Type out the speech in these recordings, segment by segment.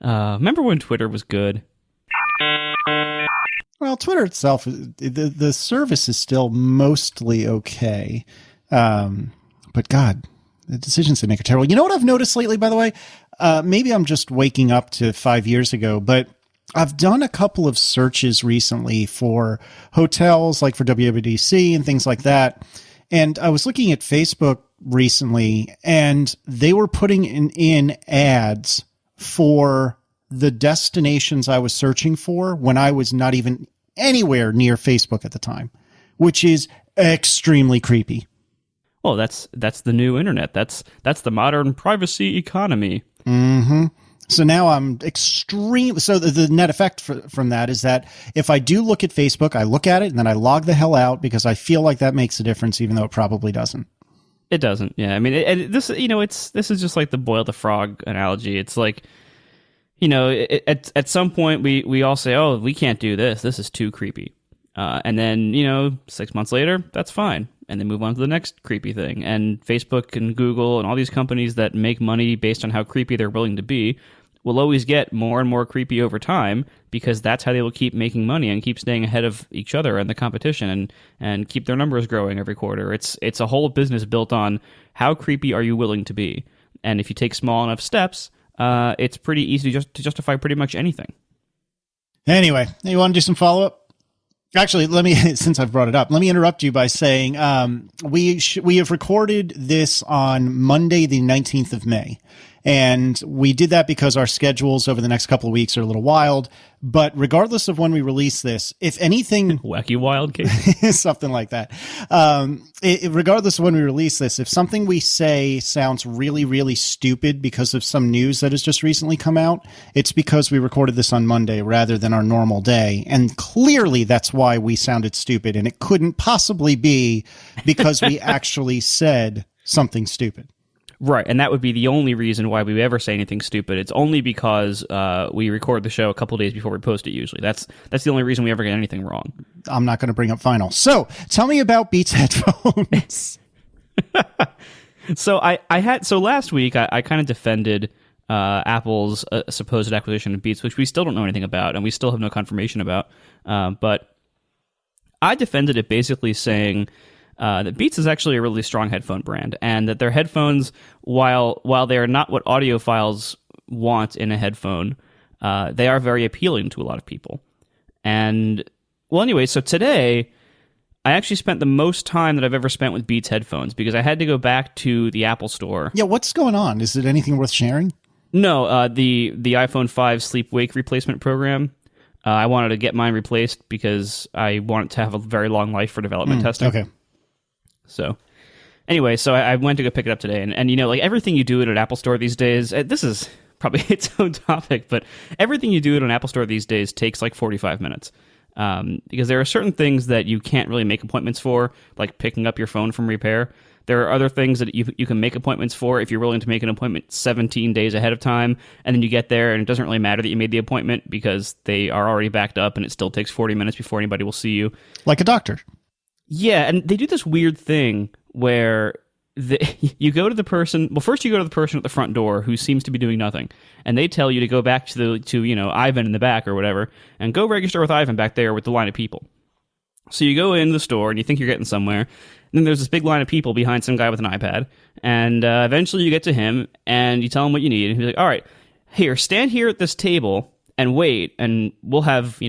Remember when Twitter was good? Well, Twitter itself, the service is still mostly okay. But God, the decisions they make are terrible. You know what I've noticed lately, by the way? Maybe I'm just waking up to 5 years ago, but I've done a couple of searches recently for hotels, like for WWDC and things like that. And I was looking at Facebook recently, and they were putting in ads for the destinations I was searching for when I was not even anywhere near Facebook at the time, which is extremely creepy. Well, that's the new internet. That's the modern privacy economy. Mm-hmm. So now I'm extreme. So the net effect from that is that if I do look at Facebook, I look at it and then I log the hell out because I feel like that makes a difference, even though it probably doesn't. It doesn't. Yeah. I mean, this is just like the boil the frog analogy. It's like, at some point we all say, oh, we can't do this. This is too creepy. And then, 6 months later, that's fine. And they move on to the next creepy thing. And Facebook and Google and all these companies that make money based on how creepy they're willing to be will always get more and more creepy over time because that's how they will keep making money and keep staying ahead of each other and the competition and keep their numbers growing every quarter. It's a whole business built on how creepy are you willing to be. And if you take small enough steps, it's pretty easy to justify pretty much anything. Anyway, you want to do some follow-up? Actually, since I've brought it up, let me interrupt you by saying we have recorded this on Monday, the 19th of May. And we did that because our schedules over the next couple of weeks are a little wild. But regardless of when we release this, if anything... Wacky wild case? Something like that. Regardless of when we release this, if something we say sounds really, really stupid because of some news that has just recently come out, it's because we recorded this on Monday rather than our normal day. And clearly that's why we sounded stupid. And it couldn't possibly be because we actually said something stupid. Right, and that would be the only reason why we ever say anything stupid. It's only because we record the show a couple days before we post it usually. That's the only reason we ever get anything wrong. I'm not going to bring up final. So, tell me about Beats headphones. So last week I kind of defended Apple's supposed acquisition of Beats, which we still don't know anything about, and we still have no confirmation about. But I defended it basically saying... that Beats is actually a really strong headphone brand, and that their headphones, while they are not what audiophiles want in a headphone, they are very appealing to a lot of people. And, well, anyway, so today, I actually spent the most time that I've ever spent with Beats headphones, because I had to go back to the Apple Store. Yeah, what's going on? Is it anything worth sharing? No, the iPhone 5 sleep-wake replacement program. I wanted to get mine replaced because I want it to have a very long life for development testing. Okay. So, anyway, I went to go pick it up today, and like everything you do at an Apple Store these days, this is probably its own topic, but everything you do at an Apple Store these days takes like 45 minutes. Because there are certain things that you can't really make appointments for, like picking up your phone from repair. There are other things that you can make appointments for if you're willing to make an appointment 17 days ahead of time, and then you get there, and it doesn't really matter that you made the appointment because they are already backed up, and it still takes 40 minutes before anybody will see you. Like a doctor. Yeah, and they do this weird thing where you go to the person. Well, first you go to the person at the front door who seems to be doing nothing, and they tell you to go back to Ivan in the back or whatever, and go register with Ivan back there with the line of people. So you go into the store and you think you're getting somewhere, and then there's this big line of people behind some guy with an iPad, and eventually you get to him and you tell him what you need, and he's like, "All right, here, stand here at this table and wait, and we'll have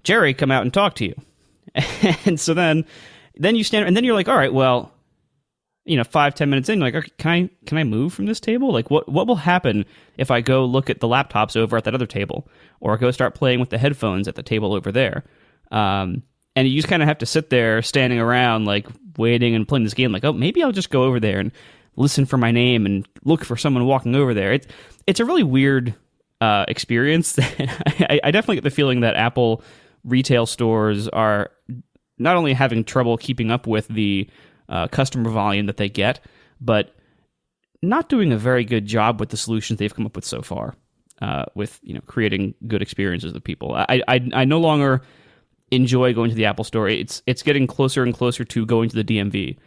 Jerry come out and talk to you." And so then you stand, and then you're like, all right, well, 5-10 minutes in, you're like, okay, can I move from this table? Like, what will happen if I go look at the laptops over at that other table, or go start playing with the headphones at the table over there? And you just kind of have to sit there, standing around, like waiting and playing this game. Like, oh, maybe I'll just go over there and listen for my name and look for someone walking over there. It's a really weird experience. I definitely get the feeling that Apple retail stores are not only having trouble keeping up with the customer volume that they get, but not doing a very good job with the solutions they've come up with so far, with creating good experiences with people. I no longer enjoy going to the Apple Store. It's getting closer and closer to going to the DMV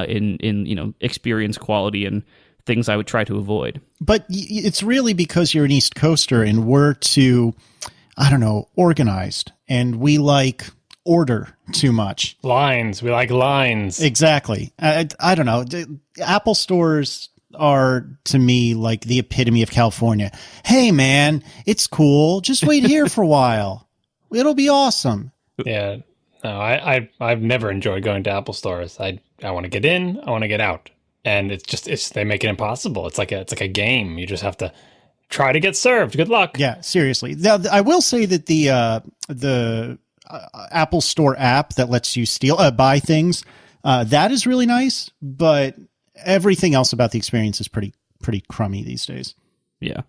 in experience quality and things I would try to avoid. But it's really because you're an East Coaster and we're too, I don't know, organized, and we like order too much. Lines. We like lines. Exactly. I don't know. Apple stores are, to me, like the epitome of California. Hey, man, it's cool. Just wait here for a while. It'll be awesome. Yeah. No, I've never enjoyed going to Apple stores. I want to get in, I want to get out. And they make it impossible. It's like a game. You just have to try to get served. Good luck. Yeah, seriously. Now, I will say that the Apple Store app that lets you buy things, that is really nice, but everything else about the experience is pretty crummy these days. Yeah.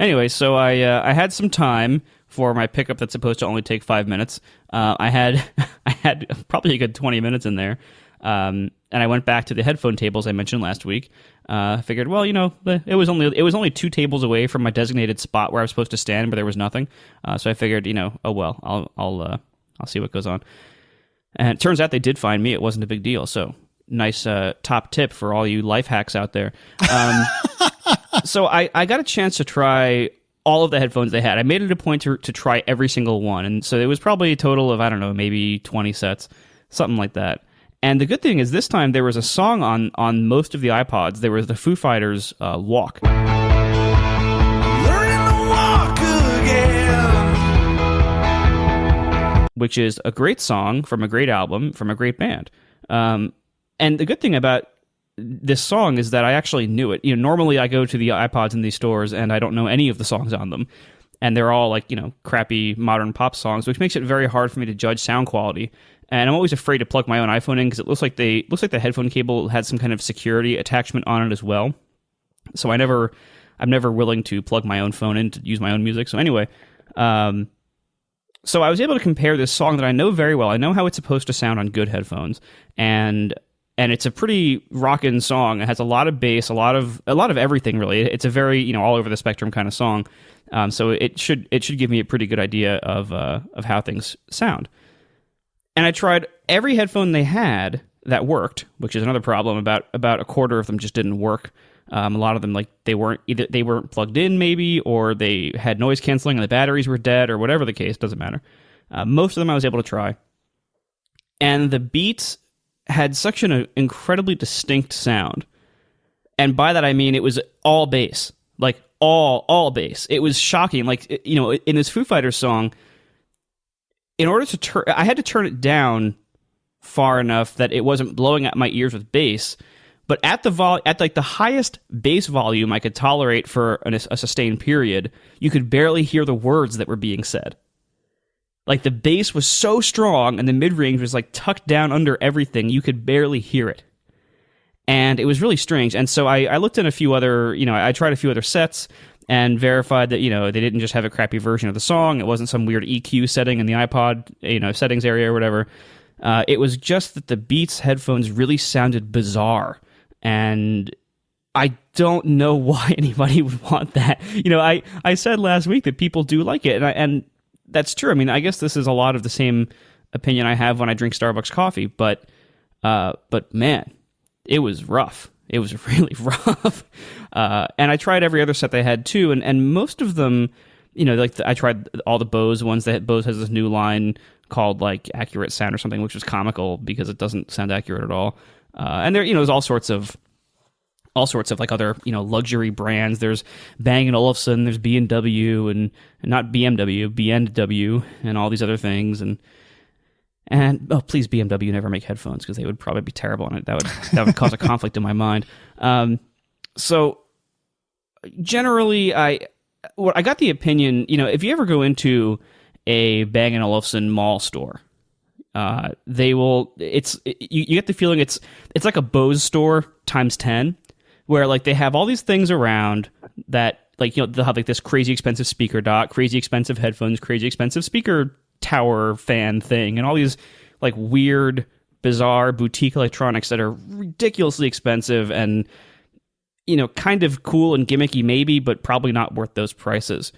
Anyway, so I had some time for my pickup that's supposed to only take 5 minutes. I had probably a good 20 minutes in there. And I went back to the headphone tables I mentioned last week. I figured, well, it was only 2 tables away from my designated spot where I was supposed to stand, but there was nothing. So I figured, oh well, I'll see what goes on. And it turns out they did find me. It wasn't a big deal. So nice top tip for all you life hacks out there. So I got a chance to try all of the headphones they had. I made it a point to try every single one, and so it was probably a total of, I don't know, maybe 20 sets, something like that. And the good thing is this time there was a song on most of the iPods. There was the Foo Fighters Walk. Learning to walk again. Which is a great song from a great album from a great band. And the good thing about this song is that I actually knew it. Normally I go to the iPods in these stores and I don't know any of the songs on them. And they're all like, crappy modern pop songs, which makes it very hard for me to judge sound quality. And I'm always afraid to plug my own iPhone in because it looks like the headphone cable had some kind of security attachment on it as well. So I'm never willing to plug my own phone in to use my own music. So anyway, so I was able to compare this song that I know very well. I know how it's supposed to sound on good headphones, and it's a pretty rockin' song. It has a lot of bass, a lot of everything really. It's a very all over the spectrum kind of song. So it should give me a pretty good idea of how things sound. And I tried every headphone they had that worked, which is another problem. About a quarter of them just didn't work. A lot of them, like, they weren't plugged in maybe, or they had noise canceling and the batteries were dead, or whatever the case, doesn't matter. Most of them I was able to try. And the Beats had such an incredibly distinct sound. And by that I mean it was all bass. Like, all bass. It was shocking. Like, in this Foo Fighters song, in order to I had to turn it down far enough that it wasn't blowing out my ears with bass, but at the highest bass volume I could tolerate for a sustained period, you could barely hear the words that were being said. Like, the bass was so strong and the mid-range was like tucked down under everything, you could barely hear it. And it was really strange. And so I looked at a few other, I tried a few other sets and verified that, they didn't just have a crappy version of the song. It wasn't some weird EQ setting in the iPod, settings area or whatever. It was just that the Beats headphones really sounded bizarre. And I don't know why anybody would want that. I said last week that people do like it. And that's true. I mean, I guess this is a lot of the same opinion I have when I drink Starbucks coffee. But man, it was rough. It was really rough. And I tried every other set they had too, and most of them, I tried all the Bose ones. Bose has this new line called like Accurate Sound or something, which was comical because it doesn't sound accurate at all. And there, there's all sorts of like other, luxury brands. There's Bang & Olufsen, there's B&W, and not BMW, B&W, and all these other things. And oh, please, BMW never make headphones because they would probably be terrible on it. That would cause a conflict in my mind. So generally, I got the opinion. If you ever go into a Bang & Olufsen mall store, they will. You get the feeling it's like a Bose store times 10, where like they have all these things around that, like, they'll have like this crazy expensive speaker dock, crazy expensive headphones, crazy expensive speaker tower fan thing, and all these like weird, bizarre boutique electronics that are ridiculously expensive and kind of cool and gimmicky maybe, but probably not worth those prices.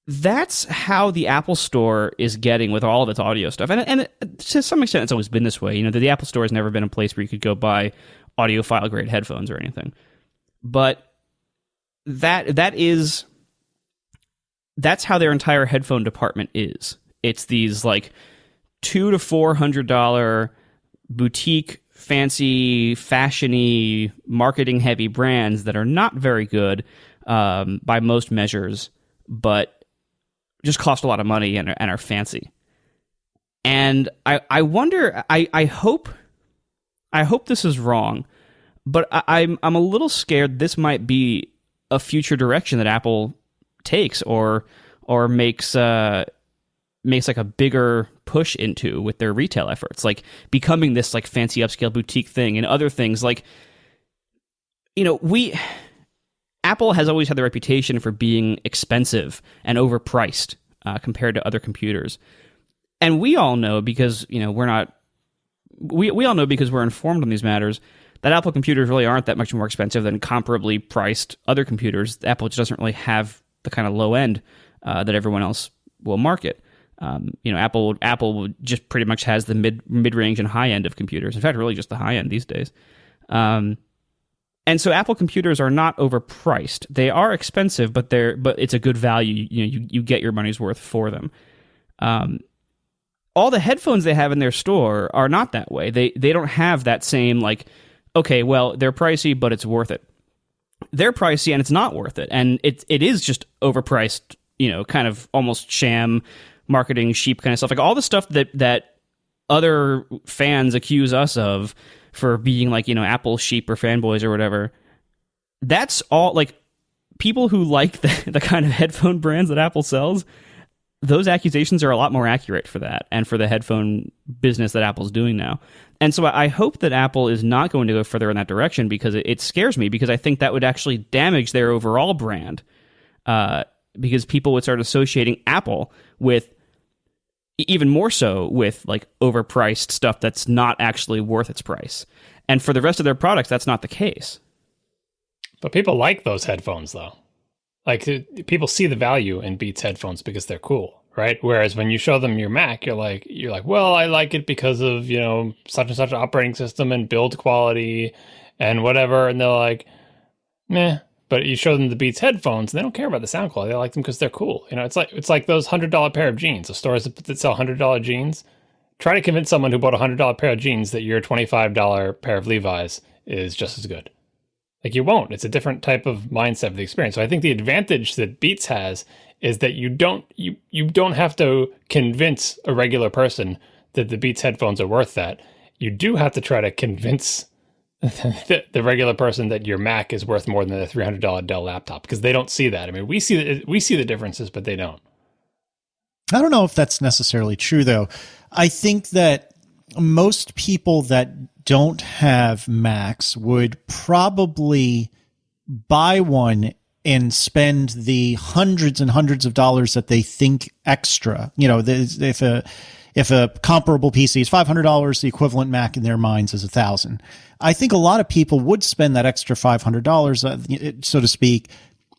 That's how the Apple Store is getting with all of its audio stuff, and to some extent it's always been this way. The Apple Store has never been a place where you could go buy audiophile grade headphones or anything. But that's how their entire headphone department is. It's these like $200 to $400 boutique, fancy, fashiony, marketing heavy brands that are not very good by most measures, but just cost a lot of money and are fancy. And I wonder, I hope this is wrong, but I'm a little scared this might be a future direction that Apple takes or makes like a bigger push into with their retail efforts, like becoming this like fancy upscale boutique thing and other things. Like, you know, Apple has always had the reputation for being expensive and overpriced compared to other computers. And we all know, because, you know, we all know because we're informed on these matters, that Apple computers really aren't that much more expensive than comparably priced other computers. Apple just doesn't really have the kind of low end that everyone else will market. You know, Apple just pretty much has the mid range and high end of computers. In fact, really just the high end these days. And so Apple computers are not overpriced. They are expensive, but it's a good value. You know, you get your money's worth for them. All the headphones they have in their store are not that way. They don't have that same like, okay, well, they're pricey, but it's worth it. They're pricey and it's not worth it. And it is just overpriced, you know, kind of almost sham marketing sheep kind of stuff. Like all the stuff that other fans accuse us of for being like, you know, Apple sheep or fanboys or whatever. That's all like people who like the kind of headphone brands that Apple sells. Those accusations are a lot more accurate for that and for the headphone business that Apple's doing now. And so I hope that Apple is not going to go further in that direction, because it scares me, because I think that would actually damage their overall brand, because people would start associating Apple with, even more so, with like overpriced stuff that's not actually worth its price. And for the rest of their products, that's not the case. But people like those headphones, though. Like, people see the value in Beats headphones because they're cool, right? Whereas when you show them your Mac, you're like, well, I like it because of, you know, such and such operating system and build quality and whatever. And they're like, meh. But you show them the Beats headphones, and they don't care about the sound quality. They like them because they're cool. You know, it's like those $100 pair of jeans. The stores that sell $100 jeans. Try to convince someone who bought a $100 pair of jeans that your $25 pair of Levi's is just as good. Like, you won't. It's a different type of mindset of the experience. So I think the advantage that Beats has is that you don't have to convince a regular person that the Beats headphones are worth that. You do have to try to convince the regular person that your Mac is worth more than a $300 Dell laptop, because they don't see that. I mean, we see the differences, but they don't. I don't know if that's necessarily true, though. I think that most people that don't have Macs would probably buy one and spend the hundreds and hundreds of dollars that they think extra. You know, if a comparable PC is $500, the equivalent Mac in their minds is $1,000. I think a lot of people would spend that extra $500, so to speak.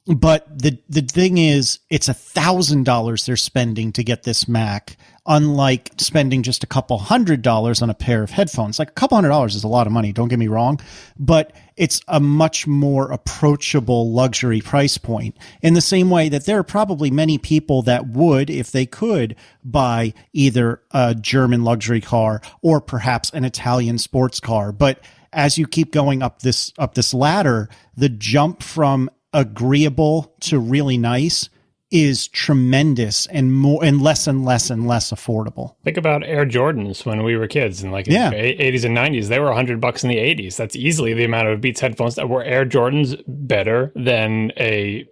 But the thing is, it's $1,000 they're spending to get this Mac, unlike spending just a couple $100 on a pair of headphones. Like, a couple $100 is a lot of money, don't get me wrong, but it's a much more approachable luxury price point. In the same way that there are probably many people that would, if they could, buy either a German luxury car or perhaps an Italian sports car. But as you keep going up this ladder, the jump from agreeable to really nice is tremendous, and less affordable. Think about Air Jordans when we were kids, and like in the 80s and 90s, they were $100 in the 80s. That's easily the amount of Beats headphones that were Air Jordans better than a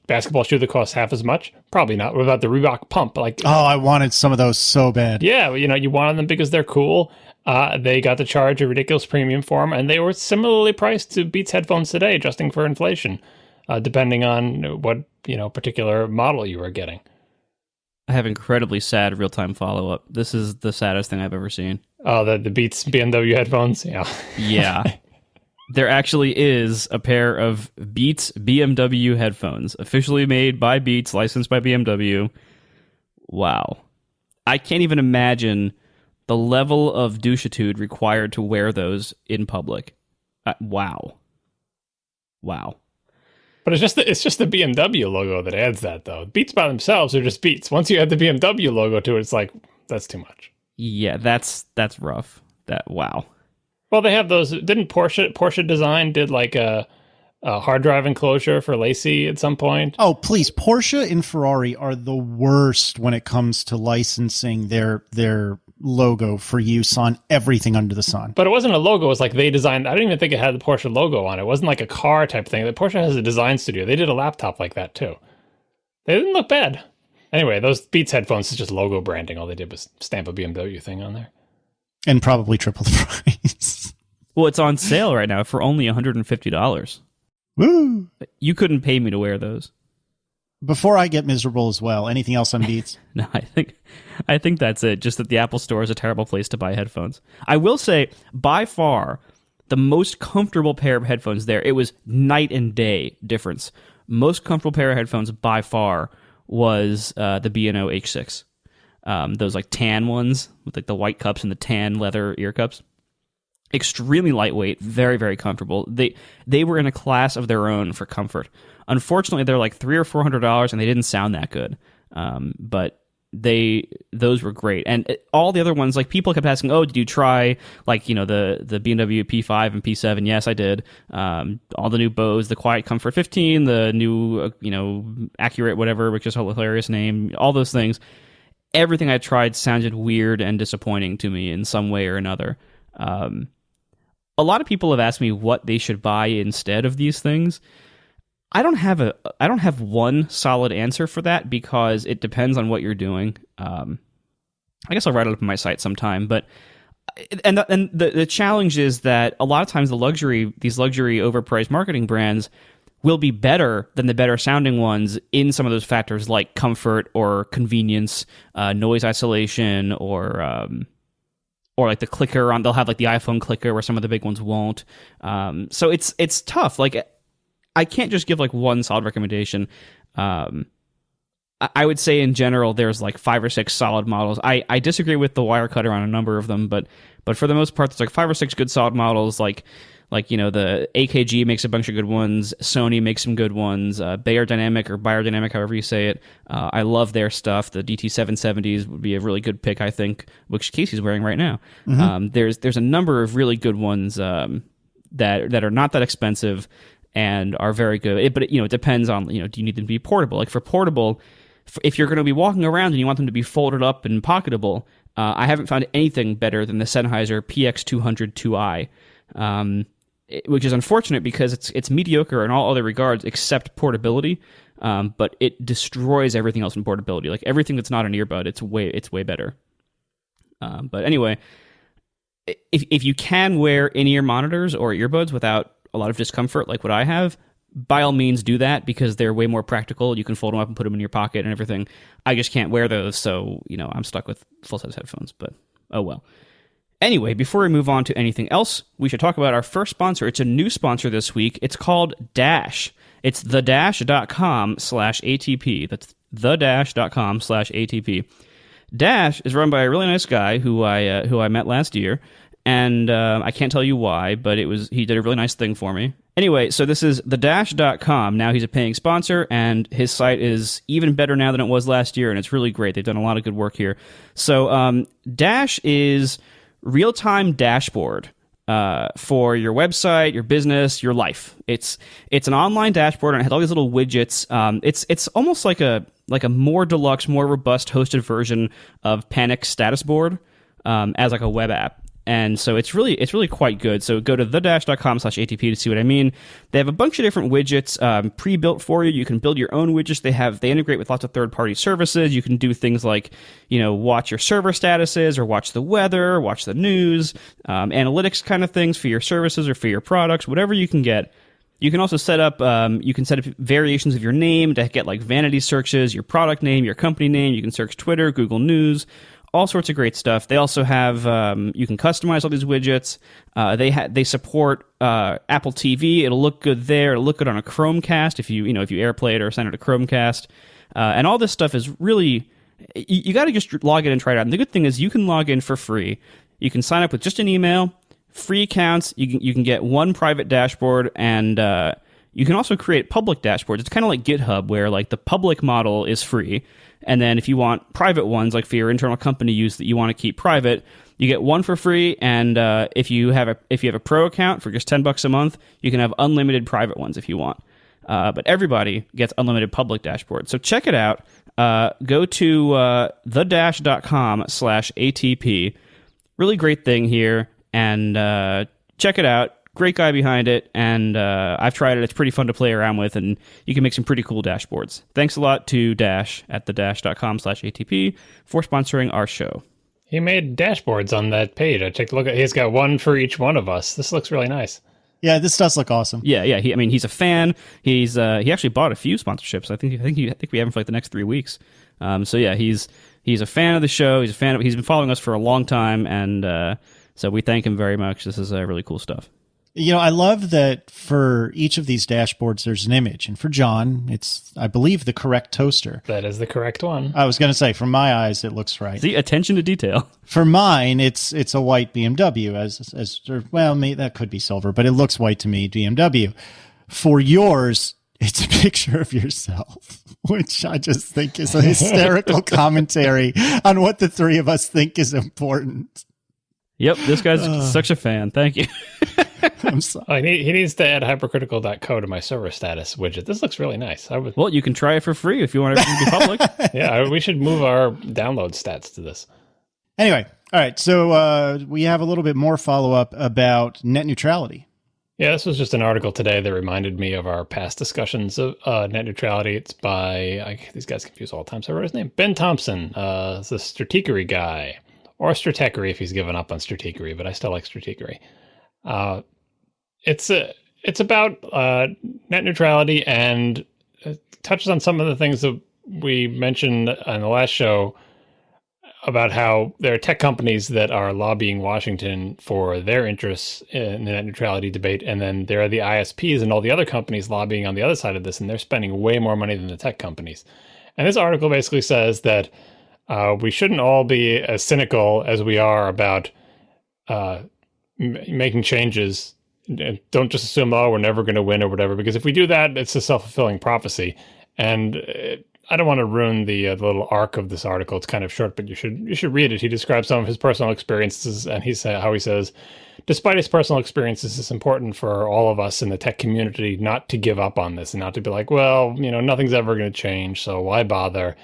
basketball shoe that costs half as much. Probably not. What about the Reebok Pump? Like, I wanted some of those so bad. Yeah, you know, you wanted them because they're cool. They got to charge a ridiculous premium for them, and they were similarly priced to Beats headphones today, adjusting for inflation, depending on what, you know, particular model you were getting. I have incredibly sad real-time follow-up. This is the saddest thing I've ever seen. Oh, the Beats BMW headphones? Yeah. Yeah. There actually is a pair of Beats BMW headphones, officially made by Beats, licensed by BMW. Wow. I can't even imagine The level of douchitude required to wear those in public. Wow. But it's just the BMW logo that adds that, though. Beats by themselves are just Beats. Once you add the BMW logo to it, it's like, that's too much. Yeah, that's rough. Wow. Well, they have those. Didn't Porsche Design did like a hard drive enclosure for Lacey at some point? Oh, please. Porsche and Ferrari are the worst when it comes to licensing their logo for use on everything under the sun. But it wasn't a logo. It was like they designed. I don't even think it had the Porsche logo on it. It wasn't like a car type thing. Porsche has a design studio. They did a laptop like that too. They didn't look bad. Anyway, those Beats headphones is just logo branding. All they did was stamp a BMW thing on there. And probably triple the price. Well, it's on sale right now for only $150. Woo! You couldn't pay me to wear those. Before I get miserable as well, anything else on Beats? No, I think that's it. Just that the Apple Store is a terrible place to buy headphones. I will say, by far, the most comfortable pair of headphones there, it was night and day difference. Most comfortable pair of headphones by far was the B&O H6. Those like tan ones with like the white cups and the tan leather ear cups. Extremely lightweight, very, very comfortable. They were in a class of their own for comfort. Unfortunately, they're like $300 or $400, and they didn't sound that good. But those were great. And all the other ones, like people kept asking, "Oh, did you try like the B&W P5 and P7?" Yes, I did. All the new Bose, the Quiet Comfort 15, the new Accurate whatever, which is a hilarious name. All those things. Everything I tried sounded weird and disappointing to me in some way or another. A lot of people have asked me what they should buy instead of these things. I don't have one solid answer for that because it depends on what you're doing. I guess I'll write it up on my site sometime, but the challenge is that a lot of times these luxury overpriced marketing brands will be better than the better sounding ones in some of those factors like comfort or convenience, noise isolation, or like the clicker on. They'll have like the iPhone clicker where some of the big ones won't. So it's tough. Like I can't just give like one solid recommendation. I would say in general there's like 5 or 6 solid models. I disagree with the Wirecutter on a number of them, but for the most part there's like 5 or 6 good solid models. Like the AKG makes a bunch of good ones. Sony makes some good ones. Beyerdynamic or Beyerdynamic, however you say it. I love their stuff. The DT770s would be a really good pick, I think, which Casey's wearing right now. Mm-hmm. There's a number of really good ones that are not that expensive and are very good. But it depends on, do you need them to be portable? Like for portable, if you're going to be walking around and you want them to be folded up and pocketable, I haven't found anything better than the Sennheiser PX200 2i. Which is unfortunate because it's mediocre in all other regards except portability, but it destroys everything else in portability. Like everything that's not an earbud, it's way better. But anyway, if you can wear in-ear monitors or earbuds without a lot of discomfort, like what I have, by all means do that because they're way more practical. You can fold them up and put them in your pocket and everything. I just can't wear those, so I'm stuck with full-size headphones. But oh well. Anyway, before we move on to anything else, we should talk about our first sponsor. It's a new sponsor this week. It's called Dash. It's thedash.com/ATP. That's thedash.com/ATP. Dash is run by a really nice guy who I met last year, and I can't tell you why, but he did a really nice thing for me. Anyway, so this is thedash.com. Now he's a paying sponsor, and his site is even better now than it was last year, and it's really great. They've done a lot of good work here. So Dash is real-time dashboard for your website, your business, your life. It's an online dashboard, and it has all these little widgets. It's almost like a more deluxe, more robust hosted version of Panic Status Board as like a web app. And so it's really quite good. So go to thedash.com/ATP to see what I mean. They have a bunch of different widgets pre-built for you. You can build your own widgets. They integrate with lots of third-party services. You can do things like, watch your server statuses or watch the weather, watch the news, analytics kind of things for your services or for your products, whatever you can get. You can also set up variations of your name to get like vanity searches, your product name, your company name. You can search Twitter, Google News, all sorts of great stuff. They also have you can customize all these widgets. They support Apple TV. It'll look good there. It'll look good on a Chromecast if you AirPlay it or send it to Chromecast. And all this stuff is really you got to just log in and try it out. And the good thing is you can log in for free. You can sign up with just an email, free accounts. You can get one private dashboard, and you can also create public dashboards. It's kind of like GitHub, where like the public model is free, and then if you want private ones, like for your internal company use that you want to keep private, you get one for free. And if you have a pro account for just $10 a month, you can have unlimited private ones if you want. But everybody gets unlimited public dashboards. So check it out. Go to thedash.com/ATP. Really great thing here, and check it out. Great guy behind it, and I've tried it. It's pretty fun to play around with, and you can make some pretty cool dashboards. Thanks a lot to Dash at thedash.com/ATP for sponsoring our show. He made dashboards on that page. I took a look at. He's got one for each one of us. This looks really nice. Yeah, this does look awesome. Yeah. He's a fan. He actually bought a few sponsorships. I think we have him for like the next 3 weeks. So yeah, he's a fan of the show. He's been following us for a long time, and so we thank him very much. This is really cool stuff. You know, I love that for each of these dashboards, there's an image. And for John, it's, I believe, the correct toaster. That is the correct one. I was going to say, from my eyes, it looks right. See, attention to detail. For mine, it's a white BMW. That could be silver, but it looks white to me, BMW. For yours, it's a picture of yourself, which I just think is a hysterical commentary on what the three of us think is important. Yep, this guy's such a fan. Thank you. I'm sorry. He needs to add hypercritical.co to my server status widget. This looks really nice. Well, you can try it for free if you want everything to be public. Yeah, we should move our download stats to this. Anyway, all right. So we have a little bit more follow-up about net neutrality. Yeah, this was just an article today that reminded me of our past discussions of net neutrality. It's by, these guys confuse all the time, so I wrote his name. Ben Thompson, the Stratechery guy. Or Stratechery if he's given up on Stratechery, but I still like Stratechery. It's about net neutrality, and it touches on some of the things that we mentioned on the last show about how there are tech companies that are lobbying Washington for their interests in the net neutrality debate, and then there are the ISPs and all the other companies lobbying on the other side of this, and they're spending way more money than the tech companies. And this article basically says that we shouldn't all be as cynical as we are about making changes. Don't just assume, we're never going to win or whatever, because if we do that, it's a self-fulfilling prophecy. And I don't want to ruin the little arc of this article. It's kind of short, but you should read it. He describes some of his personal experiences, and how he says, despite his personal experiences, it's important for all of us in the tech community not to give up on this and not to be like, well, nothing's ever going to change, so why bother?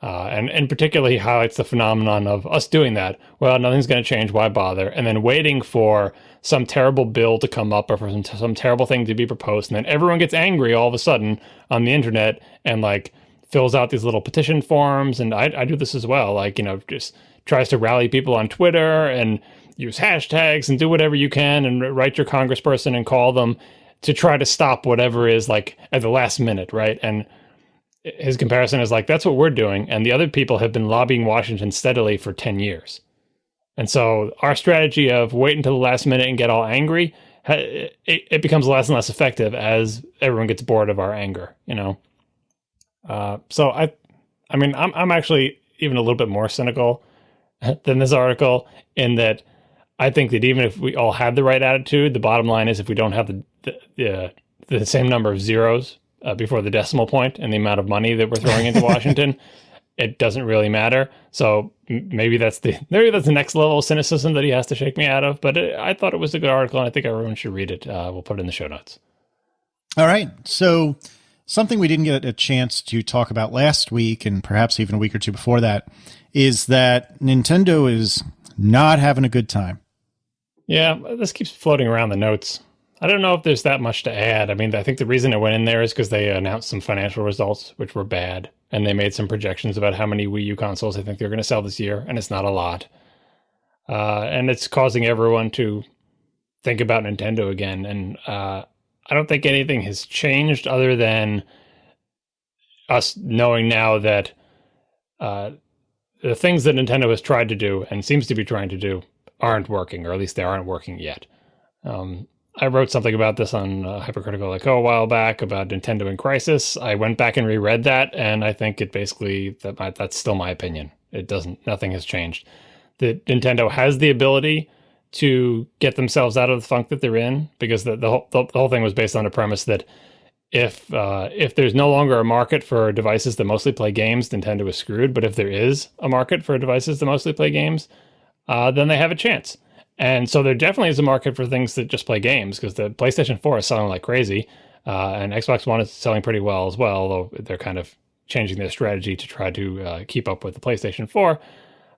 And particularly he highlights the phenomenon of us doing that. Well, nothing's going to change, why bother? And then waiting for some terrible bill to come up or for some terrible thing to be proposed. And then everyone gets angry all of a sudden on the internet and fills out these little petition forms. And I do this as well. Just tries to rally people on Twitter and use hashtags and do whatever you can and write your congressperson and call them to try to stop whatever is at the last minute, right? And his comparison is that's what we're doing. And the other people have been lobbying Washington steadily for 10 years. And so our strategy of wait until the last minute and get all angry, it becomes less and less effective as everyone gets bored of our anger, So I'm actually even a little bit more cynical than this article in that I think that even if we all had the right attitude, the bottom line is if we don't have the same number of zeros before the decimal point and the amount of money that we're throwing into Washington, it doesn't really matter. So maybe that's the next level of cynicism that he has to shake me out of. But I thought it was a good article, and I think everyone should read it. We'll put it in the show notes. All right. So something we didn't get a chance to talk about last week, and perhaps even a week or two before that, is that Nintendo is not having a good time. Yeah, this keeps floating around the notes. I don't know if there's that much to add. I think the reason it went in there is because they announced some financial results, which were bad. And they made some projections about how many Wii U consoles they think they're going to sell this year. And it's not a lot. And it's causing everyone to think about Nintendo again. And I don't think anything has changed other than us knowing now that the things that Nintendo has tried to do and seems to be trying to do aren't working, or at least they aren't working yet. I wrote something about this on Hypercritical Echo a while back about Nintendo in Crisis. I went back and reread that, and I think it basically that's still my opinion. Nothing has changed. That Nintendo has the ability to get themselves out of the funk that they're in, because the whole thing was based on a premise that if there's no longer a market for devices that mostly play games, Nintendo is screwed. But if there is a market for devices that mostly play games, then they have a chance. And so there definitely is a market for things that just play games, because the PlayStation 4 is selling like crazy, and Xbox One is selling pretty well as well, although they're kind of changing their strategy to try to keep up with the PlayStation 4.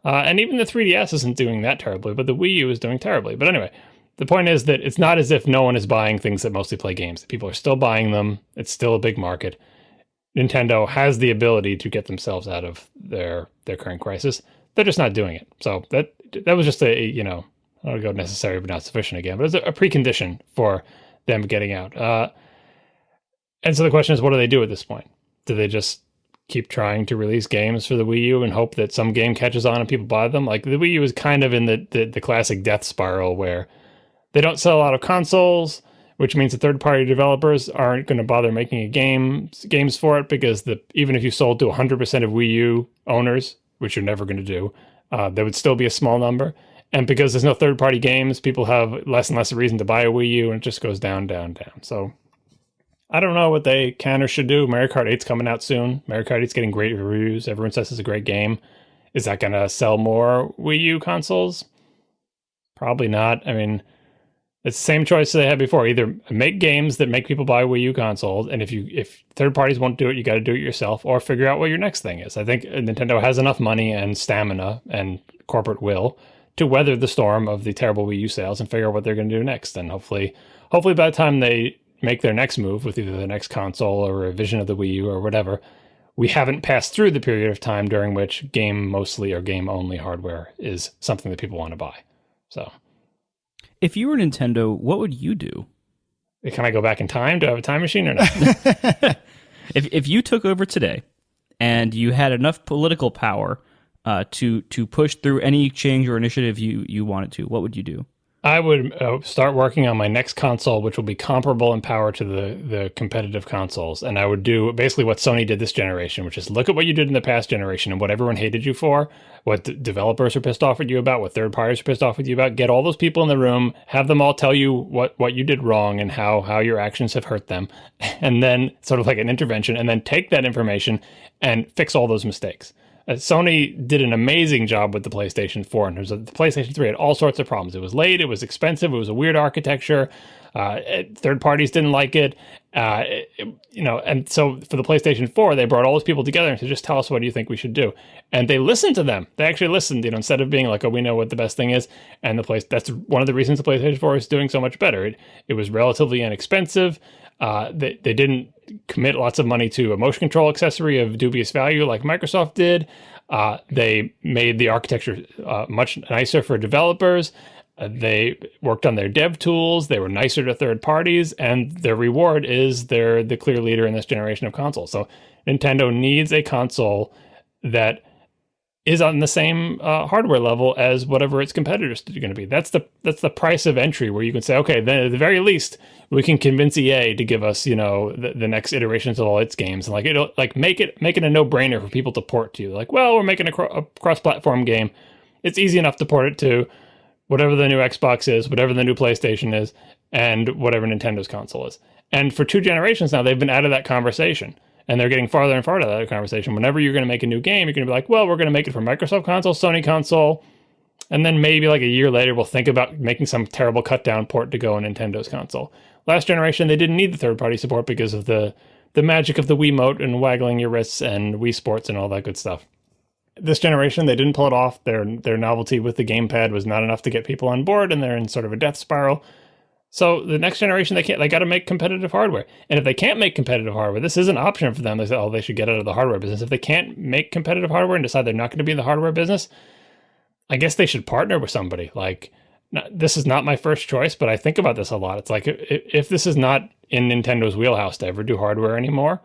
And even the 3DS isn't doing that terribly, but the Wii U is doing terribly. But anyway, the point is that it's not as if no one is buying things that mostly play games. People are still buying them. It's still a big market. Nintendo has the ability to get themselves out of their current crisis. They're just not doing it. So that was just I don't want to go necessary but not sufficient again, but it's a precondition for them getting out. And so the question is, what do they do at this point? Do they just keep trying to release games for the Wii U and hope that some game catches on and people buy them? Like, the Wii U is kind of in the classic death spiral where they don't sell a lot of consoles, which means the third-party developers aren't going to bother making games for it, because even if you sold to 100% of Wii U owners, which you're never going to do, there would still be a small number. And because there's no third-party games, people have less and less reason to buy a Wii U, and it just goes down, down, down. So I don't know what they can or should do. Mario Kart 8's coming out soon. Mario Kart 8's getting great reviews. Everyone says it's a great game. Is that going to sell more Wii U consoles? Probably not. I mean, it's the same choice they had before. Either make games that make people buy Wii U consoles, and if third parties won't do it, you got to do it yourself, or figure out what your next thing is. I think Nintendo has enough money and stamina and corporate will to weather the storm of the terrible Wii U sales and figure out what they're going to do next. And hopefully by the time they make their next move with either the next console or a revision of the Wii U or whatever, we haven't passed through the period of time during which game mostly or game only hardware is something that people want to buy. So if you were Nintendo, what would you do? Can I go back in time? Do I have a time machine or not? If you took over today and you had enough political power to push through any change or initiative you wanted to, what would you do? I would start working on my next console, which will be comparable in power to the competitive consoles. And I would do basically what Sony did this generation, which is look at what you did in the past generation and what everyone hated you for, what developers are pissed off at you about, what third parties are pissed off with you about. Get all those people in the room, have them all tell you what you did wrong and how your actions have hurt them. And then sort of like an intervention, and then take that information and fix all those mistakes. Sony did an amazing job with the PlayStation 4, and the PlayStation 3 had all sorts of problems. It was late, it was expensive, it was a weird architecture. Third parties didn't like it, and so for the PlayStation 4, they brought all those people together and said, just tell us what do you think we should do. And they listened to them. They actually listened, instead of being like, oh, we know what the best thing is. And that's one of the reasons the PlayStation 4 is doing so much better. It was relatively inexpensive. They didn't commit lots of money to a motion control accessory of dubious value like Microsoft did. They made the architecture much nicer for developers. They worked on their dev tools. They were nicer to third parties, and their reward is they're the clear leader in this generation of consoles. So Nintendo needs a console that is on the same hardware level as whatever its competitors are going to be. That's the price of entry, where you can say, okay, then at the very least, we can convince EA to give us, the next iterations of all its games, and it'll make it a no-brainer for people to port to. Like, well, we're making a cross-platform game. It's easy enough to port it to whatever the new Xbox is, whatever the new PlayStation is, and whatever Nintendo's console is. And for 2 generations now, they've been out of that conversation. And they're getting farther and farther out of that conversation. Whenever you're going to make a new game, you're going to be like, well, we're going to make it for Microsoft console, Sony console. And then maybe like a year later, we'll think about making some terrible cut down port to go on Nintendo's console. Last generation, they didn't need the third-party support because of the magic of the Wiimote and waggling your wrists and Wii Sports and all that good stuff. This generation, they didn't pull it off. Their novelty with the gamepad was not enough to get people on board, and they're in sort of a death spiral. So the next generation, they got to make competitive hardware. And if they can't make competitive hardware, this is an option for them. They say, oh, they should get out of the hardware business. If they can't make competitive hardware and decide they're not going to be in the hardware business, I guess they should partner with somebody. This is not my first choice, but I think about this a lot. It's like, if this is not in Nintendo's wheelhouse to ever do hardware anymore,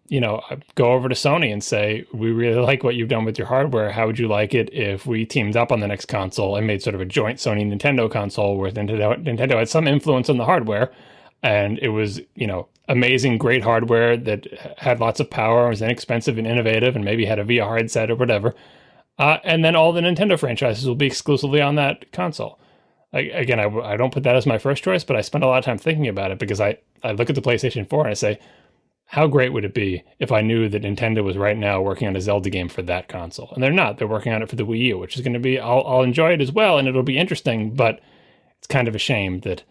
go over to Sony and say, we really like what you've done with your hardware. How would you like it if we teamed up on the next console and made sort of a joint Sony Nintendo console where Nintendo had some influence on the hardware, and it was, amazing, great hardware that had lots of power, was inexpensive and innovative, and maybe had a VR headset or whatever. And then all the Nintendo franchises will be exclusively on that console. I don't put that as my first choice, but I spend a lot of time thinking about it because I look at the PlayStation 4 and I say, how great would it be if I knew that Nintendo was right now working on a Zelda game for that console? And they're not. They're working on it for the Wii U, which is going to be, I'll enjoy it as well, and it'll be interesting, but it's kind of a shame that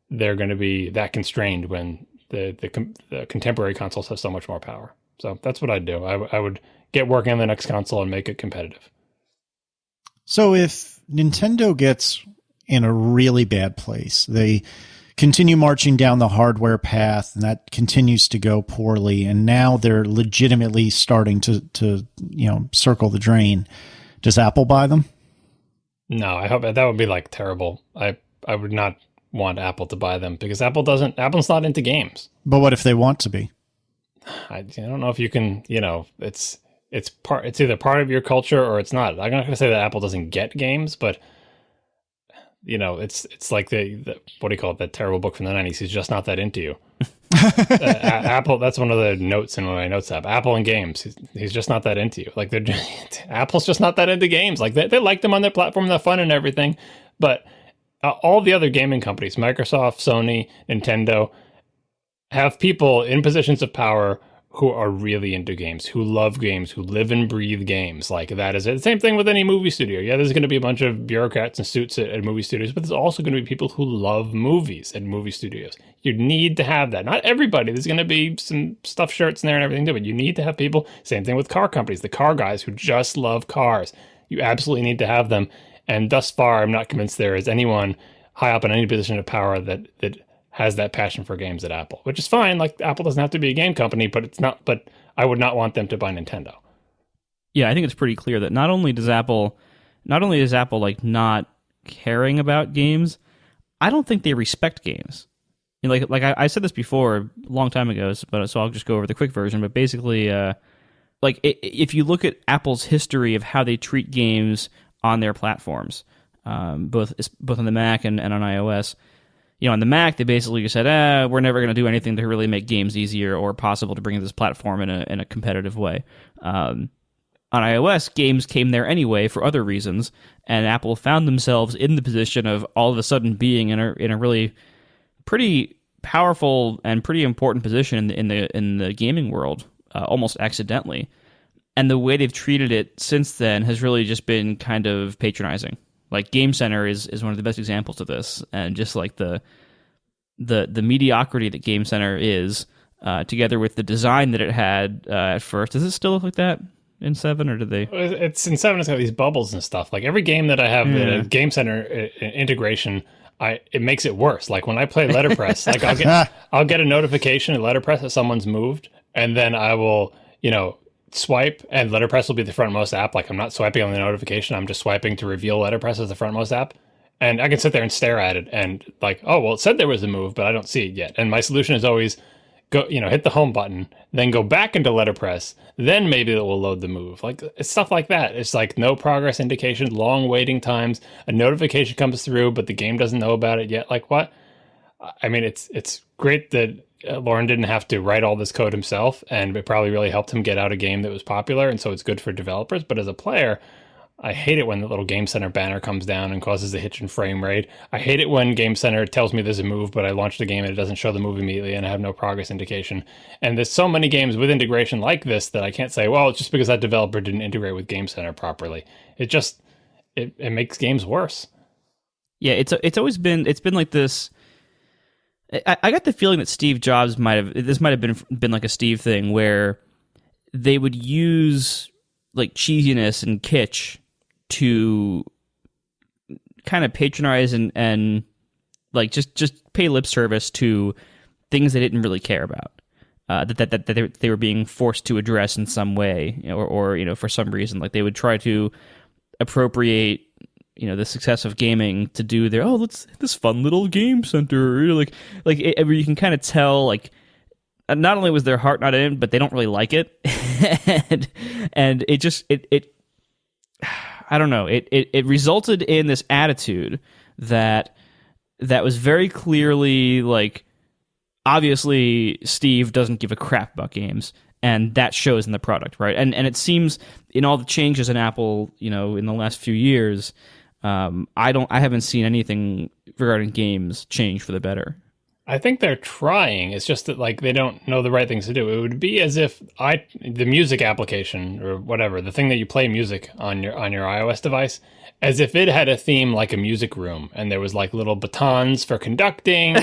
they're going to be that constrained when the contemporary consoles have so much more power. So that's what I'd do. I would get working on the next console and make it competitive. So if Nintendo gets in a really bad place, they continue marching down the hardware path, and that continues to go poorly, and now they're legitimately starting to circle the drain. Does Apple buy them? No, I hope that would be like terrible. I would not want Apple to buy them because Apple's not into games. But what if they want to be? I don't know if you can, it's either part of your culture or it's not. I'm not going to say that Apple doesn't get games, but it's like the what do you call it? That terrible book from the 90s. He's just not that into you. Apple. That's one of the notes in my notes app. Apple and games. He's just not that into you. Like Apple's just not that into games. Like they like them on their platform. They're fun and everything, but all the other gaming companies, Microsoft, Sony, Nintendo, have people in positions of power who are really into games, who love games, who live and breathe games. Like that is it. Same thing with any movie studio. Yeah, there's going to be a bunch of bureaucrats and suits at movie studios, but there's also going to be people who love movies at movie studios. You need to have that. Not everybody. There's going to be some stuffed shirts in there and everything too, but you need to have people. Same thing with car companies, the car guys who just love cars. You absolutely need to have them. And thus far, I'm not convinced there is anyone high up in any position of power that has that passion for games at Apple, which is fine. Like Apple doesn't have to be a game company, but it's not. But I would not want them to buy Nintendo. Yeah, I think it's pretty clear that not only is Apple like not caring about games, I don't think they respect games. Like I said this before a long time ago, but so I'll just go over the quick version. But basically, if you look at Apple's history of how they treat games on their platforms, both on the Mac and on iOS. On the Mac, they basically just said, we're never going to do anything to really make games easier or possible to bring to this platform in a competitive way. On iOS, games came there anyway for other reasons, and Apple found themselves in the position of all of a sudden being in a really pretty powerful and pretty important position in the gaming world, almost accidentally. And the way they've treated it since then has really just been kind of patronizing. Like Game Center is one of the best examples of this, and just like the mediocrity that Game Center is, together with the design that it had at first. Does it still look like that in 7, or did they? It's in 7. It's got these bubbles and stuff. Like every game that I have in a Game Center integration, it makes it worse. Like when I play Letterpress, like I'll get a notification in Letterpress that someone's moved, and then I will swipe, and Letterpress will be the frontmost app. Like I'm not swiping on the notification, I'm just swiping to reveal Letterpress as the frontmost app, and I can sit there and stare at it and like, oh well, it said there was a move, but I don't see it yet. And my solution is always go, hit the home button, then go back into Letterpress, then maybe it will load the move. Like it's stuff like that. It's like no progress indication, long waiting times, a notification comes through but the game doesn't know about it yet. Like what? I mean, it's great that Lauren didn't have to write all this code himself, and it probably really helped him get out a game that was popular, and so it's good for developers. But as a player, I hate it when the little Game Center banner comes down and causes a hitch in frame rate. I hate it when Game Center tells me there's a move, but I launch the game and it doesn't show the move immediately, and I have no progress indication. And there's so many games with integration like this that I can't say, well, it's just because that developer didn't integrate with Game Center properly. It just it makes games worse. Yeah, it's been like this. I got the feeling that Steve Jobs might have been like a Steve thing, where they would use like cheesiness and kitsch to kind of patronize and like just pay lip service to things they didn't really care about, that they were being forced to address in some way, or for some reason, like they would try to appropriate the success of gaming to do let's this fun little Game Center, where you can kind of tell like not only was their heart not in, but they don't really like it, and it just it I don't know. It resulted in this attitude that was very clearly like, obviously Steve doesn't give a crap about games, and that shows in the product, right? And it seems in all the changes in Apple, in the last few years, I haven't seen anything regarding games change for the better. I think they're trying. It's just that like they don't know the right things to do. It would be as if the music application or whatever, the thing that you play music on your iOS device, as if it had a theme like a music room, and there was like little batons for conducting,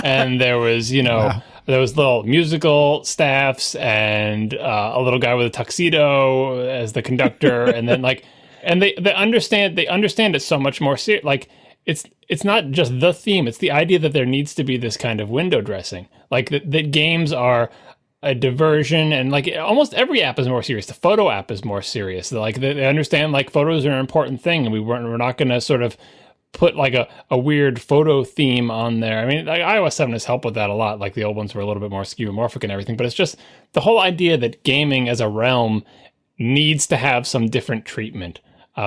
and there was wow. There was little musical staffs and a little guy with a tuxedo as the conductor, and then like, and they understand it so much more serious. Like it's not just the theme; it's the idea that there needs to be this kind of window dressing, like that games are a diversion, and like almost every app is more serious. The photo app is more serious. Like they understand like photos are an important thing, and we're not going to sort of put like a weird photo theme on there. I mean, like iOS 7 has helped with that a lot. Like the old ones were a little bit more skeuomorphic and everything, but it's just the whole idea that gaming as a realm needs to have some different treatment.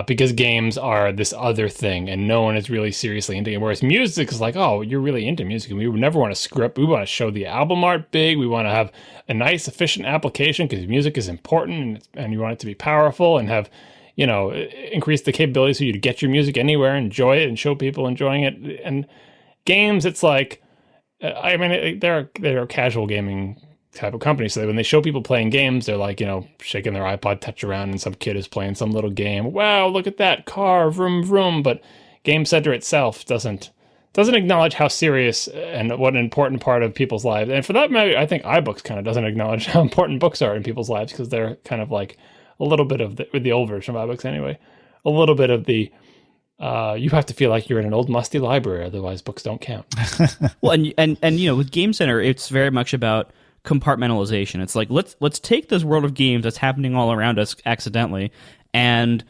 Because games are this other thing, and no one is really seriously into it. Whereas music is like, oh, you're really into music, and we would never want to script. We want to show the album art big. We want to have a nice, efficient application because music is important, and you want it to be powerful and have, increase the capabilities for you to get your music anywhere, enjoy it, and show people enjoying it. And games, it's like, I mean, they're casual gaming type of company. So when they show people playing games, they're like, shaking their iPod Touch around and some kid is playing some little game. Wow, look at that car, vroom, vroom. But Game Center itself doesn't acknowledge how serious and what an important part of people's lives. And for that matter, I think iBooks kind of doesn't acknowledge how important books are in people's lives, because they're kind of like a little bit of with the old version of iBooks anyway, a little bit of the you have to feel like you're in an old musty library, otherwise books don't count. Well, and with Game Center, it's very much about compartmentalization. It's like let's take this world of games that's happening all around us accidentally, and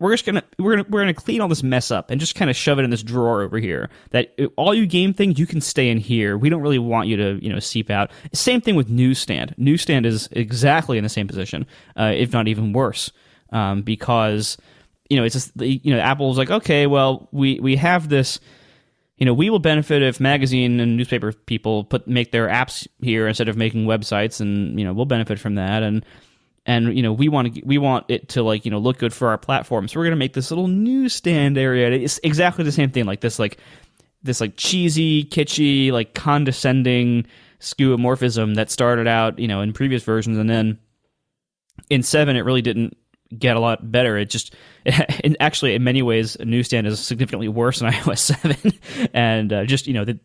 we're gonna clean all this mess up and just kind of shove it in this drawer over here. That all you game things, you can stay in here. We don't really want you to seep out. Same thing with Newsstand. Newsstand is exactly in the same position, if not even worse, because it's just Apple's like, okay, well we have this. We will benefit if magazine and newspaper people make their apps here instead of making websites, and we'll benefit from that. And we want it to look good for our platform, so we're gonna make this little newsstand area. It's exactly the same thing, like this cheesy, kitschy, like condescending skeuomorphism that started out in previous versions, and then in 7 it really didn't get a lot better. Actually, in many ways, a Newsstand is significantly worse than iOS 7, and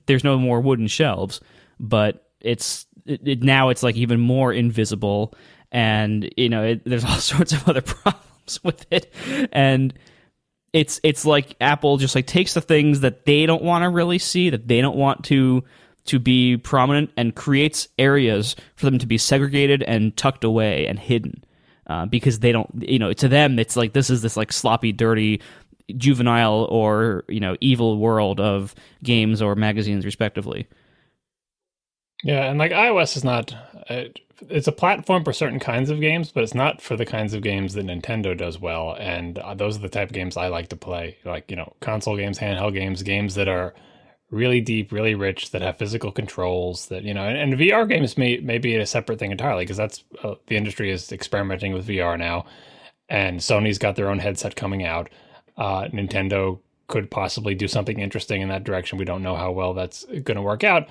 there's no more wooden shelves, but now it's like even more invisible, and there's all sorts of other problems with it, and it's like Apple just like takes the things that they don't want to really see, that they don't want to be prominent, and creates areas for them to be segregated and tucked away and hidden. Because they don't, to them, it's like this is this like sloppy, dirty, juvenile or evil world of games or magazines, respectively. Yeah, and like iOS is not, it's a platform for certain kinds of games, but it's not for the kinds of games that Nintendo does well. And those are the type of games I like to play, like console games, handheld games that are really deep, really rich, that have physical controls, that and VR games may be a separate thing entirely, because that's the industry is experimenting with VR now, and Sony's got their own headset coming out. Nintendo could possibly do something interesting in that direction. We don't know how well that's going to work out.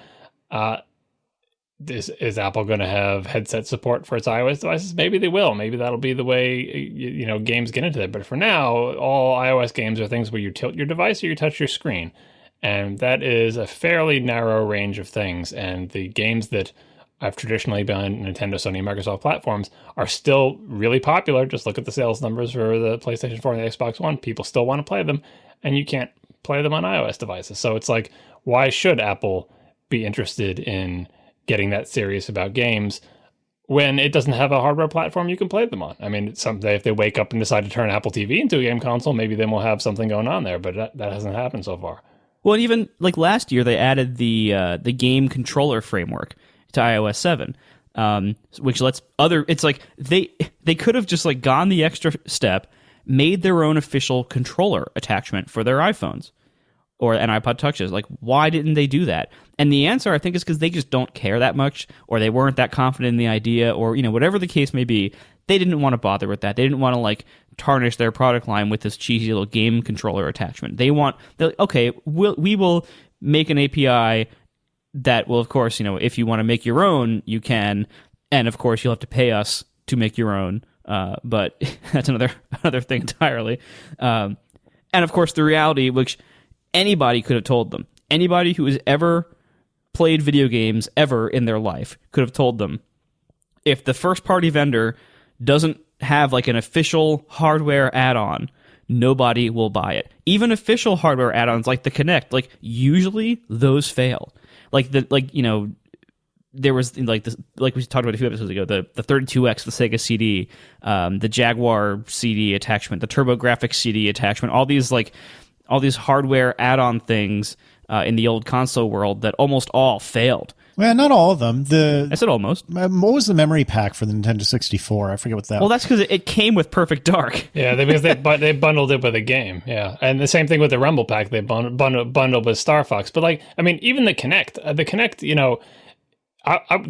Is Apple going to have headset support for its iOS devices? Maybe they will. Maybe that'll be the way games get into that. But for now, all iOS games are things where you tilt your device or you touch your screen. And that is a fairly narrow range of things. And the games that have traditionally been Nintendo, Sony, and Microsoft platforms are still really popular. Just look at the sales numbers for the PlayStation 4 and the Xbox One. People still want to play them, and you can't play them on iOS devices. So it's like, why should Apple be interested in getting that serious about games when it doesn't have a hardware platform you can play them on? I mean, someday if they wake up and decide to turn Apple TV into a game console, maybe then we'll have something going on there. But that hasn't happened so far. Well, even like last year, they added the game controller framework to iOS 7. which lets other. It's like they could have just like gone the extra step, made their own official controller attachment for their iPhones or an iPod Touches. Like, why didn't they do that? And the answer, I think, is because they just don't care that much, or they weren't that confident in the idea, or whatever the case may be. They didn't want to bother with that. They didn't want to like tarnish their product line with this cheesy little game controller attachment. They're like, okay, we will make an API that will, of course, if you want to make your own, you can, and of course you'll have to pay us to make your own. But that's another thing entirely. And of course, the reality, which anybody could have told them, anybody who has ever played video games ever in their life could have told them, if the first party vendor doesn't have like an official hardware add-on, nobody will buy it. Even official hardware add-ons like the Kinect, like usually those fail. There was like this, like we talked about a few episodes ago, the 32X, the Sega CD, the Jaguar CD attachment, the TurboGrafx CD attachment, all these hardware add-on things in the old console world that almost all failed. Well, not all of them. I said almost. What was the memory pack for the Nintendo 64? I forget what that was. Well, that's because it came with Perfect Dark. Yeah, because they bundled it with a game. Yeah, and the same thing with the Rumble Pack. They bundled with Star Fox. But like, I mean, even the Kinect,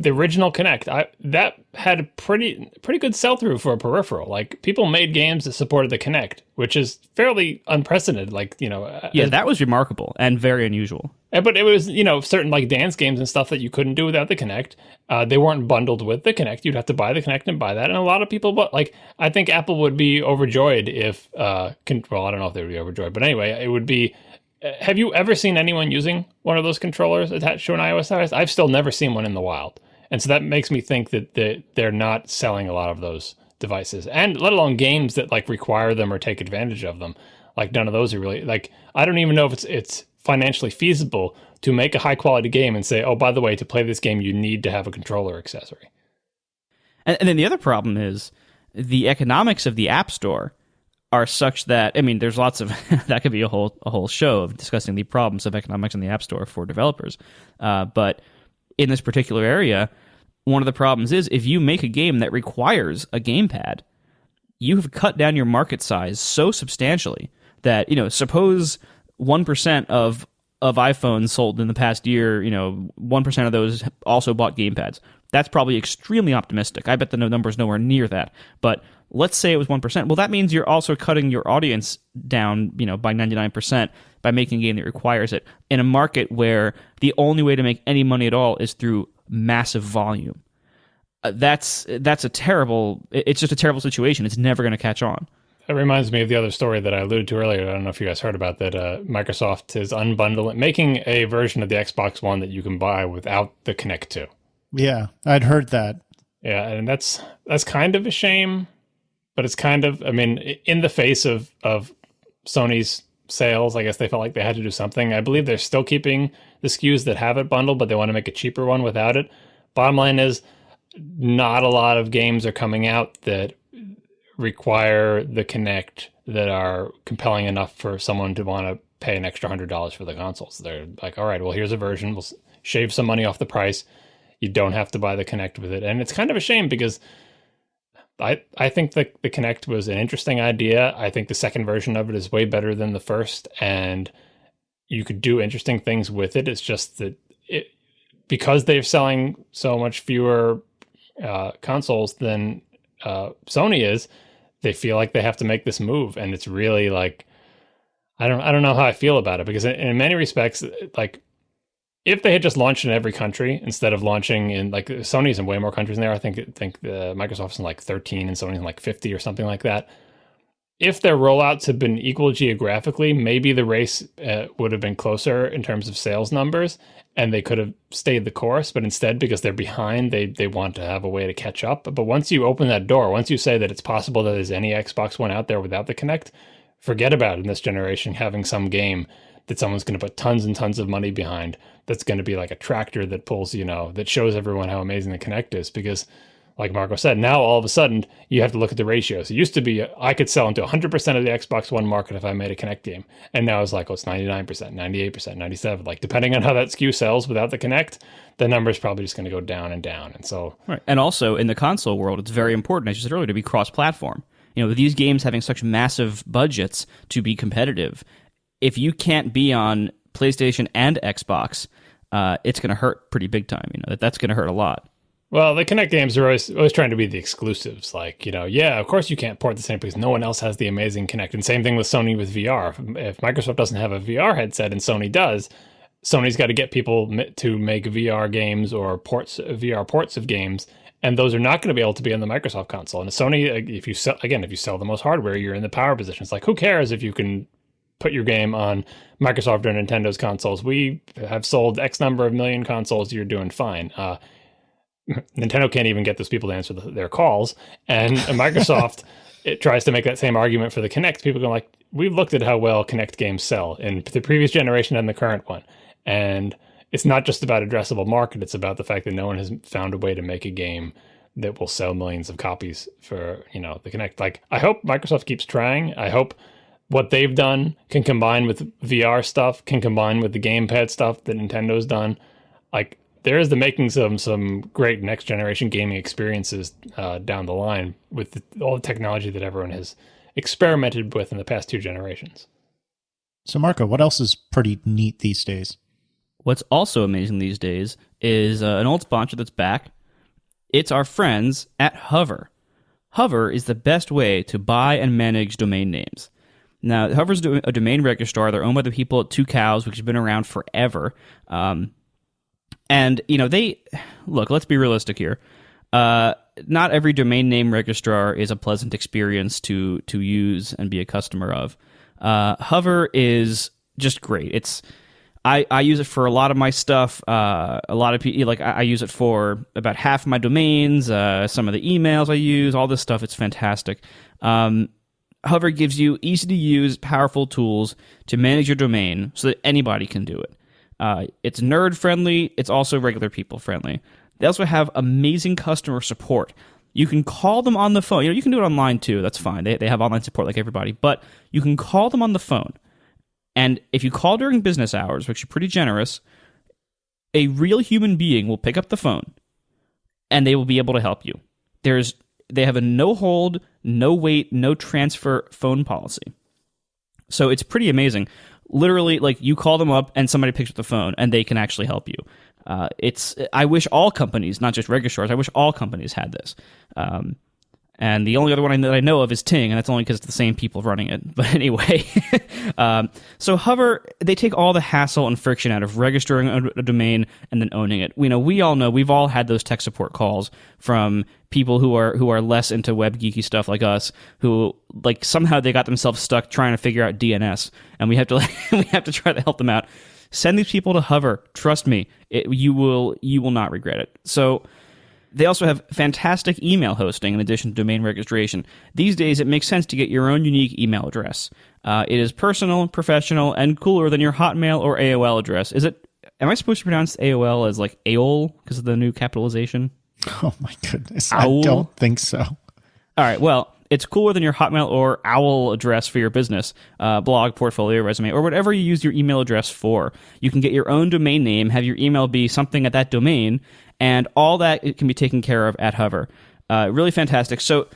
the original Kinect, that had a pretty good sell-through for a peripheral. Like, people made games that supported the Kinect, which is fairly unprecedented. Like, yeah, that was remarkable and very unusual. But it was, certain like dance games and stuff that you couldn't do without the Kinect. They weren't bundled with the Kinect. You'd have to buy the Kinect and buy that. And a lot of people, I think Apple would be overjoyed if, I don't know if they would be overjoyed, but anyway, it would be. Have you ever seen anyone using one of those controllers attached to an iOS device? I've still never seen one in the wild. And so that makes me think that they're not selling a lot of those devices, and let alone games that like require them or take advantage of them. Like, none of those are really, like, I don't even know if it's financially feasible to make a high quality game and say, oh, by the way, to play this game, you need to have a controller accessory. And then the other problem is the economics of the App Store are such that, I mean, there's lots of that could be a whole show of discussing the problems of economics in the App Store for developers. But in this particular area, one of the problems is if you make a game that requires a gamepad, you have cut down your market size so substantially that, suppose 1% of iPhones sold in the past year, 1% of those also bought gamepads. That's probably extremely optimistic. I bet the number is nowhere near that. But let's say it was 1%. Well, that means you're also cutting your audience down, by 99% by making a game that requires it in a market where the only way to make any money at all is through massive volume. That's a terrible. It's just a terrible situation. It's never going to catch on. That reminds me of the other story that I alluded to earlier. I don't know if you guys heard about that. Microsoft is unbundling, making a version of the Xbox One that you can buy without the Kinect 2. Yeah, I'd heard that. Yeah, and that's kind of a shame, but it's kind of, I mean, in the face of Sony's sales, I guess they felt like they had to do something. I believe they're still keeping the SKUs that have it bundled, but they want to make a cheaper one without it. Bottom line is, not a lot of games are coming out that require the Kinect that are compelling enough for someone to want to pay an extra $100 for the consoles. They're like, all right, well, here's a version. We'll shave some money off the price. You don't have to buy the Kinect with it. And it's kind of a shame because I think the Kinect was an interesting idea. I think the second version of it is way better than the first, and you could do interesting things with it. It's just that because they're selling so much fewer consoles than Sony is, they feel like they have to make this move, and it's really like I don't know how I feel about it, because in many respects, like, if they had just launched in every country instead of launching in, like, Sony's in way more countries than there. I think Microsoft's in like 13 and Sony's in like 50 or something like that. If their rollouts had been equal geographically, maybe the race would have been closer in terms of sales numbers, and they could have stayed the course. But instead, because they're behind, they want to have a way to catch up. But once you open that door, once you say that it's possible that there's any Xbox One out there without the Kinect, forget about it in this generation having some game that someone's going to put tons and tons of money behind, that's going to be like a tractor that pulls, that shows everyone how amazing the Kinect is. Because like Marco said, now all of a sudden you have to look at the ratios. It used to be I could sell into 100% of the Xbox One market if I made a Kinect game. And now it's like, oh, it's 99%, 98%, 97%. Like, depending on how that SKU sells without the Kinect, the number is probably just going to go down and down. And so, right. And also in the console world, it's very important, as you said earlier, to be cross-platform. You know, with these games having such massive budgets to be competitive, if you can't be on PlayStation and Xbox, it's going to hurt pretty big time. You know, that's going to hurt a lot. well, the Kinect games are always trying to be the exclusives. Like, you know, yeah, of course you can't port the same because no one else has the amazing Kinect. And same thing with Sony with VR. If Microsoft doesn't have a VR headset and Sony does, Sony's got to get people to make VR games or VR ports of games. And those are not going to be able to be on the Microsoft console. And Sony, if you sell the most hardware, you're in the power position. It's like, who cares if you can put your game on Microsoft or Nintendo's consoles? We have sold X number of million consoles. You're doing fine. Nintendo can't even get those people to answer their calls. And Microsoft, it tries to make that same argument for the Kinect. People go like, we've looked at how well Kinect games sell in the previous generation and the current one. And it's not just about addressable market. It's about the fact that no one has found a way to make a game that will sell millions of copies for, you know, the Kinect. Like, I hope Microsoft keeps trying. I hope what they've done can combine with VR stuff, can combine with the gamepad stuff that Nintendo's done. Like, there is the makings of some great next generation gaming experiences down the line with all the technology that everyone has experimented with in the past 2 generations. So, Marco, what else is pretty neat these days? What's also amazing these days is an old sponsor that's back. It's our friends at Hover. Hover is the best way to buy and manage domain names. Now, Hover's a domain registrar. They're owned by the people at 2 Cows, which has been around forever. And, you know, let's be realistic here. Not every domain name registrar is a pleasant experience to use and be a customer of. Hover is just great. I use it for a lot of my stuff. A lot of people, like, I use it for about half my domains, some of the emails I use, all this stuff. It's fantastic. Hover gives you easy-to-use, powerful tools to manage your domain so that anybody can do it. It's nerd-friendly. It's also regular people-friendly. They also have amazing customer support. You can call them on the phone. You know, you can do it online, too. That's fine. They have online support like everybody. But you can call them on the phone. And if you call during business hours, which are pretty generous, a real human being will pick up the phone, and they will be able to help you. They have a no-hold, no-wait, no-transfer phone policy. So it's pretty amazing. Literally, like, you call them up, and somebody picks up the phone, and they can actually help you. I wish all companies, not just registrars, I wish all companies had this. And the only other one that I know of is Ting, and that's only because it's the same people running it. But anyway, so Hover, they take all the hassle and friction out of registering a domain and then owning it. We all know, we've all had those tech support calls from people who are less into web geeky stuff like us, who, like, somehow they got themselves stuck trying to figure out DNS, and we have to try to help them out. Send these people to Hover. Trust me, you will not regret it. So. They also have fantastic email hosting in addition to domain registration. These days, it makes sense to get your own unique email address. It is personal, professional, and cooler than your Hotmail or AOL address. Am I supposed to pronounce AOL as like AOL because of the new capitalization? Oh, my goodness. Owl? I don't think so. All right, well, it's cooler than your Hotmail or OWL address for your business, blog, portfolio, resume, or whatever you use your email address for. You can get your own domain name, have your email be something at that domain, and all that it can be taken care of at Hover. Really fantastic. So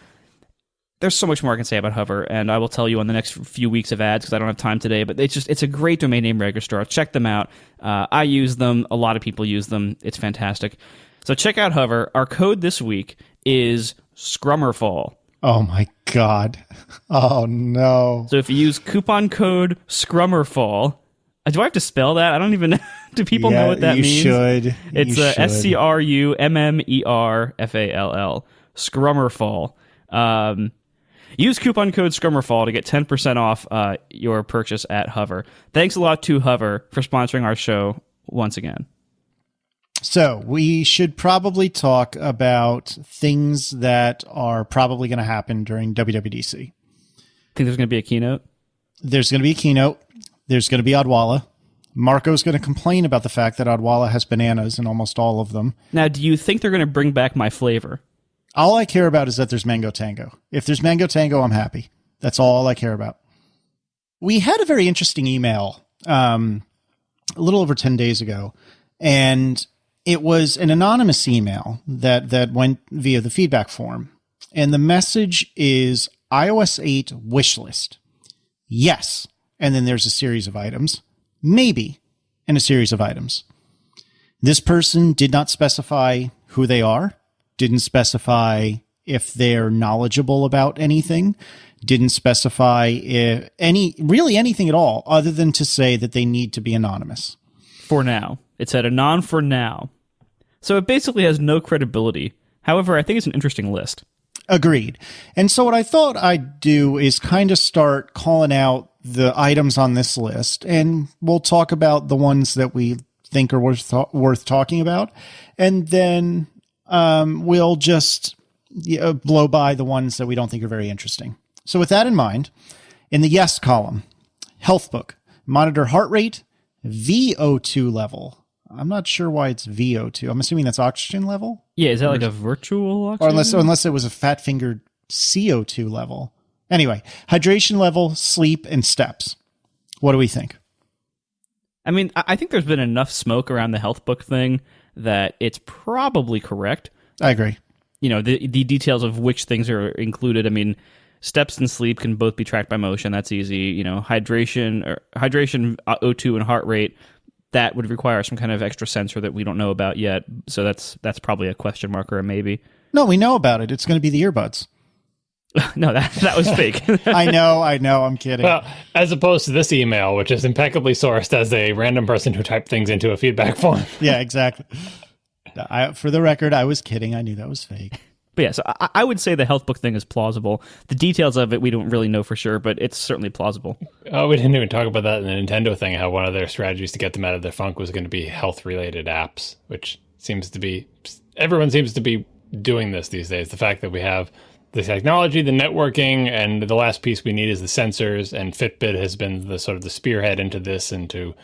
there's so much more I can say about Hover, and I will tell you on the next few weeks of ads because I don't have time today, but it's a great domain name registrar. Check them out. I use them. A lot of people use them. It's fantastic. So check out Hover. Our code this week is Scrummerfall. Oh, my God. Oh, no. So if you use coupon code Scrummerfall, do I have to spell that? I don't even know. Do people know what that means? You should. It's SCRUMMERFALL. Scrummerfall. Use coupon code Scrummerfall to get 10% off your purchase at Hover. Thanks a lot to Hover for sponsoring our show once again. So we should probably talk about things that are probably going to happen during WWDC. Think there's going to be a keynote? There's going to be a keynote. There's going to be Odwalla. Marco's going to complain about the fact that Odwalla has bananas in almost all of them. Now, do you think they're going to bring back My Flavor? All I care about is that there's Mango Tango. If there's Mango Tango, I'm happy. That's all I care about. We had a very interesting email a little over 10 days ago, and it was an anonymous email that went via the feedback form. And the message is iOS 8 wish list. Yes. And then there's a series of items. Maybe. And a series of items. This person did not specify who they are, didn't specify if they're knowledgeable about anything, didn't specify if anything at all, other than to say that they need to be anonymous. For now. It said anon for now. So it basically has no credibility. However, I think it's an interesting list. Agreed. And so what I thought I'd do is kind of start calling out the items on this list, and we'll talk about the ones that we think are worth talking about, and then we'll just blow by the ones that we don't think are very interesting. So with that in mind, in the yes column, Healthbook, monitor heart rate, VO2 level. I'm not sure why it's VO2. I'm assuming that's oxygen level. Yeah, is that like a virtual oxygen? Or unless it was a fat-fingered CO2 level. Anyway, hydration level, sleep, and steps. What do we think? I mean, I think there's been enough smoke around the Healthbook thing that it's probably correct. I agree. You know, the details of which things are included. I mean, steps and sleep can both be tracked by motion. That's easy. You know, hydration, O2, and heart rate, that would require some kind of extra sensor that we don't know about yet. So that's probably a question mark or a maybe. No, we know about it. It's going to be the earbuds. No, that was fake. I know. I'm kidding. Well, as opposed to this email, which is impeccably sourced as a random person who typed things into a feedback form. Yeah, exactly. For the record, I was kidding. I knew that was fake. But yeah, so I would say the Healthbook thing is plausible. The details of it, we don't really know for sure, but it's certainly plausible. Oh, we didn't even talk about that in the Nintendo thing, how one of their strategies to get them out of their funk was going to be health-related apps, which seems to be... Everyone seems to be doing this these days. The fact that we have the technology, the networking, and the last piece we need is the sensors, and Fitbit has been the sort of the spearhead into this, into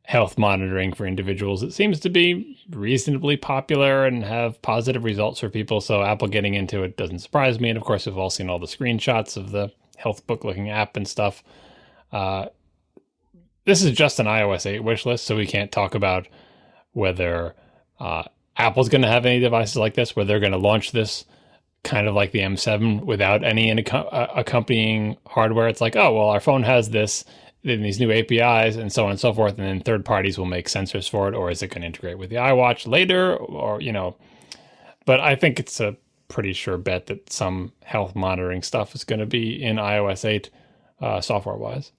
health monitoring for individuals. It seems to be reasonably popular and have positive results for people, so Apple getting into it doesn't surprise me. And of course, we've all seen all the screenshots of the Healthbook looking app and stuff. This is just an iOS 8 wish list, so we can't talk about whether Apple's going to have any devices like this, where they're going to launch this kind of like the M7 without any accompanying hardware. It's like, oh, well, our phone has this, then these new APIs and so on and so forth, and then third parties will make sensors for it, or is it going to integrate with the iWatch later, or, you know. But I think it's a pretty sure bet that some health monitoring stuff is going to be in iOS 8 software-wise.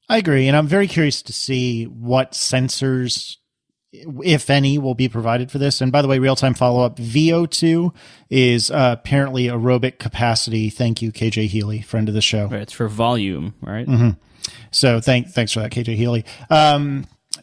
I agree, and I'm very curious to see what sensors, if any, will be provided for this. And by the way, real-time follow-up, VO2 is apparently aerobic capacity. Thank you, KJ Healy, friend of the show. Right, it's for volume, right? Mm-hmm. So thanks for that, KJ Healy.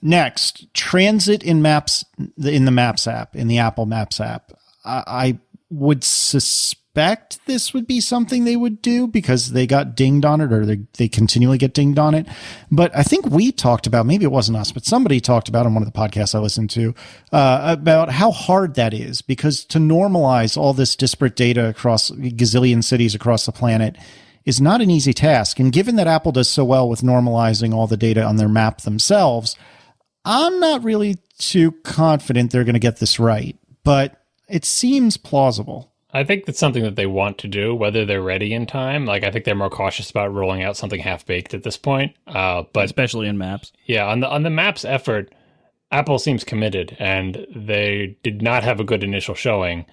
Next, transit in Maps, in the Maps app, in the Apple Maps app. I would suspect this would be something they would do because they got dinged on it, or they continually get dinged on it. But I think we talked about, maybe it wasn't us, but somebody talked about on one of the podcasts I listened to, about how hard that is, because to normalize all this disparate data across gazillion cities across the planet is not an easy task. And given that Apple does so well with normalizing all the data on their map themselves, I'm not really too confident they're going to get this right, but it seems plausible. I think that's something that they want to do, whether they're ready in time. Like, I think they're more cautious about rolling out something half-baked at this point. But especially in Maps. Yeah, on the Maps effort, Apple seems committed, and they did not have a good initial showing.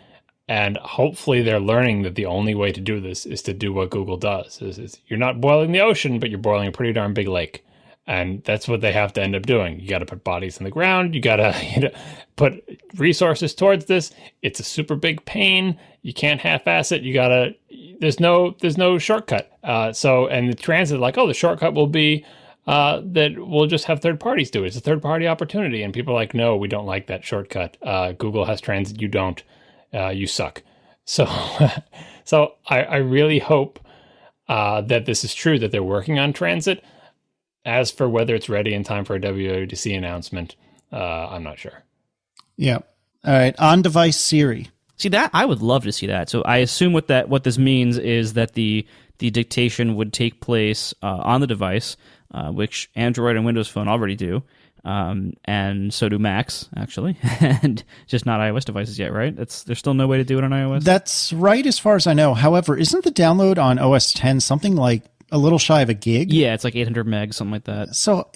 And hopefully they're learning that the only way to do this is to do what Google does. Is you're not boiling the ocean, but you're boiling a pretty darn big lake. And that's what they have to end up doing. You got to put bodies in the ground. You got to put resources towards this. It's a super big pain. You can't half-ass it. You got to. There's no shortcut. And the transit, like, oh, the shortcut will be that we'll just have third parties do it. It's a third-party opportunity. And people are like, no, we don't like that shortcut. Google has transit. You don't. You suck. So I really hope that this is true, that they're working on transit. As for whether it's ready in time for a WWDC announcement, I'm not sure. Yeah. All right. On-device Siri. See, that I would love to see that. So I assume what this means is that the dictation would take place on the device, which Android and Windows Phone already do, and so do Macs actually, and just not iOS devices yet, right? There's still no way to do it on iOS. That's right, as far as I know. However, isn't the download on OS X something like a little shy of a gig? Yeah, it's like 800 megs, something like that. So,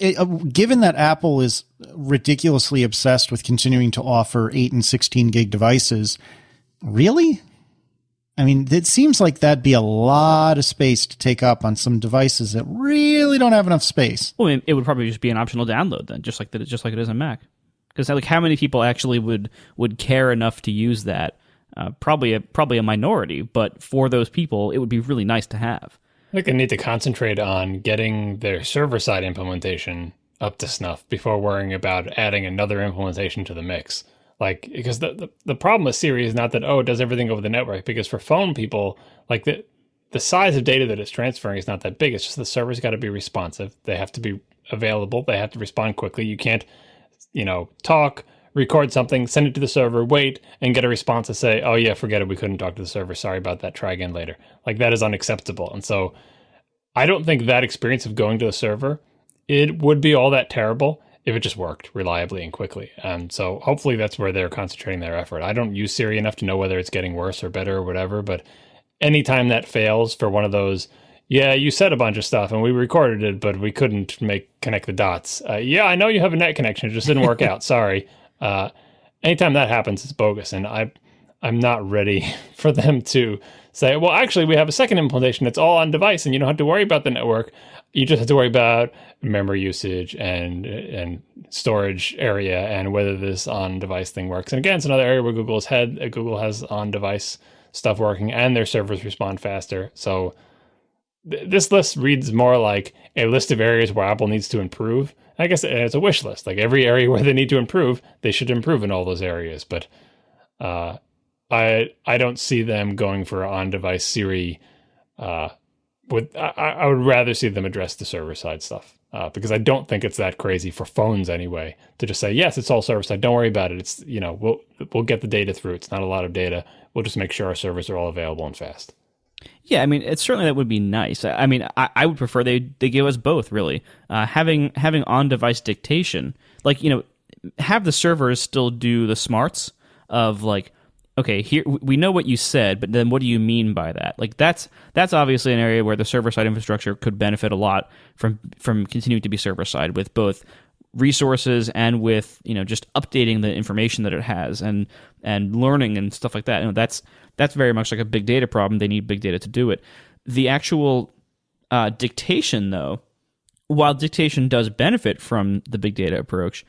given that Apple is ridiculously obsessed with continuing to offer 8 and 16 gig devices, really? I mean, it seems like that'd be a lot of space to take up on some devices that really don't have enough space. Well, it would probably just be an optional download then, just like it is on Mac. Because like, how many people actually would care enough to use that? Probably a minority, but for those people, it would be really nice to have. I think they need to concentrate on getting their server-side implementation up to snuff before worrying about adding another implementation to the mix. Like, because the problem with Siri is not that, it does everything over the network, because for phone people, like the size of data that it's transferring is not that big. It's just the server's got to be responsive. They have to be available. They have to respond quickly. You can't, talk, record something, send it to the server, wait, and get a response to say, oh yeah, forget it, we couldn't talk to the server, sorry about that, try again later. Like, that is unacceptable. And so I don't think that experience of going to the server, it would be all that terrible if it just worked reliably and quickly. And so hopefully that's where they're concentrating their effort. I don't use Siri enough to know whether it's getting worse or better or whatever, but anytime that fails for one of those, yeah, you said a bunch of stuff and we recorded it, but we couldn't connect the dots. Yeah, I know you have a net connection, it just didn't work out, sorry. Anytime that happens, it's bogus. And I'm not ready for them to say, well, actually, we have a second implementation. It's all on device and you don't have to worry about the network. You just have to worry about memory usage and storage area and whether this on-device thing works. And again, it's another area where Google has on-device stuff working and their servers respond faster. So this list reads more like a list of areas where Apple needs to improve. I guess it's a wish list. Like, every area where they need to improve, they should improve in all those areas. But I don't see them going for on-device Siri. I would rather see them address the server-side stuff because I don't think it's that crazy for phones anyway to just say, yes, it's all server-side. Don't worry about it. It's, we'll get the data through. It's not a lot of data. We'll just make sure our servers are all available and fast. Yeah, I mean, it's certainly that would be nice. I mean, I would prefer they give us both, really. Having on-device dictation, like, have the servers still do the smarts of, like, okay, here we know what you said, but then what do you mean by that? Like, that's obviously an area where the server-side infrastructure could benefit a lot from continuing to be server-side with both resources and with just updating the information that it has and learning and stuff like that. That's very much like a big data problem. They need big data to do it. The actual dictation, though, while dictation does benefit from the big data approach,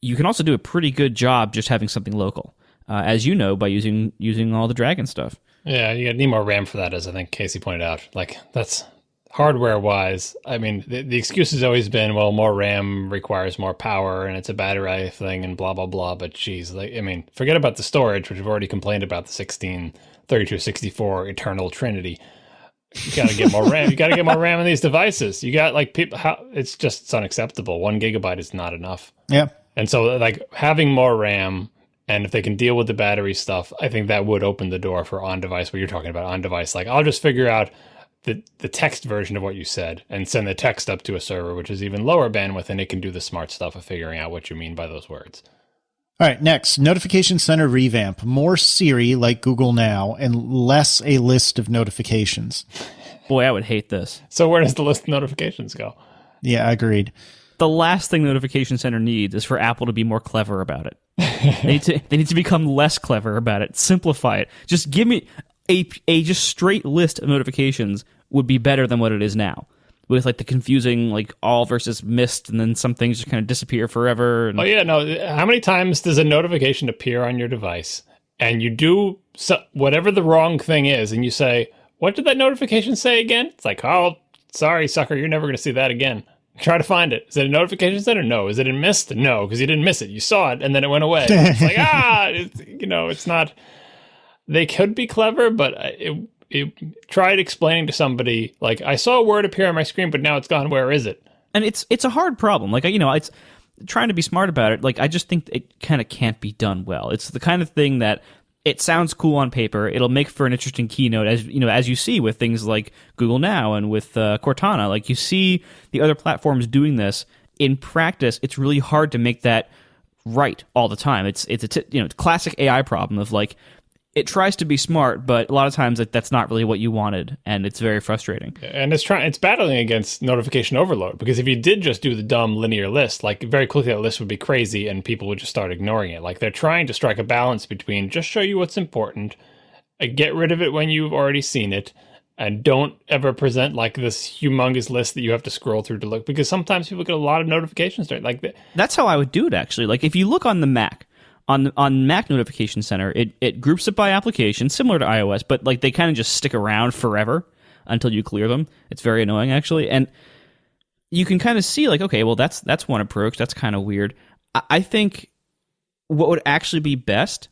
you can also do a pretty good job just having something local, as you know, by using all the Dragon stuff. Yeah, you need more RAM for that, as I think Casey pointed out. Like, that's hardware-wise. I mean, the excuse has always been, well, more RAM requires more power, and it's a battery life thing, and blah, blah, blah. But, geez, forget about the storage, which we've already complained about, the 16, 32, 64 eternal trinity. You got to get more RAM. You got to get more RAM in these devices. You got, it's unacceptable. 1 gigabyte is not enough. Yeah. And so, having more RAM, and if they can deal with the battery stuff, I think that would open the door for on-device, what you're talking about, on-device. Like, I'll just figure out the text version of what you said and send the text up to a server, which is even lower bandwidth, and it can do the smart stuff of figuring out what you mean by those words. All right, next, Notification Center revamp. More Siri like Google Now and less a list of notifications. Boy, I would hate this. So where does the list of notifications go? Yeah, agreed. The last thing Notification Center needs is for Apple to be more clever about it. They need to become less clever about it. Simplify it. Just give me a just straight list of notifications would be better than what it is now, with like the confusing like all versus missed, and then some things just kind of disappear forever. And... Oh yeah, no. How many times does a notification appear on your device, and you do whatever the wrong thing is, and you say, "What did that notification say again?" It's like, "Oh, sorry, sucker, you're never going to see that again." Try to find it. Is it a notification center? No. Is it in missed? No, because you didn't miss it. You saw it, and then it went away. It's like, it's not. They could be clever, but it tried explaining to somebody, like, I saw a word appear on my screen, but now it's gone. Where is it? And it's a hard problem. Like, it's trying to be smart about it. Like, I just think it kind of can't be done well. It's the kind of thing that it sounds cool on paper. It'll make for an interesting keynote, as you see with things like Google Now and with Cortana. Like, you see the other platforms doing this. In practice, it's really hard to make that right all the time. It's a classic AI problem of like, it tries to be smart, but a lot of times that's not really what you wanted, and it's very frustrating. And it's battling against notification overload, because if you did just do the dumb linear list, like very quickly that list would be crazy and people would just start ignoring it. Like, they're trying to strike a balance between just show you what's important, get rid of it when you've already seen it, and don't ever present like this humongous list that you have to scroll through to look, because sometimes people get a lot of notifications. That's how I would do it, actually. Like, if you look on the Mac, on Mac Notification Center, it groups it by application, similar to iOS, but like they kind of just stick around forever until you clear them. It's very annoying, actually. And you can kind of see like, okay, well, that's one approach. That's kind of weird. I think what would actually be best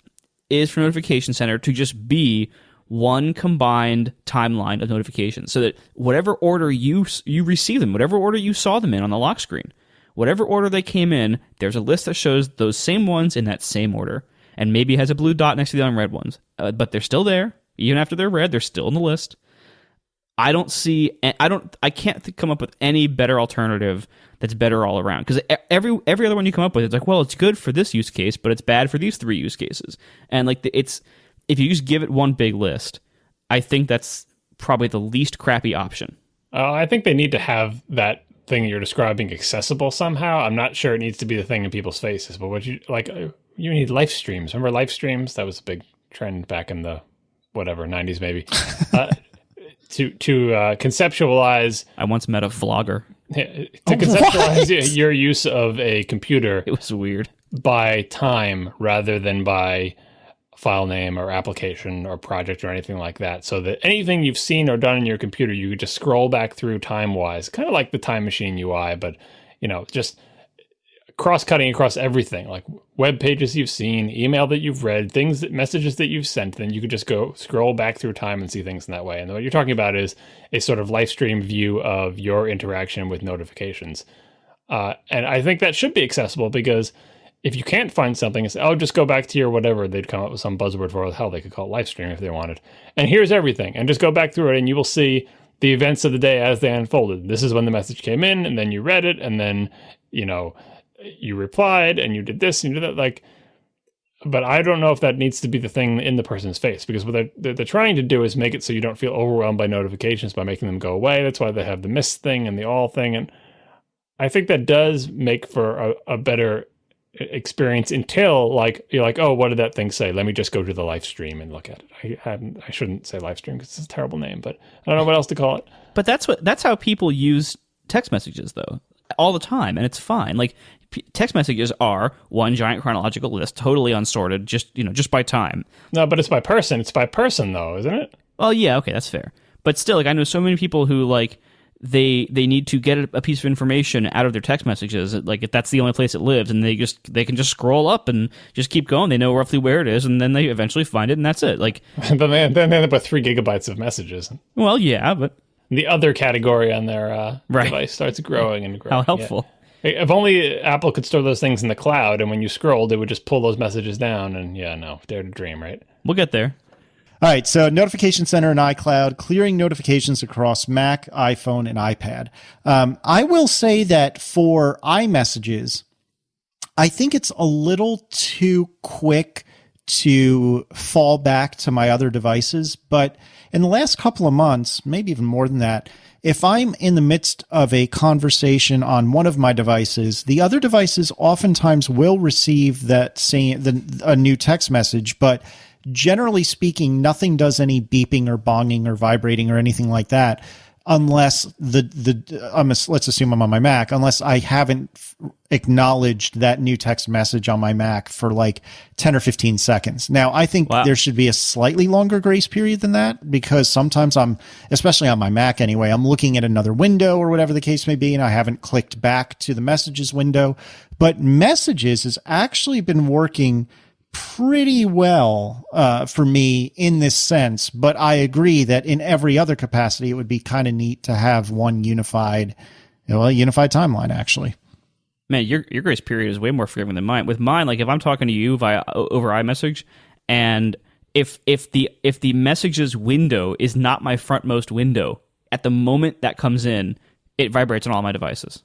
is for Notification Center to just be one combined timeline of notifications, so that whatever order you receive them, whatever order you saw them in on the lock screen, whatever order they came in, there's a list that shows those same ones in that same order, and maybe has a blue dot next to the unread ones, but they're still there. Even after they're read, they're still in the list. I can't come up with any better alternative that's better all around, because every other one you come up with, it's like, well, it's good for this use case, but it's bad for these 3 use cases. And like if you just give it one big list, I think that's probably the least crappy option. I think they need to have that thing you're describing accessible somehow. I'm not sure it needs to be the thing in people's faces, but you need live streams. Remember live streams? That was a big trend back in the 90s maybe. To conceptualize. I once met a vlogger. To conceptualize your use of a computer. It was weird. By time rather than by file name or application or project or anything like that, so that anything you've seen or done in your computer, you could just scroll back through time-wise, kind of like the Time Machine UI, but just cross-cutting across everything, like web pages you've seen, email that you've read, messages that you've sent. Then you could just go scroll back through time and see things in that way. And what you're talking about is a sort of live stream view of your interaction with notifications, and I think that should be accessible, because if you can't find something and say, just go back to your whatever, they'd come up with some buzzword for it. Hell, they could call it live stream if they wanted. And here's everything. And just go back through it and you will see the events of the day as they unfolded. This is when the message came in, and then you read it, and then, you replied, and you did this and you did that. But I don't know if that needs to be the thing in the person's face, because what they're trying to do is make it so you don't feel overwhelmed by notifications by making them go away. That's why they have the miss thing and the all thing. And I think that does make for a better experience until you're like, oh, what did that thing say? Let me just go to the live stream and look at it. I shouldn't say live stream because it's a terrible name, but I don't know what else to call it. But that's how people use text messages though, all the time, and it's fine. Like, text messages are one giant chronological list, totally unsorted, just by time. No, but it's by person. It's by person though, isn't it? Well, yeah, okay, that's fair. But still, like, I know so many people who like they need to get a piece of information out of their text messages, like if that's the only place it lives, and they can just scroll up and just keep going. They know roughly where it is, and then they eventually find it, and that's it. Like, then they end up with 3 gigabytes of messages. Well, yeah, but the other category on their device starts growing and growing. How helpful. Yeah. If only Apple could store those things in the cloud, and when you scrolled, it would just pull those messages down. And dare to dream, right? We'll get there. All right, so Notification Center and iCloud, clearing notifications across Mac, iPhone, and iPad. I will say that for iMessages, I think it's a little too quick to fall back to my other devices. But in the last couple of months, maybe even more than that, if I'm in the midst of a conversation on one of my devices, the other devices oftentimes will receive a new text message, but generally speaking, nothing does any beeping or bonging or vibrating or anything like that, unless let's assume I'm on my Mac, unless I haven't acknowledged that new text message on my Mac for like 10 or 15 seconds. Now, I think there should be a slightly longer grace period than that, because sometimes especially on my Mac anyway, I'm looking at another window or whatever the case may be, and I haven't clicked back to the messages window. But Messages has actually been working pretty well for me in this sense, but I agree that in every other capacity, it would be kind of neat to have one unified timeline, actually. Man, your grace period is way more forgiving than mine. With mine, like if I'm talking to you over iMessage and if the messages window is not my frontmost window, at the moment that comes in, it vibrates on all my devices.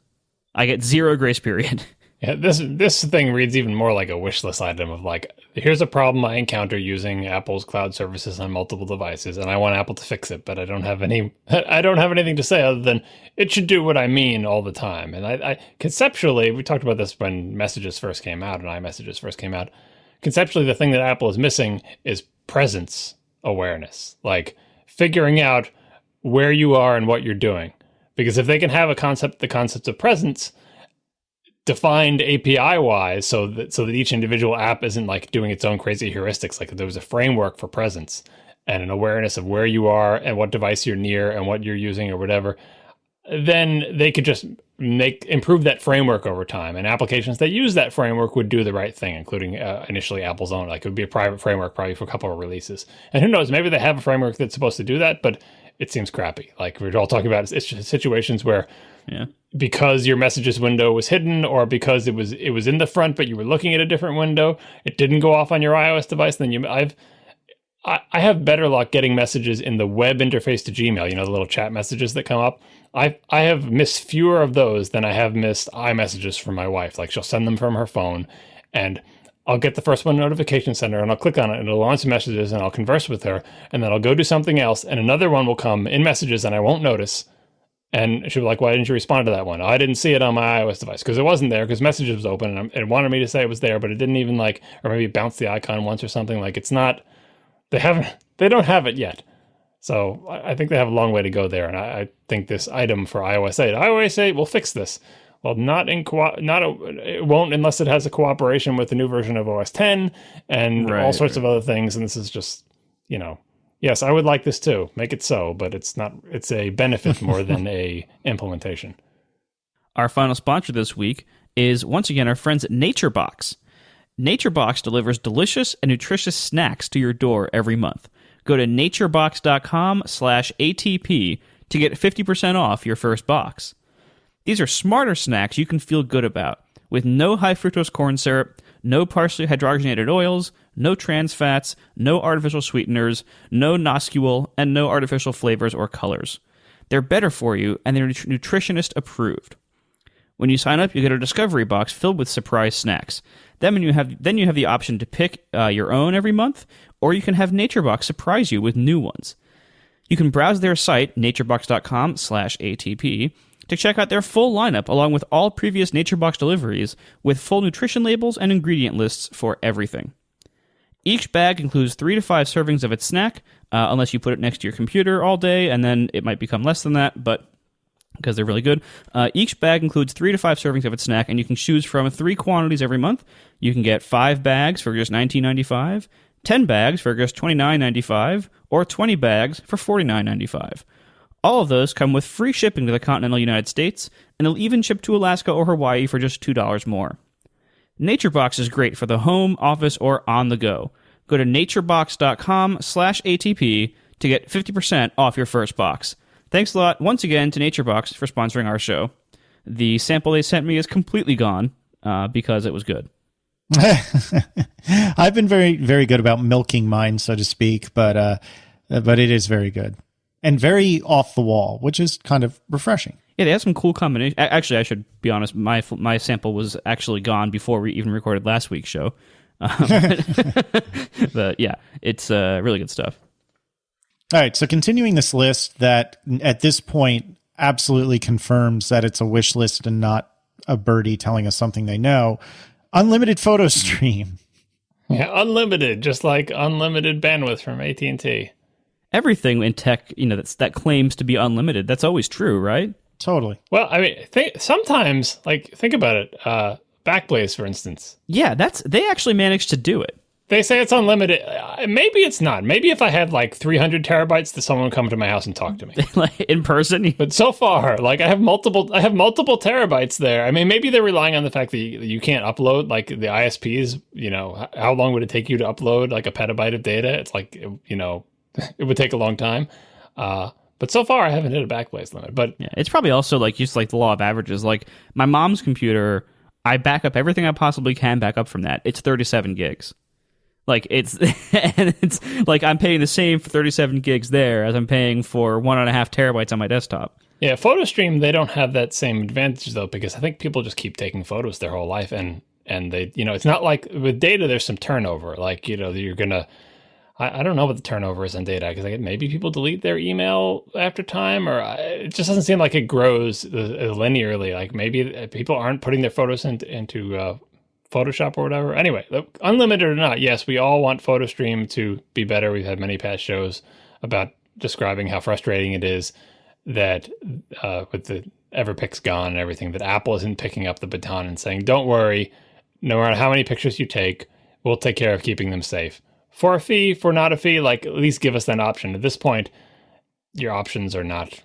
I get 0 grace period. Yeah, this thing reads even more like a wish list item of like, here's a problem I encounter using Apple's cloud services on multiple devices, and I want Apple to fix it, but I don't have anything to say other than it should do what I mean all the time. And I conceptually, we talked about this when messages first came out and iMessages first came out. Conceptually, the thing that Apple is missing is presence awareness, like figuring out where you are and what you're doing. Because if they can have the concept of presence defined API wise, so that each individual app isn't like doing its own crazy heuristics, like there was a framework for presence and an awareness of where you are and what device you're near and what you're using or whatever, then they could just improve that framework over time. And applications that use that framework would do the right thing, including initially Apple's own. Like it would be a private framework probably for a couple of releases. And who knows, maybe they have a framework that's supposed to do that, but it seems crappy. Like we're all talking about it's just situations where because your messages window was hidden or because it was in the front, but you were looking at a different window, it didn't go off on your iOS device, then I have better luck getting messages in the web interface to Gmail, the little chat messages that come up. I have missed fewer of those than I have missed iMessages from my wife. Like she'll send them from her phone and I'll get the first one notification center and I'll click on it and it'll launch messages and I'll converse with her and then I'll go do something else and another one will come in messages and I won't notice. And she'll be like, why didn't you respond to that one? Oh, I didn't see it on my iOS device because it wasn't there because messages was open and it wanted me to say it was there, but it didn't even or maybe it bounced the icon once or something. Like it's not, they don't have it yet. So I think they have a long way to go there. And I think this item for iOS 8 will fix this. Well, it won't unless it has a cooperation with the new version of OS 10 and all sorts of other things. And this is just, yes, I would like this too. Make it so, but it's not. It's a benefit more than a implementation. Our final sponsor this week is once again our friends at NatureBox. NatureBox delivers delicious and nutritious snacks to your door every month. Go to naturebox.com/ATP to get 50% off your first box. These are smarter snacks you can feel good about, with no high fructose corn syrup, no partially hydrogenated oils, no trans fats, no artificial sweeteners, no NOSQL, and no artificial flavors or colors. They're better for you, and they're nutritionist approved. When you sign up, you get a discovery box filled with surprise snacks. Then you have the option to pick your own every month, or you can have NatureBox surprise you with new ones. You can browse their site, naturebox.com/ATP, to check out their full lineup along with all previous NatureBox deliveries with full nutrition labels and ingredient lists for everything. Each bag includes 3 to 5 servings of its snack, unless you put it next to your computer all day, and then it might become less than that, but because they're really good. Each bag includes 3 to 5 servings of its snack, and you can choose from 3 quantities every month. You can get 5 bags for just $19.95, 10 bags for just $29.95, or 20 bags for $49.95. All of those come with free shipping to the continental United States, and they'll even ship to Alaska or Hawaii for just $2 more. NatureBox is great for the home, office, or on the go. Go to naturebox.com/ATP to get 50% off your first box. Thanks a lot once again to NatureBox for sponsoring our show. The sample they sent me is completely gone because it was good. I've been very, very good about milking mine, so to speak, but it is very good. And very off the wall, which is kind of refreshing. Yeah, they have some cool combinations. Actually, I should be honest, my sample was actually gone before we even recorded last week's show. But yeah, it's really good stuff. All right, so continuing this list that at this point absolutely confirms that it's a wish list and not a birdie telling us something they know. Unlimited photo stream. Yeah, unlimited, just like unlimited bandwidth from AT&T. Everything in tech, that claims to be unlimited, that's always true, right? Totally. Well, I mean, sometimes, think about it. Backblaze, for instance. Yeah, they actually managed to do it. They say it's unlimited. Maybe it's not. Maybe if I had 300 terabytes, that someone would come to my house and talk to me, in person. But so far, I have multiple terabytes there. I mean, maybe they're relying on the fact that you can't upload the ISPs. How long would it take you to upload a petabyte of data? It's it would take a long time. But so far, I haven't hit a Backblaze limit. But yeah, it's probably also just the law of averages. My mom's computer, I back up everything I possibly can back up from that. It's 37 gigs. Like it's and it's like I'm paying the same for 37 gigs there as I'm paying for 1.5 terabytes on my desktop. Yeah, PhotoStream, they don't have that same advantage though, because I think people just keep taking photos their whole life, and they, it's not like with data. There's some turnover. Like you're gonna. I don't know what the turnover is on data, because like maybe people delete their email after time, or it just doesn't seem like it grows linearly. Like maybe people aren't putting their photos into Photoshop or whatever. Anyway, unlimited or not, yes, we all want PhotoStream to be better. We've had many past shows about describing how frustrating it is that with the Everpix gone and everything, that Apple isn't picking up the baton and saying, don't worry, no matter how many pictures you take, we'll take care of keeping them safe. For a fee, for not a fee, like at least give us that option. At this point, your options are not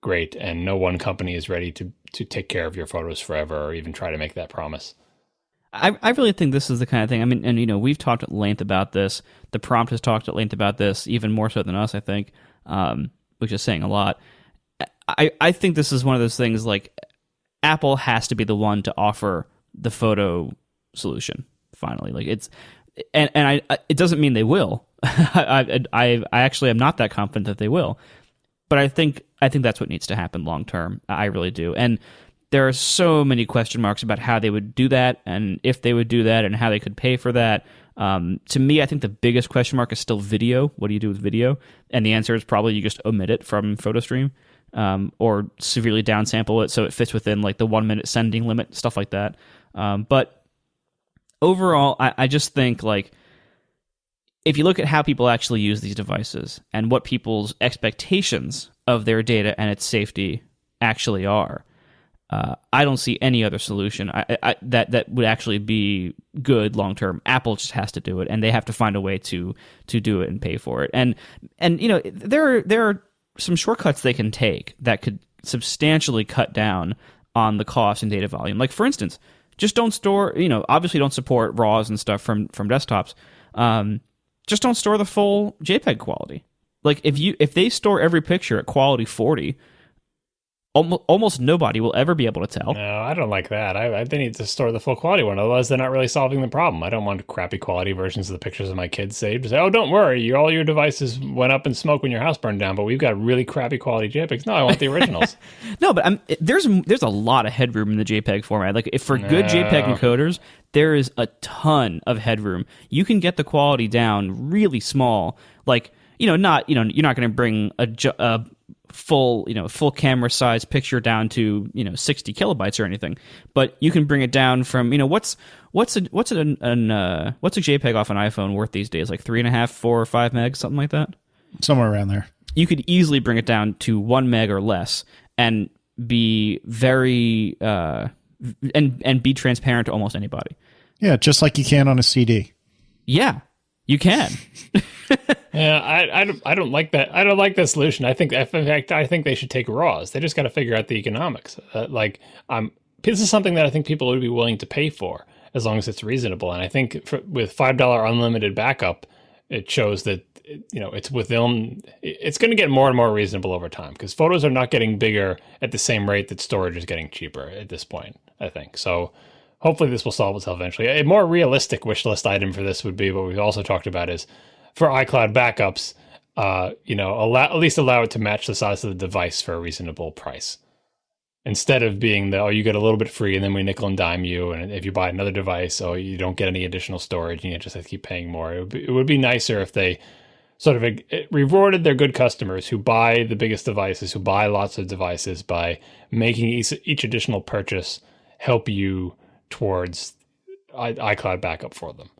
great, and no one company is ready to take care of your photos forever or even try to make that promise. I really think this is the kind of thing. I mean, and we've talked at length about this. The Prompt has talked at length about this, even more so than us, I think, which is saying a lot. I think this is one of those things like Apple has to be the one to offer the photo solution finally. Like it doesn't mean they will. I actually am not that confident that they will, but I think that's what needs to happen long term. I really do. And there are so many question marks about how they would do that, and if they would do that, and how they could pay for that. To me, I think the biggest question mark is still video. What do you do with video? And the answer is probably you just omit it from PhotoStream, or severely downsample it so it fits within like the 1 minute sending limit, stuff like that. But overall, I just think like if you look at how people actually use these devices and what people's expectations of their data and its safety actually are, I don't see any other solution that would actually be good long term. Apple just has to do it, and they have to find a way to do it and pay for it. And there are some shortcuts they can take that could substantially cut down on the cost and data volume. Like for instance, just don't store. Obviously don't support RAWs and stuff from desktops. Just don't store the full JPEG quality. Like if they store every picture at quality 40. Almost nobody will ever be able to tell. No, I don't like that. They need to store the full quality one. Otherwise, they're not really solving the problem. I don't want crappy quality versions of the pictures of my kids saved. Say, oh, don't worry, all your devices went up in smoke when your house burned down, but we've got really crappy quality JPEGs. No, I want the originals. No, but there's a lot of headroom in the JPEG format. Like for good JPEG encoders, there is a ton of headroom. You can get the quality down really small. Like you're not going to bring a full camera size picture down to 60 kilobytes or anything, but you can bring it down from what's a JPEG off an iPhone worth these days, like 3.5, 4 or 5 megs, something like that, somewhere around there. You could easily bring it down to 1 meg or less and be very and be transparent to almost anybody. Yeah, just like you can on a CD. Yeah, you can. Yeah, I don't like that. I don't like that solution. In fact, I think they should take RAWs. They just got to figure out the economics. This is something that I think people would be willing to pay for as long as it's reasonable. And I think with $5 unlimited backup, it shows that it's within. It's going to get more and more reasonable over time, because photos are not getting bigger at the same rate that storage is getting cheaper at this point, I think. So hopefully this will solve itself eventually. A more realistic wish list item for this would be what we've also talked about is, for iCloud backups, at least allow it to match the size of the device for a reasonable price, instead of being you get a little bit free and then we nickel and dime you, and if you buy another device, you don't get any additional storage and you just have to keep paying more. It would be nicer if they sort of rewarded their good customers who buy the biggest devices, who buy lots of devices, by making each additional purchase help you towards iCloud backup for them.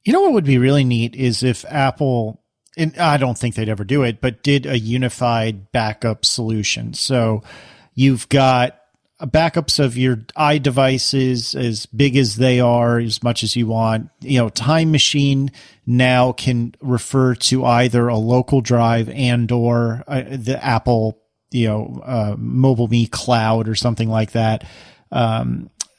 You know what would be really neat is if Apple, and I don't think they'd ever do it, but did a unified backup solution. So you've got backups of your iDevices as big as they are, as much as you want. Time Machine now can refer to either a local drive and or the Apple, MobileMe cloud or something like that.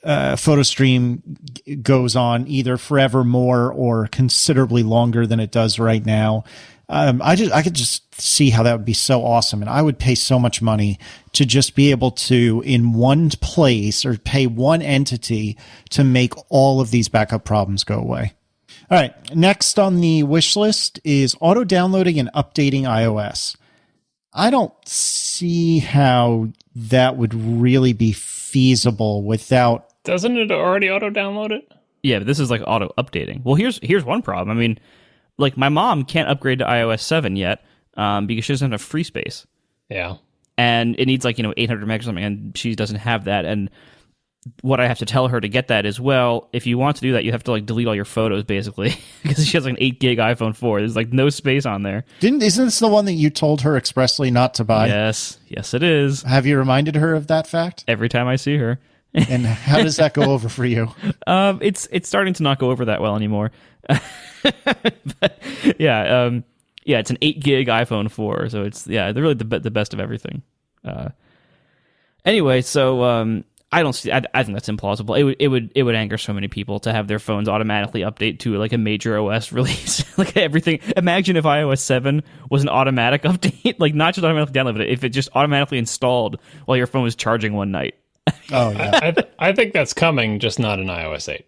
PhotoStream goes on either forevermore or considerably longer than it does right now. I could just see how that would be so awesome. And I would pay so much money to just be able to, in one place, or pay one entity to make all of these backup problems go away. All right. Next on the wish list is auto downloading and updating iOS. I don't see how that would really be feasible without. Doesn't it already auto download it? Yeah, but this is like auto updating. Well, here's one problem. I mean, like my mom can't upgrade to iOS 7 yet because she doesn't have free space. Yeah. And it needs like 800 megs or something, and she doesn't have that. And what I have to tell her to get that is, well, if you want to do that, you have to like delete all your photos basically because she has like an 8 gig iPhone 4. There's like no space on there. Isn't this the one that you told her expressly not to buy? Yes, it is. Have you reminded her of that fact? Every time I see her. And how does that go over for you? It's starting to not go over that well anymore. But yeah, it's an 8 gig iPhone 4, so they're really the best of everything. Anyway, so I don't see. I think that's implausible. It would anger so many people to have their phones automatically update to like a major OS release, like everything. Imagine if iOS 7 was an automatic update, like not just automatically downloaded, but if it just automatically installed while your phone was charging one night. Oh yeah, I think that's coming, just not in iOS 8.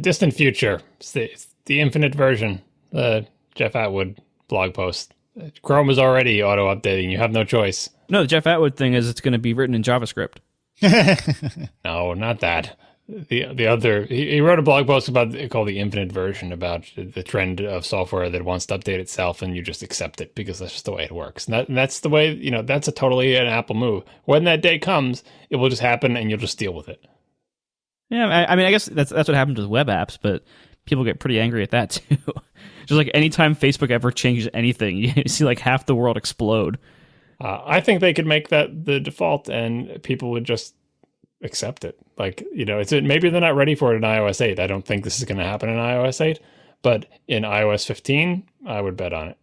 Distant future. It's the infinite version. Jeff Atwood blog post. Chrome is already auto updating. You have no choice. No, the Jeff Atwood thing is it's going to be written in JavaScript. No, not that. The other, he wrote a blog post called the infinite version, about the trend of software that wants to update itself, and you just accept it because that's just the way it works. And that's the way, that's a totally an Apple move. When that day comes, it will just happen, and you'll just deal with it. Yeah, I mean, I guess that's what happens with web apps, but people get pretty angry at that too. Just like anytime Facebook ever changes anything, you see like half the world explode. I think they could make that the default, and people would just accept it. Like, maybe they're not ready for it in iOS 8. I don't think this is going to happen in iOS 8, but in iOS 15, I would bet on it.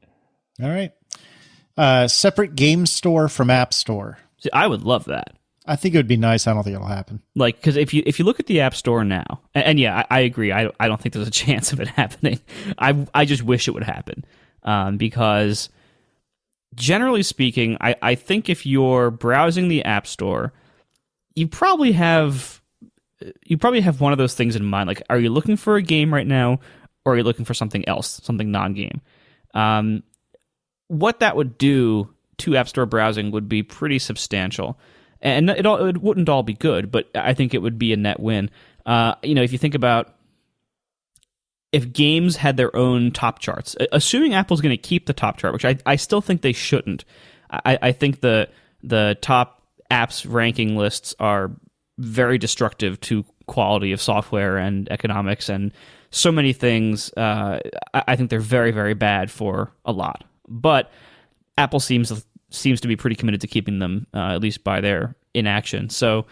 All right. Separate game store from App Store. See, I would love that. I think it would be nice. I don't think it'll happen. Like, because if you look at the App Store now, and yeah, I agree. I don't think there's a chance of it happening. I just wish it would happen because generally speaking, I think if you're browsing the App Store, you probably have one of those things in mind. Like, are you looking for a game right now, or are you looking for something else, something non-game? What that would do to App Store browsing would be pretty substantial. And it wouldn't all be good, but I think it would be a net win. If you think about if games had their own top charts, assuming Apple's going to keep the top chart, which I still think they shouldn't. I think the top apps ranking lists are very destructive to quality of software and economics and so many things. I think they're very, very bad for a lot. But Apple seems to be pretty committed to keeping them, at least by their inaction. So,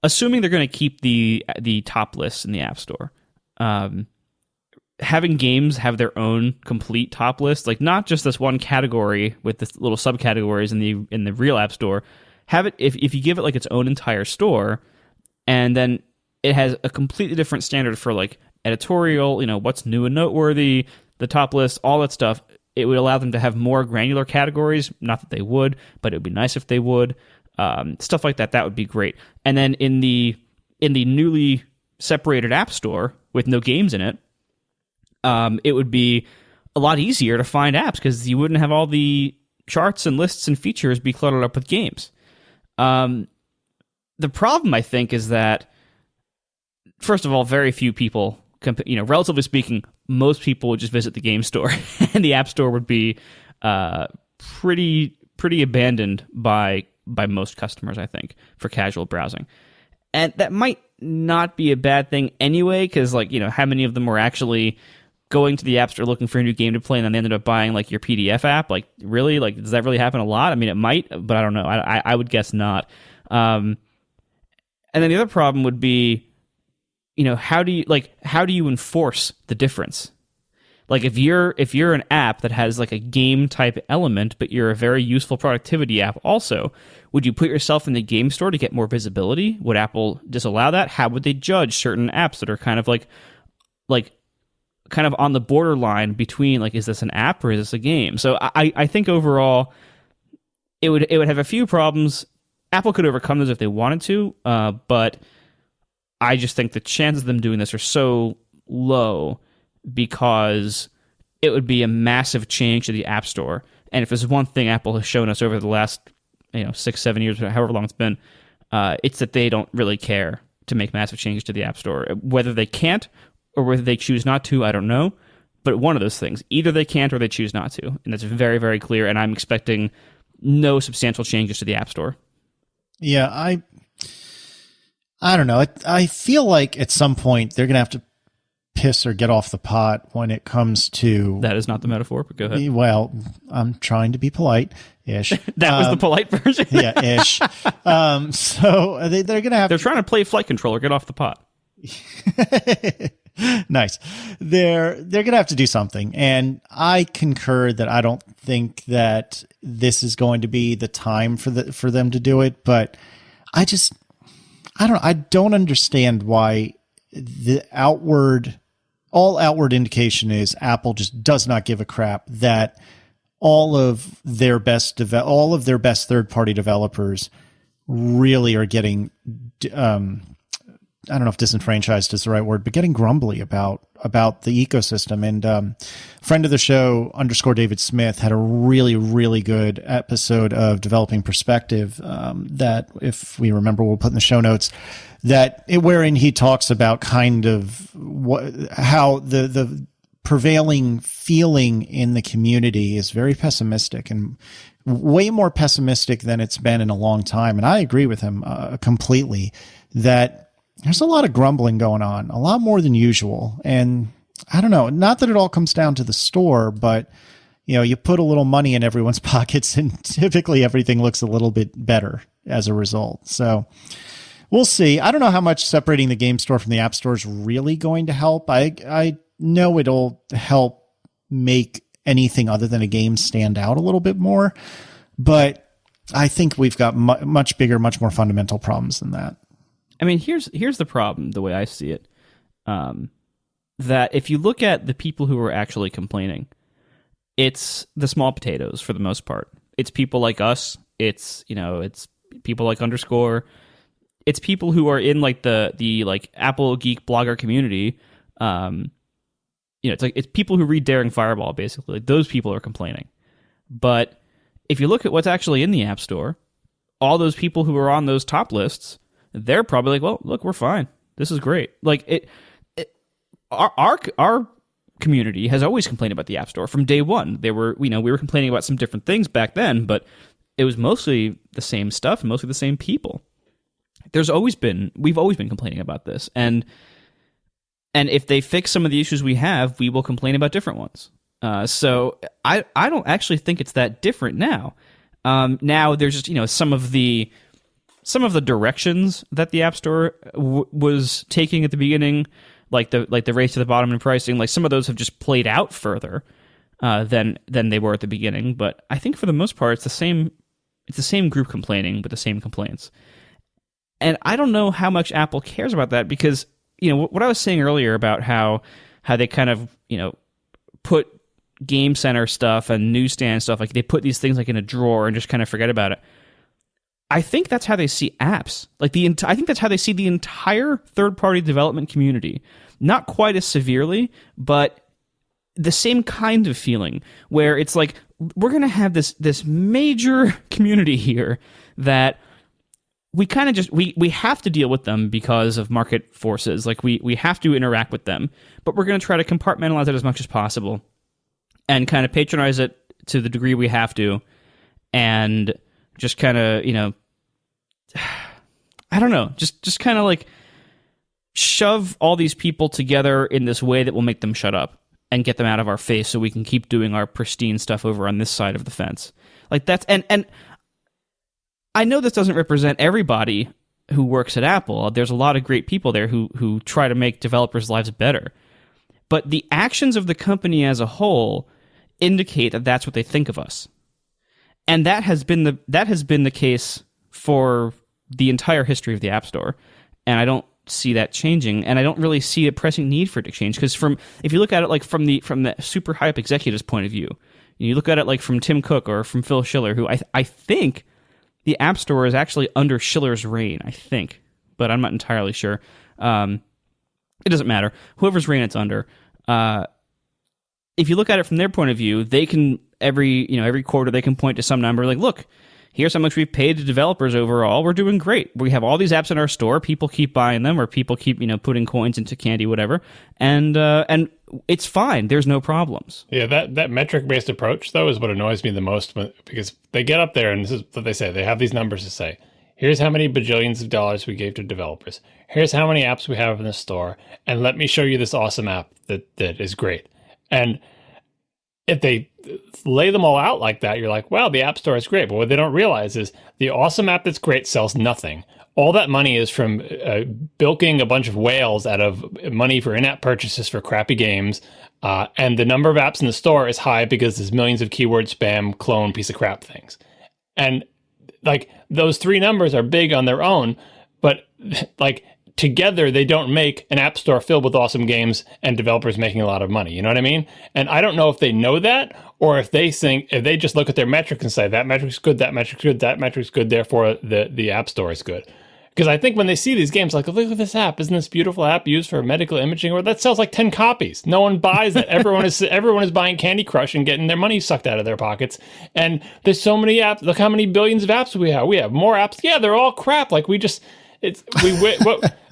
assuming they're going to keep the top lists in the App Store, having games have their own complete top list, like not just this one category with the little subcategories in the real App Store, have it if you give it like its own entire store, and then it has a completely different standard for like editorial, what's new and noteworthy, the top list, all that stuff. It would allow them to have more granular categories. Not that they would, but it would be nice if they would. Stuff like that would be great. And then in the newly separated App Store with no games in it, it would be a lot easier to find apps because you wouldn't have all the charts and lists and features be cluttered up with games. The problem, I think, is that, first of all, very few people, relatively speaking, most people would just visit the game store, and the App Store would be pretty abandoned by most customers, I think, for casual browsing. And that might not be a bad thing anyway, because how many of them were actually going to the App Store looking for a new game to play, and then they ended up buying like your PDF app? Like, really? Like, does that really happen a lot? I mean, it might, but I don't know. I would guess not. And then the other problem would be, how do you enforce the difference? Like, if you're an app that has like a game type element, but you're a very useful productivity app also, would you put yourself in the game store to get more visibility? Would Apple disallow that? How would they judge certain apps that are kind of kind of on the borderline between like, is this an app or is this a game? So I think overall it would have a few problems. Apple could overcome those if they wanted to, but I just think the chances of them doing this are so low because it would be a massive change to the App Store. And if there's one thing Apple has shown us over the last 6-7 years, however long it's been, it's that they don't really care to make massive changes to the App Store. Whether they can't or whether they choose not to, I don't know. But one of those things, either they can't or they choose not to. And that's very, very clear. And I'm expecting no substantial changes to the App Store. Yeah, I don't know. I feel like at some point they're going to have to piss or get off the pot when it comes to... That is not the metaphor, but go ahead. Well, I'm trying to be polite-ish. That was the polite version. Yeah, ish. So they're going to have... They're trying to play flight controller, get off the pot. Nice. They're going to have to do something. And I concur that I don't think that this is going to be the time for them to do it. But I don't understand why all outward indication is Apple just does not give a crap that all of their best third-party developers really are getting, I don't know if disenfranchised is the right word, but getting grumbly about the ecosystem. And friend of the show _David Smith had a really, really good episode of Developing Perspective that, if we remember, we'll put in the show notes, wherein he talks about kind of how the prevailing feeling in the community is very pessimistic and way more pessimistic than it's been in a long time. And I agree with him completely that there's a lot of grumbling going on, a lot more than usual. And I don't know, not that it all comes down to the store, but you put a little money in everyone's pockets and typically everything looks a little bit better as a result. So we'll see. I don't know how much separating the game store from the App Store is really going to help. I know it'll help make anything other than a game stand out a little bit more, but I think we've got much bigger, much more fundamental problems than that. I mean, here's the problem, the way I see it. That if you look at the people who are actually complaining, it's the small potatoes for the most part. It's people like us. It's people like _. It's people who are in like the like Apple geek blogger community. It's people who read Daring Fireball, basically. Like, those people are complaining. But if you look at what's actually in the App Store, all those people who are on those top lists, they're probably like, well, look, we're fine. This is great. Like our community has always complained about the App Store from day one. We were complaining about some different things back then, but it was mostly the same stuff and mostly the same people. We've always been complaining about this. And if they fix some of the issues we have, we will complain about different ones. So I don't actually think it's that different now. Now there's just, some of the directions that the App Store was taking at the beginning, like the race to the bottom in pricing, like some of those have just played out further than they were at the beginning. But I think for the most part, it's the same group complaining with the same complaints. And I don't know how much Apple cares about that, because what I was saying earlier about how they kind of put Game Center stuff and newsstand stuff, like they put these things like in a drawer and just kind of forget about it. I think that's how they see apps. I think that's how they see the entire third-party development community. Not quite as severely, but the same kind of feeling where it's like, we're going to have this major community here that we kind of just, we have to deal with them because of market forces. Like we have to interact with them, but we're going to try to compartmentalize it as much as possible and kind of patronize it to the degree we have to, and just kind of, I don't know, just kind of like shove all these people together in this way that will make them shut up and get them out of our face so we can keep doing our pristine stuff over on this side of the fence. Like that's, and I know this doesn't represent everybody who works at Apple. There's a lot of great people there who try to make developers' lives better. But the actions of the company as a whole indicate that that's what they think of us. And that has been the case for the entire history of the App Store. And I don't see that changing, and I don't really see a pressing need for it to change, because if you look at it like from the super high up executives' point of view, you look at it like from Tim Cook or from Phil Schiller, who I think the App Store is actually under Schiller's reign, I think, but I'm not entirely sure. It doesn't matter. Whoever's reign it's under, if you look at it from their point of view, they can every quarter they can point to some number like, look, here's how much we've paid to developers overall. We're doing great. We have all these apps in our store. People keep buying them, or people keep putting coins into candy, whatever, and it's fine. There's no problems. Yeah, that metric based approach though is what annoys me the most, because they get up there and this is what they say. They have these numbers to say, here's how many bajillions of dollars we gave to developers. Here's how many apps we have in the store, and let me show you this awesome app that is great. And if they lay them all out like that, you're like, wow, the App Store is great. But what they don't realize is the awesome app that's great sells nothing. All that money is from bilking a bunch of whales out of money for in-app purchases for crappy games. And the number of apps in the store is high because there's millions of keyword spam, clone, piece of crap things. And like those three numbers are big on their own, but like together, they don't make an app store filled with awesome games and developers making a lot of money. You know what I mean? And I don't know if they know that, or if they just look at their metrics and say, that metric's good, that metric's good, that metric's good, therefore the app store is good. Because I think when they see these games, like, look at this app, isn't this beautiful app used for medical imaging? Or that sells like 10 copies. No one buys it. Everyone is buying Candy Crush and getting their money sucked out of their pockets. And there's so many apps. Look how many billions of apps we have. We have more apps. Yeah, they're all crap. Like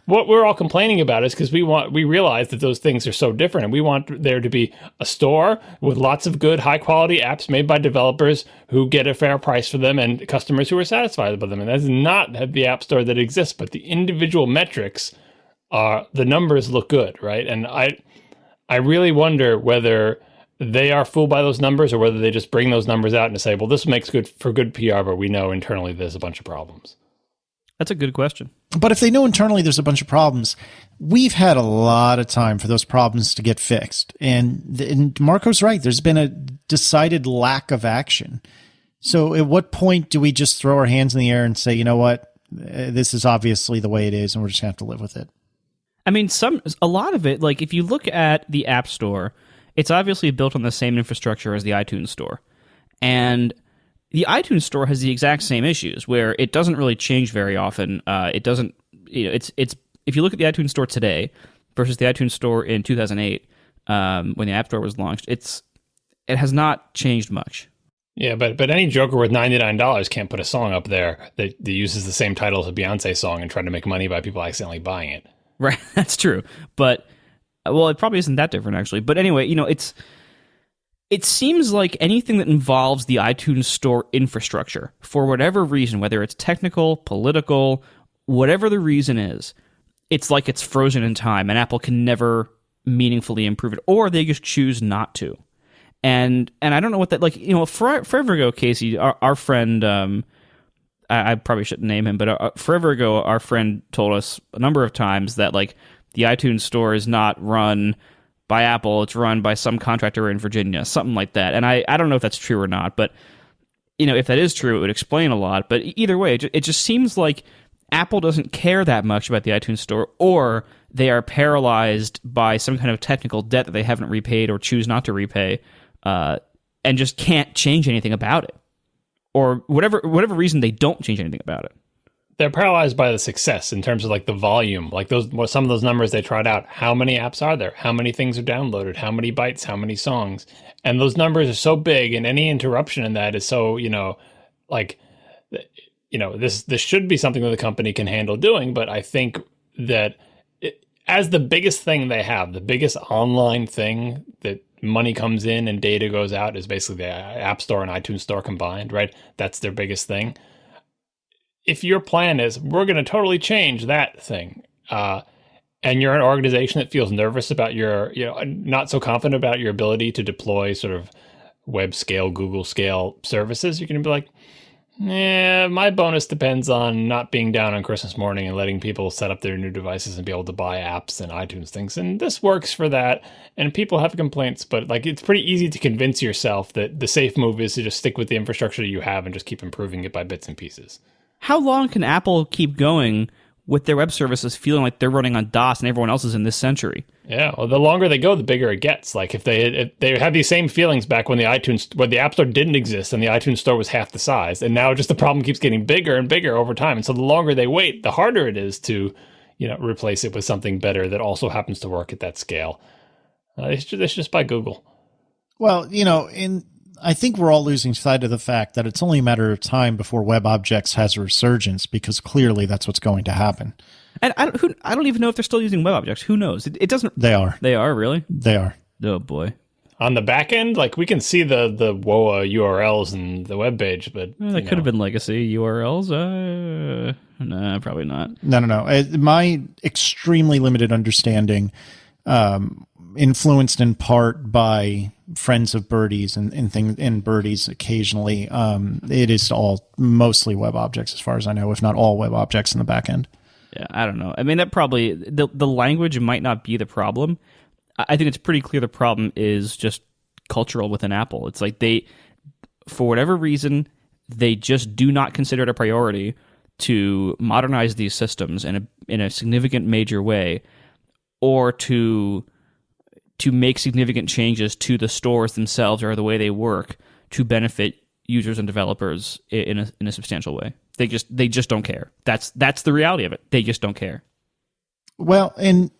what we're all complaining about is because we realize that those things are so different, and we want there to be a store with lots of good, high quality apps made by developers who get a fair price for them and customers who are satisfied with them. And that's not the app store that exists, but the individual metrics the numbers look good, right? And I really wonder whether they are fooled by those numbers, or whether they just bring those numbers out and say, well, this makes good for good PR, but we know internally there's a bunch of problems. That's a good question. But if they know internally there's a bunch of problems, we've had a lot of time for those problems to get fixed. And Marco's right. There's been a decided lack of action. So at what point do we just throw our hands in the air and say, you know what, this is obviously the way it is, and we're just going to have to live with it? I mean, a lot of it, like if you look at the App Store, it's obviously built on the same infrastructure as the iTunes Store. And the iTunes Store has the exact same issues, where it doesn't really change very often. It doesn't, it's if you look at the iTunes Store today versus the iTunes Store in 2008, when the App Store was launched, it has not changed much. Yeah, but any joker with $99 can't put a song up there that uses the same title as a Beyonce song and try to make money by people accidentally buying it. Right, that's true. But well, it probably isn't that different actually. But anyway, it seems like anything that involves the iTunes Store infrastructure, for whatever reason, whether it's technical, political, whatever the reason is, it's like it's frozen in time, and Apple can never meaningfully improve it, or they just choose not to. And I don't know what that, like, forever ago, Casey, our friend, I probably shouldn't name him, but forever ago, our friend told us a number of times that, like, the iTunes Store is not run by Apple, it's run by some contractor in Virginia, something like that. And I don't know if that's true or not, but if that is true, it would explain a lot. But either way, it just seems like Apple doesn't care that much about the iTunes Store, or they are paralyzed by some kind of technical debt that they haven't repaid or choose not to repay, and just can't change anything about it. Or whatever reason, they don't change anything about it. They're paralyzed by the success in terms of like the volume, like some of those numbers they tried out. How many apps are there? How many things are downloaded? How many bytes? How many songs? And those numbers are so big, and any interruption in that is so, this should be something that the company can handle doing. But I think that as the biggest thing they have, the biggest online thing that money comes in and data goes out is basically the App Store and iTunes Store combined, right? That's their biggest thing. If your plan is, we're going to totally change that thing, and you're an organization that feels nervous about not so confident about your ability to deploy sort of web scale, Google scale services, you're going to be like, my bonus depends on not being down on Christmas morning and letting people set up their new devices and be able to buy apps and iTunes things. And this works for that. And people have complaints, but like it's pretty easy to convince yourself that the safe move is to just stick with the infrastructure you have and just keep improving it by bits and pieces. How long can Apple keep going with their web services feeling like they're running on DOS and everyone else is in this century? Yeah, well, the longer they go, the bigger it gets. Like if they had these same feelings back when the App Store didn't exist and the iTunes Store was half the size, and now just the problem keeps getting bigger and bigger over time. And so the longer they wait, the harder it is to, replace it with something better that also happens to work at that scale. They should just buy Google. Well, I think we're all losing sight of the fact that it's only a matter of time before WebObjects has a resurgence, because clearly that's what's going to happen. And I don't even know if they're still using WebObjects. Who knows? It doesn't. They are. They are, really? They are. Oh boy. On the back end, like, we can see the WOA URLs and the web page, but That could have been legacy URLs. No, probably not. No. My extremely limited understanding, influenced in part by friends of Birdies and Birdies occasionally, it is all mostly WebObjects as far as I know, if not all WebObjects in the back end. Yeah, I don't know. I mean, that probably the language might not be the problem. I think it's pretty clear the problem is just cultural within Apple. It's like for whatever reason, they just do not consider it a priority to modernize these systems in a significant major way, or to make significant changes to the stores themselves or the way they work to benefit users and developers in a substantial way. They just don't care. That's the reality of it. They just don't care. Well, and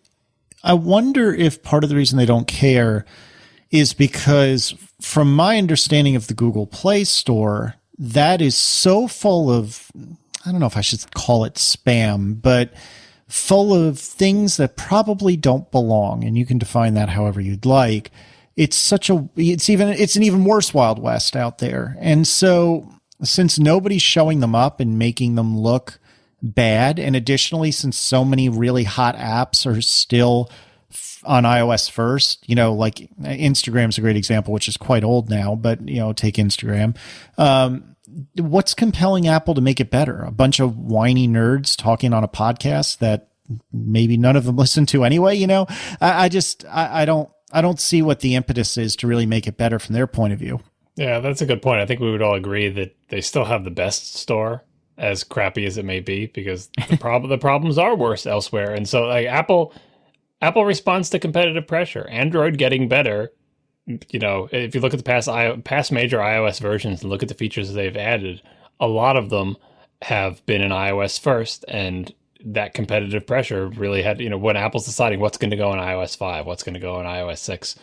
I wonder if part of the reason they don't care is because, from my understanding of the Google Play Store, that is so full of, I don't know if I should call it spam, but full of things that probably don't belong. And you can define that however you'd like. It's an even worse Wild West out there. And so, since nobody's showing them up and making them look bad, and additionally, since so many really hot apps are still on iOS first, like Instagram's a great example, which is quite old now, but take Instagram. What's compelling Apple to make it better? A bunch of whiny nerds talking on a podcast that maybe none of them listen to anyway. I don't see what the impetus is to really make it better from their point of view. Yeah, that's a good point. I think we would all agree that they still have the best store, as crappy as it may be, because the problems are worse elsewhere. And so, like, Apple responds to competitive pressure. Android getting better. If you look at the past major iOS versions and look at the features they've added, a lot of them have been in iOS first, and that competitive pressure really had, when Apple's deciding what's going to go in iOS 5, what's going to go in iOS 6,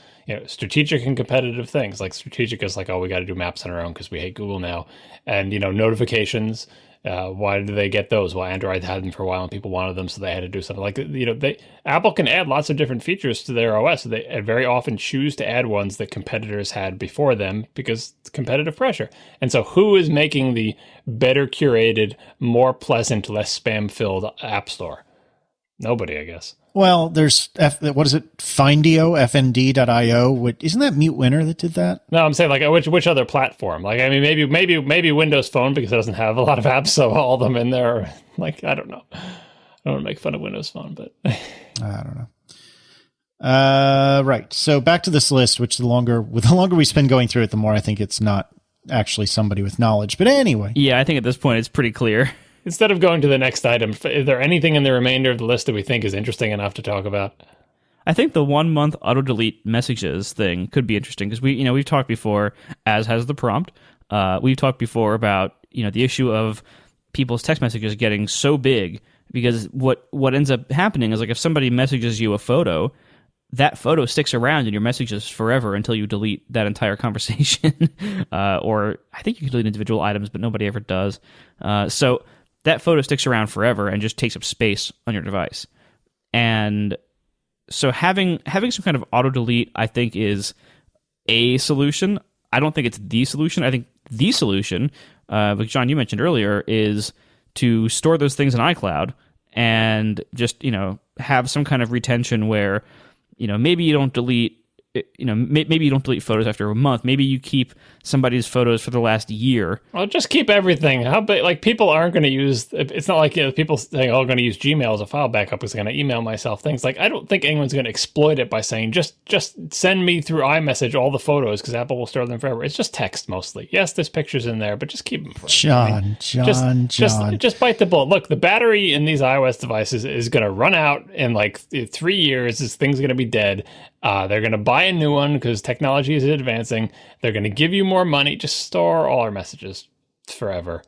strategic and competitive things. Like, strategic is like, oh, we got to do maps on our own because we hate Google now. And, notifications, why do they get those? Well, Android had them for a while and people wanted them, so they had to do something. Like, Apple can add lots of different features to their OS. So they very often choose to add ones that competitors had before them because it's competitive pressure. And so who is making the better curated, more pleasant, less spam-filled App Store? Nobody, I guess. Well, there's what is it? Findio, fnd.io. Isn't that Mute Winner that did that? No, I'm saying, like, which other platform? Like, I mean, maybe Windows Phone, because it doesn't have a lot of apps, so all of them in there. Like, I don't know. I don't want to make fun of Windows Phone, but I don't know. Right. So back to this list, which the longer we spend going through it, the more I think it's not actually somebody with knowledge. But anyway. Yeah, I think at this point it's pretty clear. Instead of going to the next item, is there anything in the remainder of the list that we think is interesting enough to talk about? I think the 1 month auto delete messages thing could be interesting, because we've talked before, as has the prompt. We've talked before about the issue of people's text messages getting so big, because what ends up happening is, like, if somebody messages you a photo, that photo sticks around in your messages forever until you delete that entire conversation. Or I think you can delete individual items, but nobody ever does. So that photo sticks around forever and just takes up space on your device. And so having some kind of auto delete, I think, is a solution. I don't think it's the solution. I think the solution, like John, you mentioned earlier, is to store those things in iCloud and just, have some kind of retention where, maybe you don't delete, maybe you don't delete photos after a month. Maybe you keep somebody's photos for the last year. Well, just keep everything. People aren't going to use, it's not like, people saying, oh, I'm going to use Gmail as a file backup because I'm going to email myself things. Like, I don't think anyone's going to exploit it by saying, just send me through iMessage all the photos because Apple will store them forever. It's just text mostly. Yes, there's pictures in there, but just keep them forever. John. Just bite the bullet. Look, the battery in these iOS devices is going to run out in like 3 years. This thing's going to be dead. They're going to buy a new one because technology is advancing. They're going to give you more money. Just store all our messages forever.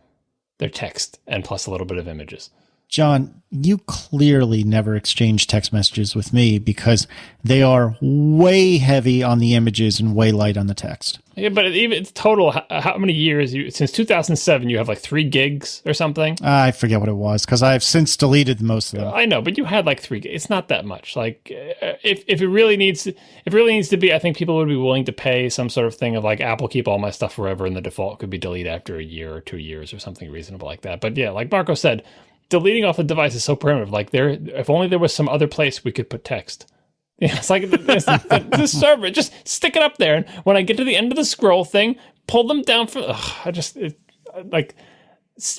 They're text and plus a little bit of images. John, you clearly never exchange text messages with me because they are way heavy on the images and way light on the text. Yeah, but even it's total. How many years since 2007? You have like 3 gigs or something. I forget what it was because I've since deleted most of them. I know, but you had like 3 gigs. It's not that much. Like if it really needs to be, I think people would be willing to pay some sort of thing of like Apple keep all my stuff forever, and the default could be delete after a year or 2 years or something reasonable like that. But yeah, like Marco said, deleting off the device is so primitive. Like if only there was some other place we could put text. Yeah, it's like the server. Just stick it up there, and when I get to the end of the scroll thing, pull them down from.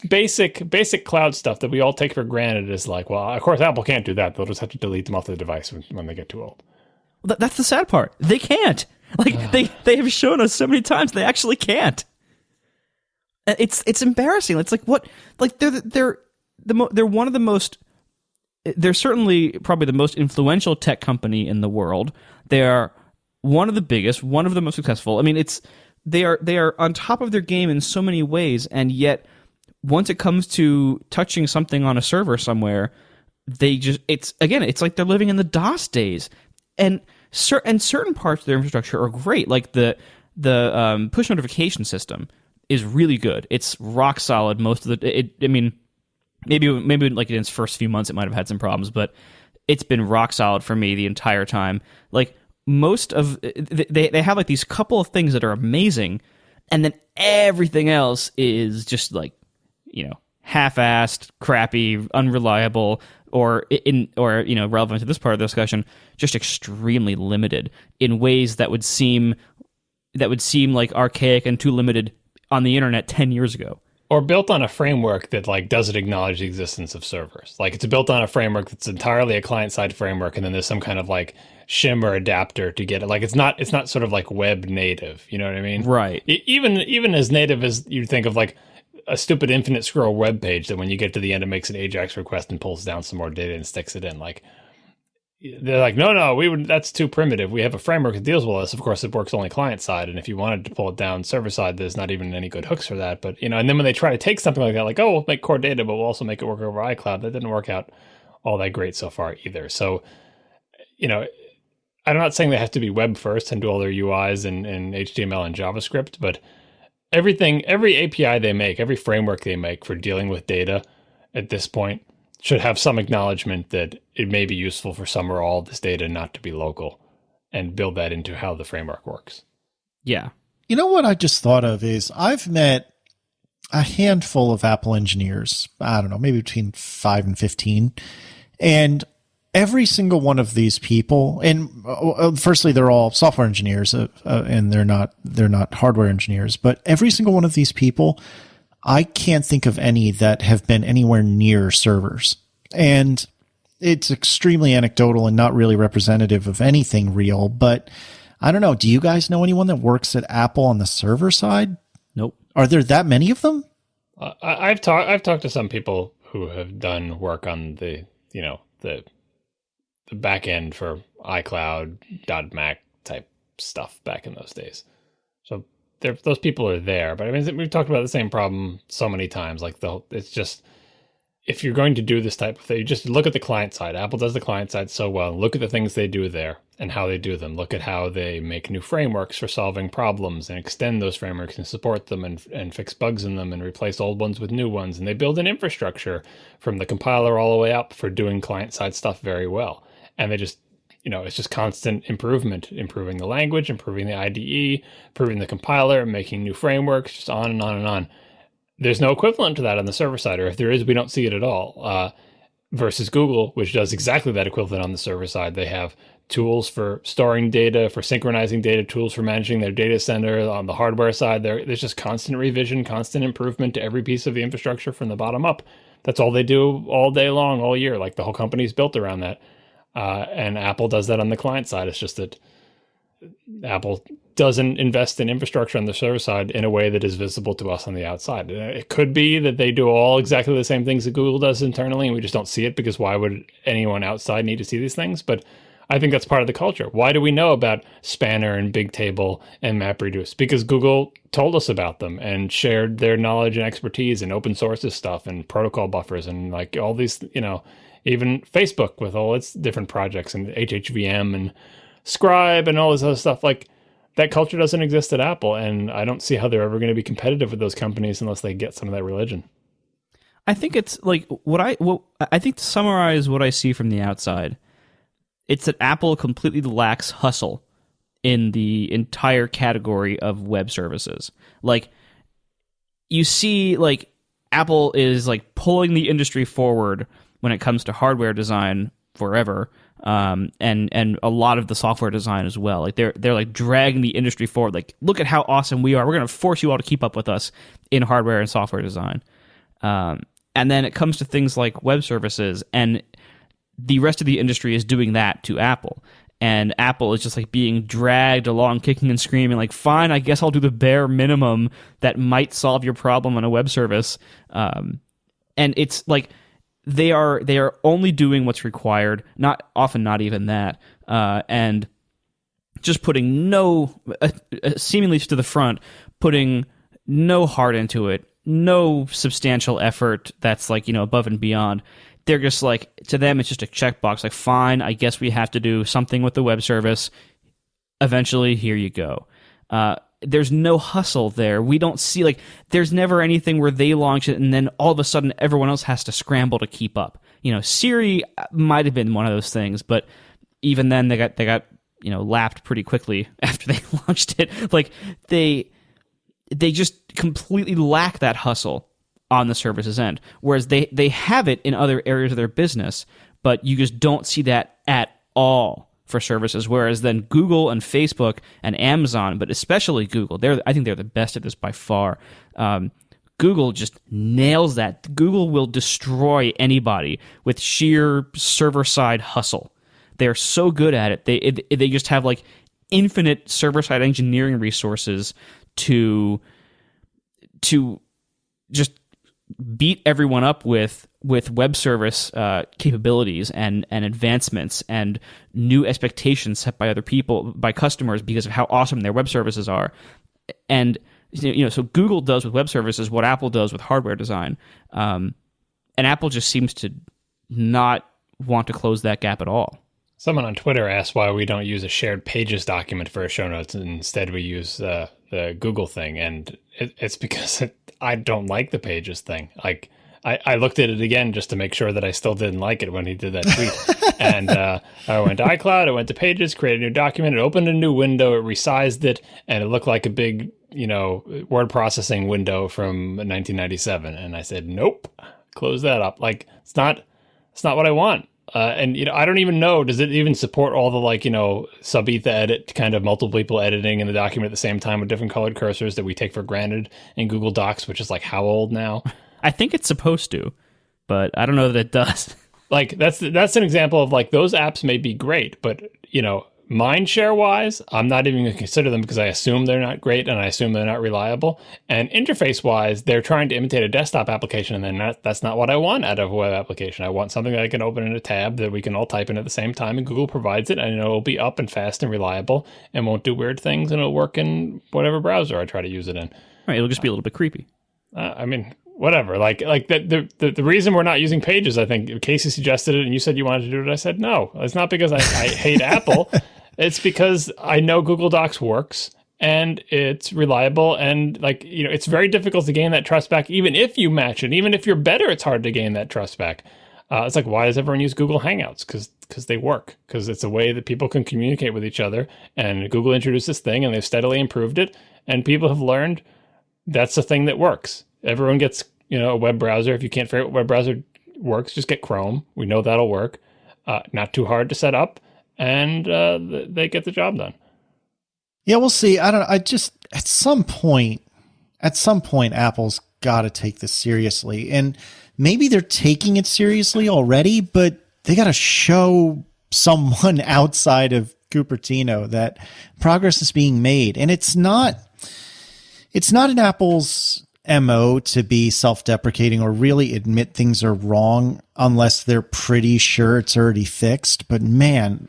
Basic cloud stuff that we all take for granted is like, well, of course Apple can't do that. They'll just have to delete them off the device when they get too old. Well, that's the sad part. They can't. Like they have shown us so many times they actually can't. It's embarrassing. It's like what? Like they're one of the most. They're certainly probably the most influential tech company in the world. They are one of the biggest, one of the most successful. I mean, they are on top of their game in so many ways, and yet once it comes to touching something on a server somewhere, it's like they're living in the DOS days. And certain parts of their infrastructure are great, like the push notification system is really good. It's rock solid. Most of Maybe like in its first few months, it might have had some problems, but it's been rock solid for me the entire time. Like most of they have like these couple of things that are amazing, and then everything else is just like, half-assed, crappy, unreliable, or relevant to this part of the discussion, just extremely limited in ways that would seem like archaic and too limited on the internet 10 years ago. Or built on a framework that like doesn't acknowledge the existence of servers. Like it's built on a framework that's entirely a client-side framework, and then there's some kind of like shim or adapter to get it. Like it's not sort of like web native. You know what I mean? Right. Even as native as you think of like a stupid infinite scroll web page that when you get to the end it makes an AJAX request and pulls down some more data and sticks it in. Like they're like, no, that's too primitive. We have a framework that deals with us. Of course, it works only client side, and if you wanted to pull it down server side, there's not even any good hooks for that. But and then when they try to take something like that, like, oh, we'll make core data, but we'll also make it work over iCloud, that didn't work out all that great so far either. So, I'm not saying they have to be web first and do all their UIs in HTML and JavaScript, but every API they make, every framework they make for dealing with data at this point should have some acknowledgement that it may be useful for some or all of this data not to be local, and build that into how the framework works. Yeah. You know what I just thought of is I've met a handful of Apple engineers, I don't know, maybe between 5 and 15. And every single one of these people, and firstly, they're all software engineers, and they're not hardware engineers, but every single one of these people, I can't think of any that have been anywhere near servers. And it's extremely anecdotal and not really representative of anything real. But I don't know. Do you guys know anyone that works at Apple on the server side? Nope. Are there that many of them? I've talked to some people who have done work on the back end for iCloud, .Mac type stuff back in those days. So those people are there, but I mean, we've talked about the same problem so many times. Like it's just, if you're going to do this type of thing, you just look at the client side. Apple does the client side so well. Look at the things they do there and how they do them. Look at how they make new frameworks for solving problems and extend those frameworks and support them and fix bugs in them and replace old ones with new ones. And they build an infrastructure from the compiler all the way up for doing client side stuff very well. And they just, it's just constant improvement, improving the language, improving the IDE, improving the compiler, making new frameworks, just on and on and on. There's no equivalent to that on the server side, or if there is, we don't see it at all. Versus Google, which does exactly that equivalent on the server side. They have tools for storing data, for synchronizing data, tools for managing their data center. On the hardware side, there's just constant revision, constant improvement to every piece of the infrastructure from the bottom up. That's all they do all day long, all year. Like the whole company's built around that. And Apple does that on the client side. It's just that Apple doesn't invest in infrastructure on the server side in a way that is visible to us on the outside. It could be that they do all exactly the same things that Google does internally, and we just don't see it because why would anyone outside need to see these things? But I think that's part of the culture. Why do we know about Spanner and Bigtable and MapReduce? Because Google told us about them and shared their knowledge and expertise and open sources stuff and protocol buffers and like all these, even Facebook with all its different projects and HHVM and Scribe and all this other stuff. Like that culture doesn't exist at Apple. And I don't see how they're ever going to be competitive with those companies unless they get some of that religion. I think it's like I think to summarize what I see from the outside, it's that Apple completely lacks hustle in the entire category of web services. Like, you see, like, Apple is, like, pulling the industry forward when it comes to hardware design forever, and a lot of the software design as well. Like, they're like, dragging the industry forward. Like, look at how awesome we are. We're going to force you all to keep up with us in hardware and software design. And then it comes to things like web services, and the rest of the industry is doing that to Apple. And Apple is just like being dragged along, kicking and screaming, like, fine, I guess I'll do the bare minimum that might solve your problem on a web service. And it's like they are only doing what's required, not even that. And just putting seemingly to the front, putting no heart into it, no substantial effort that's like, above and beyond. They're just like, to them, it's just a checkbox. Like, fine, I guess we have to do something with the web service. Eventually, here you go. There's no hustle there. We don't see, like, there's never anything where they launch it and then all of a sudden everyone else has to scramble to keep up. Siri might have been one of those things, but even then they got lapped pretty quickly after they launched it. Like, they just completely lack that hustle on the services end, whereas they have it in other areas of their business, but you just don't see that at all for services. Whereas then Google and Facebook and Amazon, but especially Google, I think they're the best at this by far. Google just nails that. Google will destroy anybody with sheer server-side hustle. They're so good at it. They just have like infinite server-side engineering resources to just beat everyone up with web service capabilities and advancements and new expectations set by other people, by customers, because of how awesome their web services are. And so Google does with web services what Apple does with hardware design, and Apple just seems to not want to close that gap at all. Someone on Twitter asked why we don't use a shared Pages document for our show notes, and instead we use the Google thing, and it's because I don't like the Pages thing. Like, I looked at it again just to make sure that I still didn't like it when he did that tweet. And I went to iCloud, I went to Pages, created a new document, it opened a new window, it resized it, and it looked like a big, word processing window from 1997. And I said, nope, close that up. Like, it's not what I want. And I don't even know, does it even support all the sub-etha edit, kind of multiple people editing in the document at the same time with different colored cursors that we take for granted in Google Docs, which is like how old now? I think it's supposed to, but I don't know that it does. Like, that's an example of like, those apps may be great, but mind share wise, I'm not even going to consider them because I assume they're not great and I assume they're not reliable. And interface wise, they're trying to imitate a desktop application, and then that's not what I want out of a web application. I want something that I can open in a tab that we can all type in at the same time, and Google provides it, and it'll be up and fast and reliable and won't do weird things, and it'll work in whatever browser I try to use it in. Right, it'll just be a little bit creepy. Whatever. Like the reason we're not using Pages, I think Casey suggested it and you said you wanted to do it. I said, no, it's not because I hate Apple. It's because I know Google Docs works and it's reliable. And it's very difficult to gain that trust back. Even if you match it, even if you're better, it's hard to gain that trust back. It's like, why does everyone use Google Hangouts? Because they work, because it's a way that people can communicate with each other. And Google introduced this thing and they've steadily improved it. And people have learned that's the thing that works. Everyone gets, a web browser. If you can't figure out what web browser works, just get Chrome. We know that'll work. Not too hard to set up, and they get the job done. Yeah, we'll see. At some point, Apple's got to take this seriously, and maybe they're taking it seriously already, but they got to show someone outside of Cupertino that progress is being made, and it's not in Apple's MO to be self-deprecating or really admit things are wrong unless they're pretty sure it's already fixed. But man,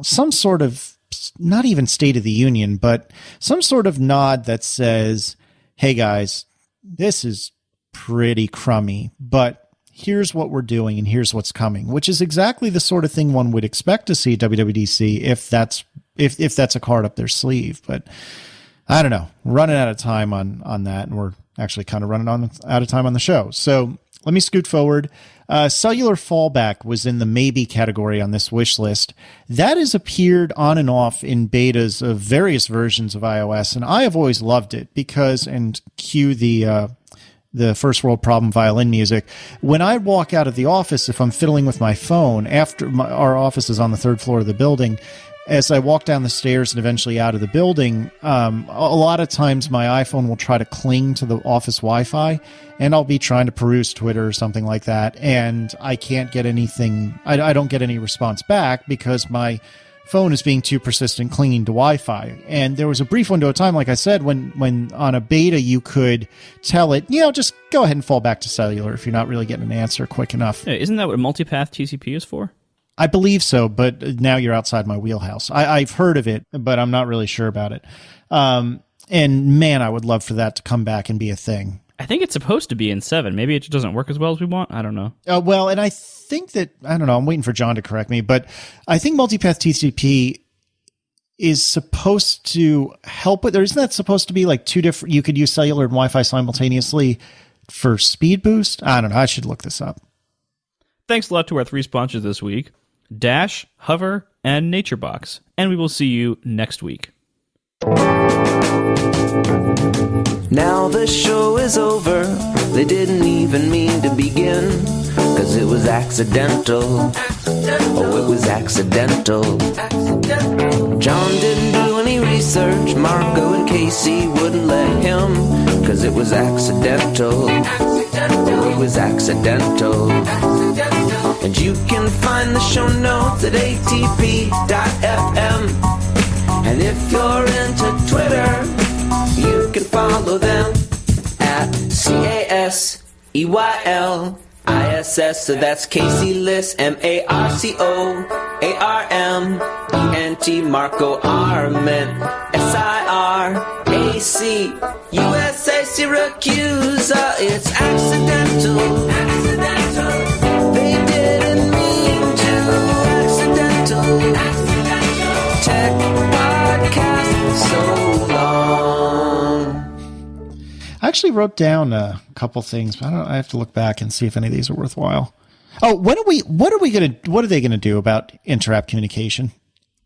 some sort of, not even State of the Union, but some sort of nod that says, hey guys, this is pretty crummy, but here's what we're doing and here's what's coming, which is exactly the sort of thing one would expect to see at WWDC if that's a card up their sleeve. But I don't know, running out of time on that, and we're actually kind of running out of time on the show. So let me scoot forward. Cellular fallback was in the maybe category on this wish list. That has appeared on and off in betas of various versions of iOS, and I have always loved it because, and cue the first world problem violin music, when I walk out of the office, if I'm fiddling with my phone, our office is on the third floor of the building, as I walk down the stairs and eventually out of the building, a lot of times my iPhone will try to cling to the office Wi-Fi, and I'll be trying to peruse Twitter or something like that, and I can't get anything. I don't get any response back because my phone is being too persistent clinging to Wi-Fi. And there was a brief window of time, like I said, when on a beta you could tell it, just go ahead and fall back to cellular if you're not really getting an answer quick enough. Hey, isn't that what multipath TCP is for? I believe so, but now you're outside my wheelhouse. I've heard of it, but I'm not really sure about it. And man, I would love for that to come back and be a thing. I think it's supposed to be in 7. Maybe it just doesn't work as well as we want. I don't know. Well, and I think that, I don't know, I'm waiting for John to correct me, but I think multipath TCP is supposed to help with, or isn't that supposed to be like two different, you could use cellular and Wi-Fi simultaneously for speed boost? I don't know. I should look this up. Thanks a lot to our 3 sponsors this week, Dash, Hover, and NatureBox. And we will see you next week. Now the show is over. They didn't even mean to begin, 'cause it was accidental. Oh, it was accidental. John didn't do any research. Marco and Casey wouldn't let him, 'cause it was accidental. Oh, it was accidental. And you can find the show notes at atp.fm. And if you're into Twitter, you can follow them at CASEYLISS. So that's Casey Liss, MARCOARMENT, Marco Arment, SIRAC, USA Syracuse. It's accidental. They didn't mean to. Accidental. Tech podcast so long. I actually wrote down a couple things, but I have to look back and see if any of these are worthwhile. Oh, what are they gonna do about inter-app communication?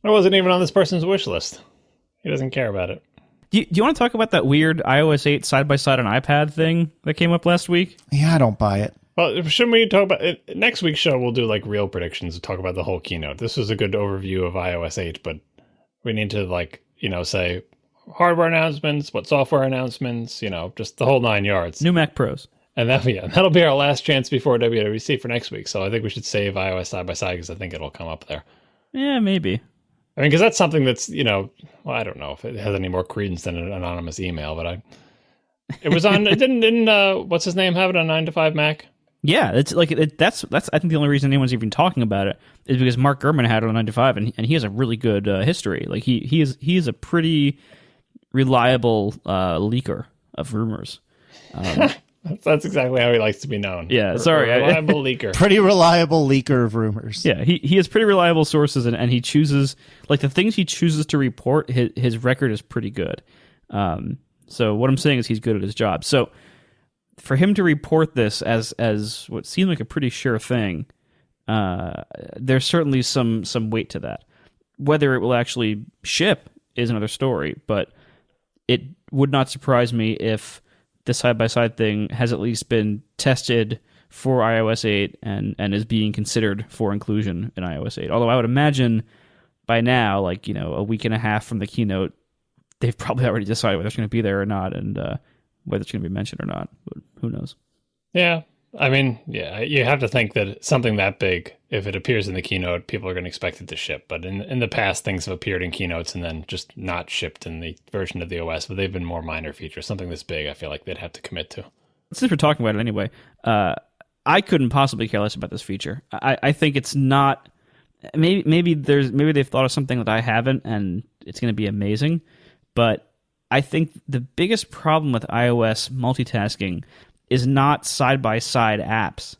It wasn't even on this person's wish list. He doesn't care about it. Do you want to talk about that weird iOS 8 side-by-side on iPad thing that came up last week? Yeah, I don't buy it. Well, shouldn't we talk about it? Next week's show? We'll do like real predictions and talk about the whole keynote. This was a good overview of iOS 8, but we need to say hardware announcements, what software announcements, just the whole 9 yards. New Mac Pros. And that'll be our last chance before WWDC for next week. So I think we should save iOS side by side because I think it'll come up there. Yeah, maybe. I mean, because that's something that's, well, I don't know if it has any more credence than an anonymous email, but it was on, didn't what's his name have it on 9 to 5 Mac? Yeah, it's like that's I think the only reason anyone's even talking about it is because Mark Gurman had it on 9 to 5, and he has a really good history. Like he is a pretty reliable leaker of rumors. That's exactly how he likes to be known. Yeah, sorry, reliable leaker. Pretty reliable leaker of rumors. Yeah, he has pretty reliable sources, and he chooses, like, the things he chooses to report. His record is pretty good. So what I'm saying is he's good at his job. So for him to report this as what seemed like a pretty sure thing, there's certainly some weight to that. Whether it will actually ship is another story, but it would not surprise me if the side-by-side thing has at least been tested for iOS 8 and is being considered for inclusion in iOS 8. Although I would imagine by now, a week and a half from the keynote, they've probably already decided whether it's going to be there or not, and whether it's going to be mentioned or not. But who knows? Yeah. I mean, yeah, you have to think that something that big, if it appears in the keynote, people are going to expect it to ship. But in the past, things have appeared in keynotes and then just not shipped in the version of the OS, but they've been more minor features. Something this big, I feel like they'd have to commit to. Since we're talking about it anyway, I couldn't possibly care less about this feature. I think it's not maybe they've thought of something that I haven't, and it's going to be amazing. But I think the biggest problem with iOS multitasking is not side-by-side apps.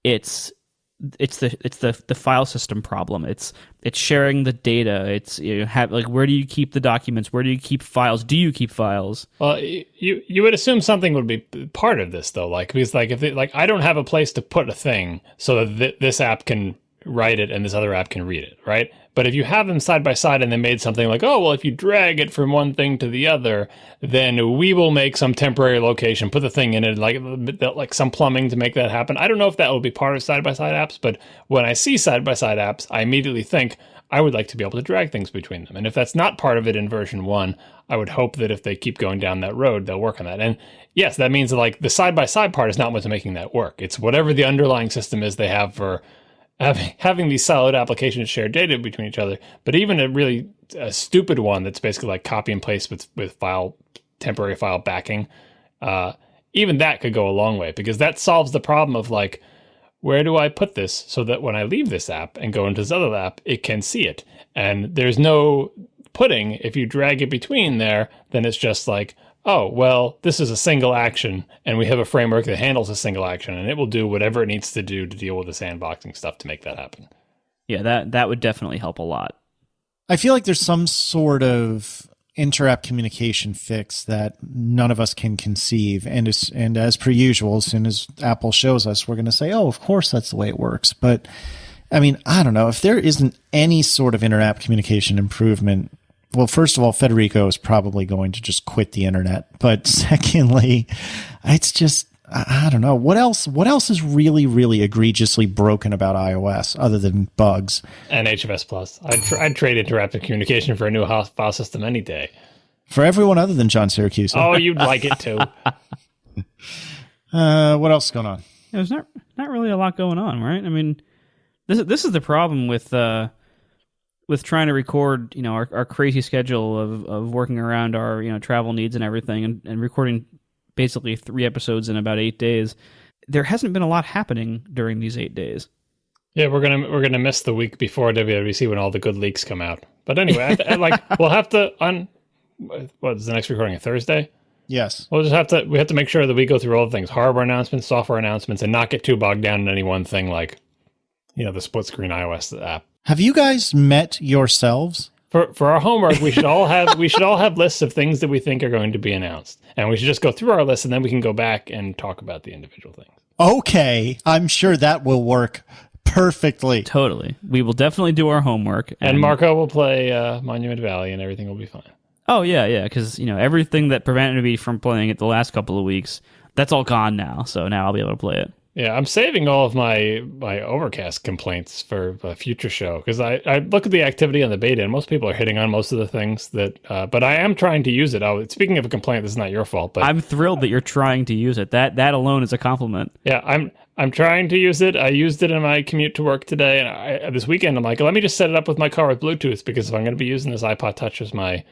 It's the file system problem. It's sharing the data. It's where do you keep the documents? Where do you keep files? Do you keep files? Well, you would assume something would be part of this though, because if I don't have a place to put a thing so that this app can write it and this other app can read it, right? But if you have them side by side and they made something like, oh, well, if you drag it from one thing to the other, then we will make some temporary location, put the thing in it, like some plumbing to make that happen. I don't know if that will be part of side by side apps, but when I see side by side apps, I immediately think I would like to be able to drag things between them. And if that's not part of it in version 1, I would hope that if they keep going down that road, they'll work on that. And yes, that means that the side by side part is not what's making that work. It's whatever the underlying system is they have for having these solid applications share data between each other. But even a stupid one that's basically like copy and paste with temporary file backing, even that could go a long way, because that solves the problem of where do I put this so that when I leave this app and go into this other app, it can see it. And there's no putting. If you drag it between there, then it's just oh, well, this is a single action, and we have a framework that handles a single action, and it will do whatever it needs to do to deal with the sandboxing stuff to make that happen. Yeah, that would definitely help a lot. I feel like there's some sort of inter-app communication fix that none of us can conceive, and as per usual, as soon as Apple shows us, we're going to say, oh, of course that's the way it works. But, I mean, I don't know. If there isn't any sort of inter-app communication improvement, well, first of all, Federico is probably going to just quit the internet. But secondly, it's just, I don't know. What else is really, really egregiously broken about iOS other than bugs? And HFS Plus. I'd trade interactive communication for a new file system any day. For everyone other than John Syracuse. Oh, you'd like it too. What else is going on? There's not really a lot going on, right? I mean, this is the problem with trying to record, our crazy schedule of working around our, travel needs and everything, and recording basically 3 episodes in about 8 days. There hasn't been a lot happening during these 8 days. Yeah, we're gonna miss the week before WWDC when all the good leaks come out. But anyway, we'll have to what is the next recording? A Thursday? Yes. We have to make sure that we go through all the things, hardware announcements, software announcements, and not get too bogged down in any one thing the split screen iOS app. Have you guys met yourselves? For our homework, we should all have lists of things that we think are going to be announced, and we should just go through our list, and then we can go back and talk about the individual things. Okay, I'm sure that will work perfectly. Totally, we will definitely do our homework, and Marco will play Monument Valley, and everything will be fine. Oh yeah, because everything that prevented me from playing it the last couple of weeks, that's all gone now. So now I'll be able to play it. Yeah, I'm saving all of my Overcast complaints for a future show, because I look at the activity on the beta, and most people are hitting on most of the things that. But I am trying to use it. Speaking of a complaint, this is not your fault, but I'm thrilled that you're trying to use it. That alone is a compliment. Yeah, I'm trying to use it. I used it in my commute to work today, and this weekend I'm let me just set it up with my car with Bluetooth, because if I'm going to be using this iPod Touch as my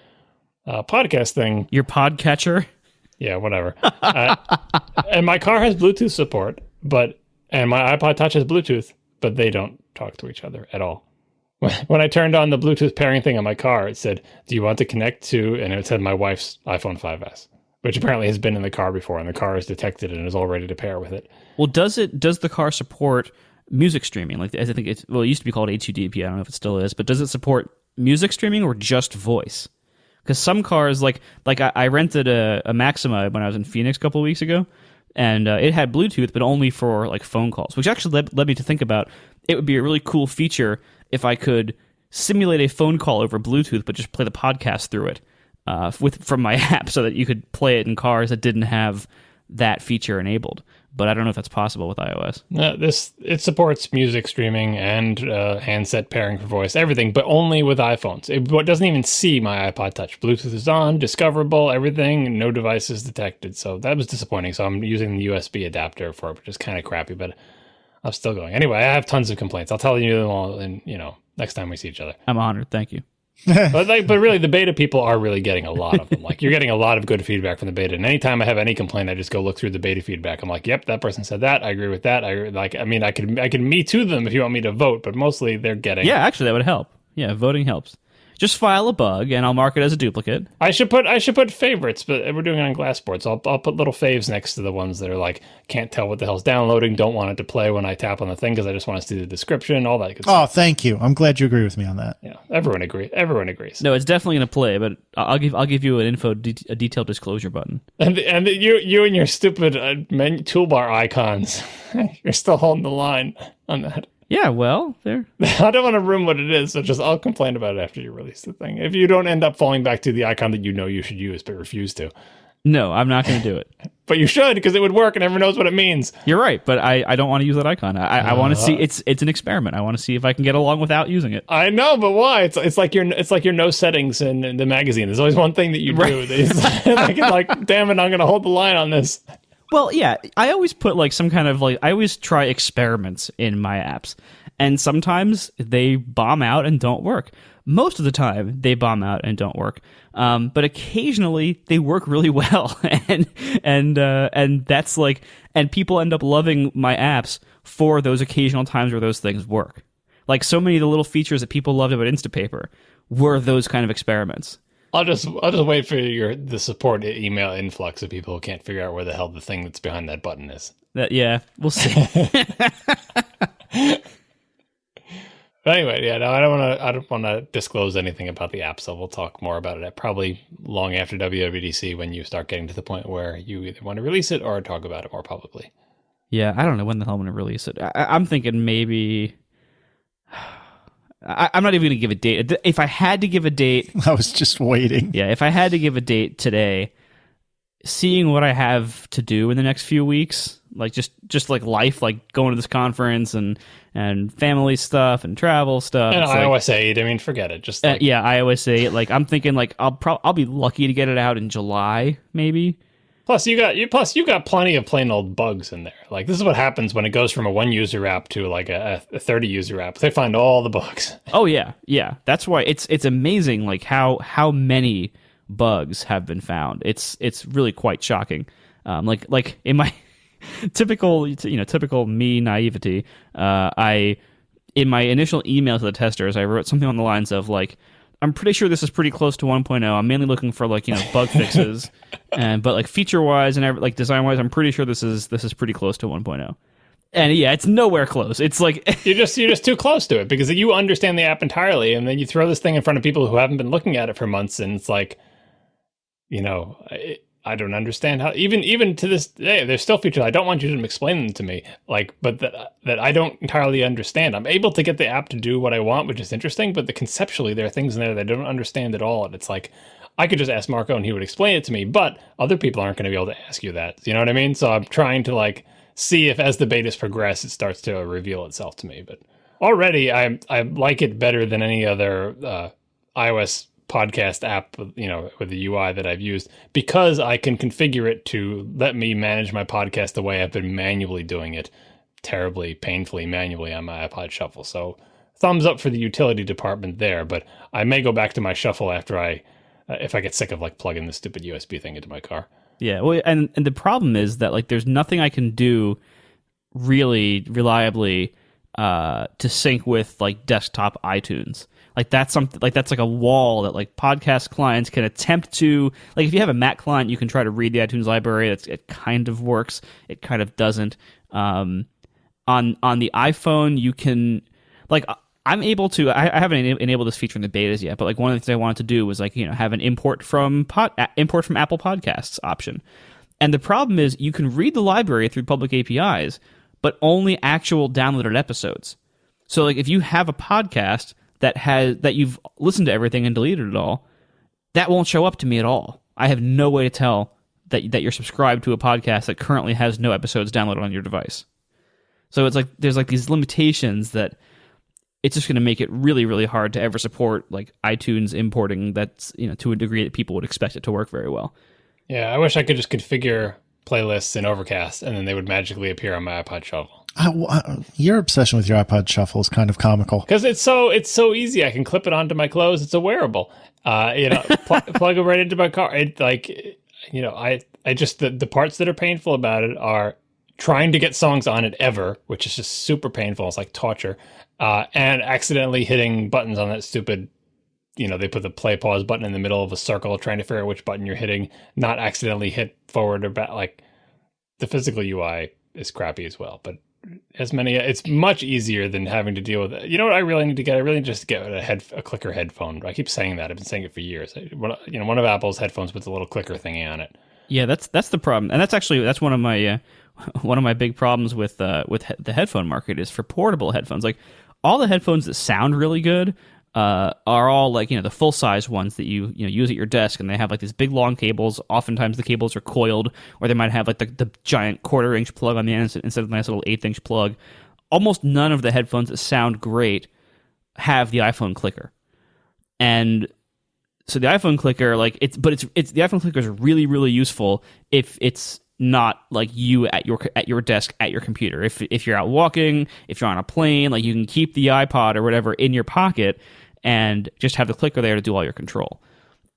podcast thing, your podcatcher. Yeah, whatever. And my car has Bluetooth support. And my iPod Touch has Bluetooth, but they don't talk to each other at all. When I turned on the Bluetooth pairing thing on my car, it said, do you want to connect to, and it said my wife's iPhone 5S, which apparently has been in the car before, and the car has detected it and is all ready to pair with it. Well, does the car support music streaming? I think it used to be called HUDP. I don't know if it still is, but does it support music streaming or just voice? Because some cars, I rented a Maxima when I was in Phoenix a couple of weeks ago, and it had Bluetooth, but only for phone calls, which actually led me to think about it would be a really cool feature if I could simulate a phone call over Bluetooth, but just play the podcast through it from my app, so that you could play it in cars that didn't have that feature enabled. But I don't know if that's possible with iOS. It supports music streaming and handset pairing for voice, everything, but only with iPhones. It doesn't even see my iPod Touch. Bluetooth is on, discoverable, everything, no devices detected. So that was disappointing. So I'm using the USB adapter for it, which is kind of crappy, but I'm still going. Anyway, I have tons of complaints. I'll tell you them all next time we see each other. I'm honored. Thank you. But really, the beta people are really getting a lot of them. Like, you're getting a lot of good feedback from the beta. And anytime I have any complaint, I just go look through the beta feedback. I'm like, yep, that person said that. I agree with that. I could me too them if you want me to vote, but mostly they're getting. Yeah, actually, that would help. Yeah, voting helps. Just file a bug, and I'll mark it as a duplicate. I should put favorites, but we're doing it on Glassboard, so I'll put little faves next to the ones that are like, can't tell what the hell's downloading, don't want it to play when I tap on the thing because I just want to see the description, all that good stuff. Oh, thank you. I'm glad you agree with me on that. Yeah, everyone agrees. No, it's definitely going to play, but I'll give you a detailed disclosure button. And you and your stupid menu toolbar icons, you're still holding the line on that. Yeah, well, there. I don't want to ruin what it is, so I'll complain about it after you release the thing. If you don't end up falling back to the icon that you know you should use but refuse to. No, I'm not going to do it. But you should, because it would work and everyone knows what it means. You're right, but I don't want to use that icon. I want to see it's an experiment. I want to see if I can get along without using it. I know, but why? It's like your no settings in the magazine. There's always one thing that you do. Right. like, damn it, I'm going to hold the line on this. Well, yeah, I always put like some kind of I always try experiments in my apps. And sometimes they bomb out and don't work. Most of the time, they bomb out and don't work. But occasionally, they work really well, and that's like, and people end up loving my apps for those occasional times where those things work. Like so many of the little features that people loved about Instapaper were those kind of experiments. I'll just wait for the support email influx of people who can't figure out where the hell the thing that's behind that button is. Yeah, we'll see. But anyway, yeah, no, I don't want to disclose anything about the app, so we'll talk more about it probably long after WWDC when you start getting to the point where you either want to release it or talk about it more publicly. Yeah, I don't know when the hell I'm going to release it. I'm thinking maybe. I'm not even going to give a date. If I had to give a date, I was just waiting. Yeah, if I had to give a date today, seeing what I have to do in the next few weeks, like just like life, like going to this conference and family stuff and travel stuff and iOS 8. I mean, forget it. Just like, iOS 8. Like I'm thinking, like I'll be lucky to get it out in July, maybe. Plus you got plenty of plain old bugs in there. Like this is what happens when it goes from a 1 user app to like a 30 user app. They find all the bugs. Oh yeah. That's why it's amazing, like how many bugs have been found. It's really quite shocking. Like in my typical me naivety, in my initial email to the testers, I wrote something on the lines of like, I'm pretty sure this is pretty close to 1.0. I'm mainly looking for like, bug fixes, but like feature wise and like design wise, I'm pretty sure this is pretty close to 1.0. And yeah, it's nowhere close. It's like you're just too close to it because you understand the app entirely, and then you throw this thing in front of people who haven't been looking at it for months, and it's like, I don't understand how even to this day there's still features I don't want you to explain them to me, like, but that I don't entirely understand. I'm able to get the app to do what I want, which is interesting, but conceptually there are things in there that I don't understand at all, and it's like I could just ask Marco and he would explain it to me, but other people aren't going to be able to ask you that. You know what I mean? So I'm trying to like see if as the betas progress it starts to reveal itself to me. But already I like it better than any other iOS podcast app, with the UI that I've used, because I can configure it to let me manage my podcast the way I've been manually doing it, terribly, painfully manually on my iPod Shuffle. So thumbs up for the utility department there, but I may go back to my Shuffle after if I get sick of like plugging the stupid USB thing into my car. Yeah, well, and the problem is that like there's nothing I can do really reliably to sync with like desktop iTunes. Like that's something like that's like a wall that like podcast clients can attempt to, like if you have a Mac client, you can try to read the iTunes library. It kind of works. It kind of doesn't. On the iPhone, you can like I'm able to. I haven't enabled this feature in the betas yet, but like one of the things I wanted to do was like have an import from Apple Podcasts option. And the problem is you can read the library through public APIs, but only actual downloaded episodes. So like if you have a podcast that you've listened to everything and deleted it all, that won't show up to me at all. I have no way to tell that you're subscribed to a podcast that currently has no episodes downloaded on your device. So it's like there's like these limitations that it's just going to make it really, really hard to ever support like iTunes importing that's to a degree that people would expect it to work very well. Yeah, I wish I could just configure playlists in Overcast and then they would magically appear on my iPod Shuffle. Your obsession with your iPod Shuffle is kind of comical. Because it's so easy. I can clip it onto my clothes. It's a wearable. Plug it right into my car. I just the parts that are painful about it are trying to get songs on it ever, which is just super painful. It's like torture. And accidentally hitting buttons on that stupid, they put the play pause button in the middle of a circle, trying to figure out which button you're hitting, not accidentally hit forward or back. Like, the physical UI is crappy as well, but it's much easier than having to deal with it. You know what I really need to get? I really just get a clicker headphone. I keep saying that. I've been saying it for years. One of Apple's headphones puts a little clicker thingy on it. Yeah, that's the problem, and that's one of my big problems with the headphone market is for portable headphones. Like, all the headphones that sound really good are all like, the full size ones that you use at your desk, and they have like these big long cables. Oftentimes the cables are coiled, or they might have like the giant 1/4-inch plug on the end instead of the nice little 1/8-inch plug. Almost none of the headphones that sound great have the iPhone clicker, and so the iPhone clicker, the iPhone clicker is really, really useful if it's not like you at your desk at your computer. If you're out walking, if you're on a plane, like, you can keep the iPod or whatever in your pocket and just have the clicker there to do all your control.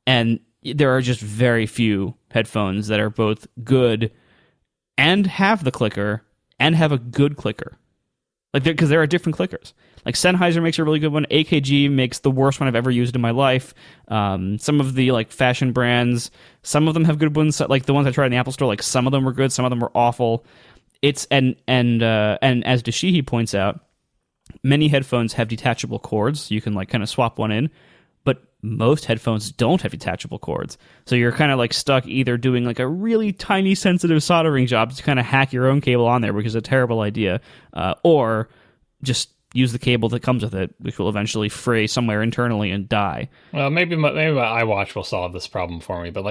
And there are just very few headphones that are both good and have the clicker and have a good clicker. Like, because there are different clickers. Like, Sennheiser makes a really good one. AKG makes the worst one I've ever used in my life. Some of the fashion brands, some of them have good ones. Like the ones I tried in the Apple Store, like, some of them were good, some of them were awful. It's and as Dashihi points out, many headphones have detachable cords. You can kind of swap one in, but most headphones don't have detachable cords. So you're kind of stuck either doing a really tiny sensitive soldering job to kind of hack your own cable on there, which is a terrible idea, or just use the cable that comes with it, which will eventually fray somewhere internally and die. Well, maybe my iWatch will solve this problem for me. But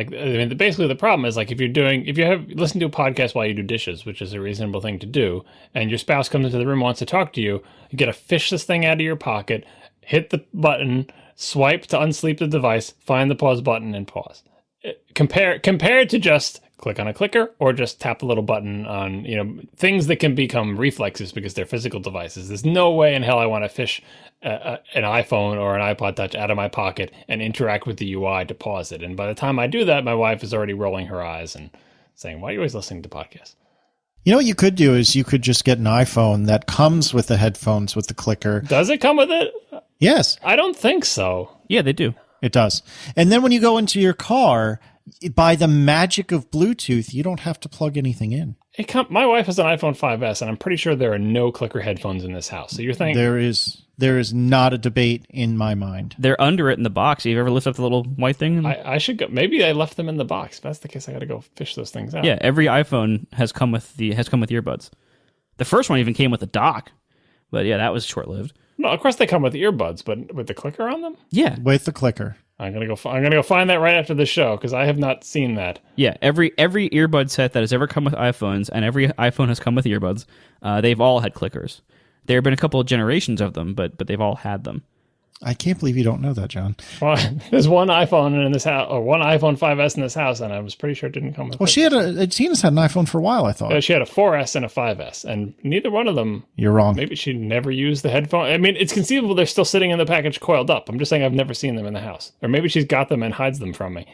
basically the problem is if you have listen to a podcast while you do dishes, which is a reasonable thing to do, and your spouse comes into the room and wants to talk to you, you got to fish this thing out of your pocket, hit the button, swipe to unsleep the device, find the pause button, and pause. Compared to just click on a clicker or just tap the little button on, things that can become reflexes because they're physical devices. There's no way in hell I want to fish an iPhone or an iPod Touch out of my pocket and interact with the UI to pause it. And by the time I do that, my wife is already rolling her eyes and saying, "Why are you always listening to podcasts?" You know what you could do is you could just get an iPhone that comes with the headphones with the clicker. Does it come with it? Yes. I don't think so. Yeah, they do. It does. And then when you go into your car, by the magic of Bluetooth, you don't have to plug anything in. My wife has an iPhone 5S, and I'm pretty sure there are no clicker headphones in this house. So you're thinking there is not a debate in my mind. They're under it in the box. Have you ever lifted up the little white thing? I should go. Maybe I left them in the box. If that's the case, I got to go fish those things out. Yeah, every iPhone has come with earbuds. The first one even came with a dock, but yeah, that was short lived. No, of course they come with earbuds, but with the clicker on them? Yeah. With the clicker. I'm gonna go find that right after the show because I have not seen that. Yeah, every earbud set that has ever come with iPhones and every iPhone has come with earbuds, they've all had clickers. There have been a couple of generations of them, but they've all had them. I can't believe you don't know that, John. Well, there's one iPhone in this house, or one iPhone 5S in this house, and I was pretty sure it didn't come with. Well, Tina's had an iPhone for a while, I thought. She had a 4S and a 5S, and neither one of them. You're wrong. Maybe she never used the headphone. I mean, it's conceivable they're still sitting in the package coiled up. I'm just saying I've never seen them in the house, or maybe she's got them and hides them from me.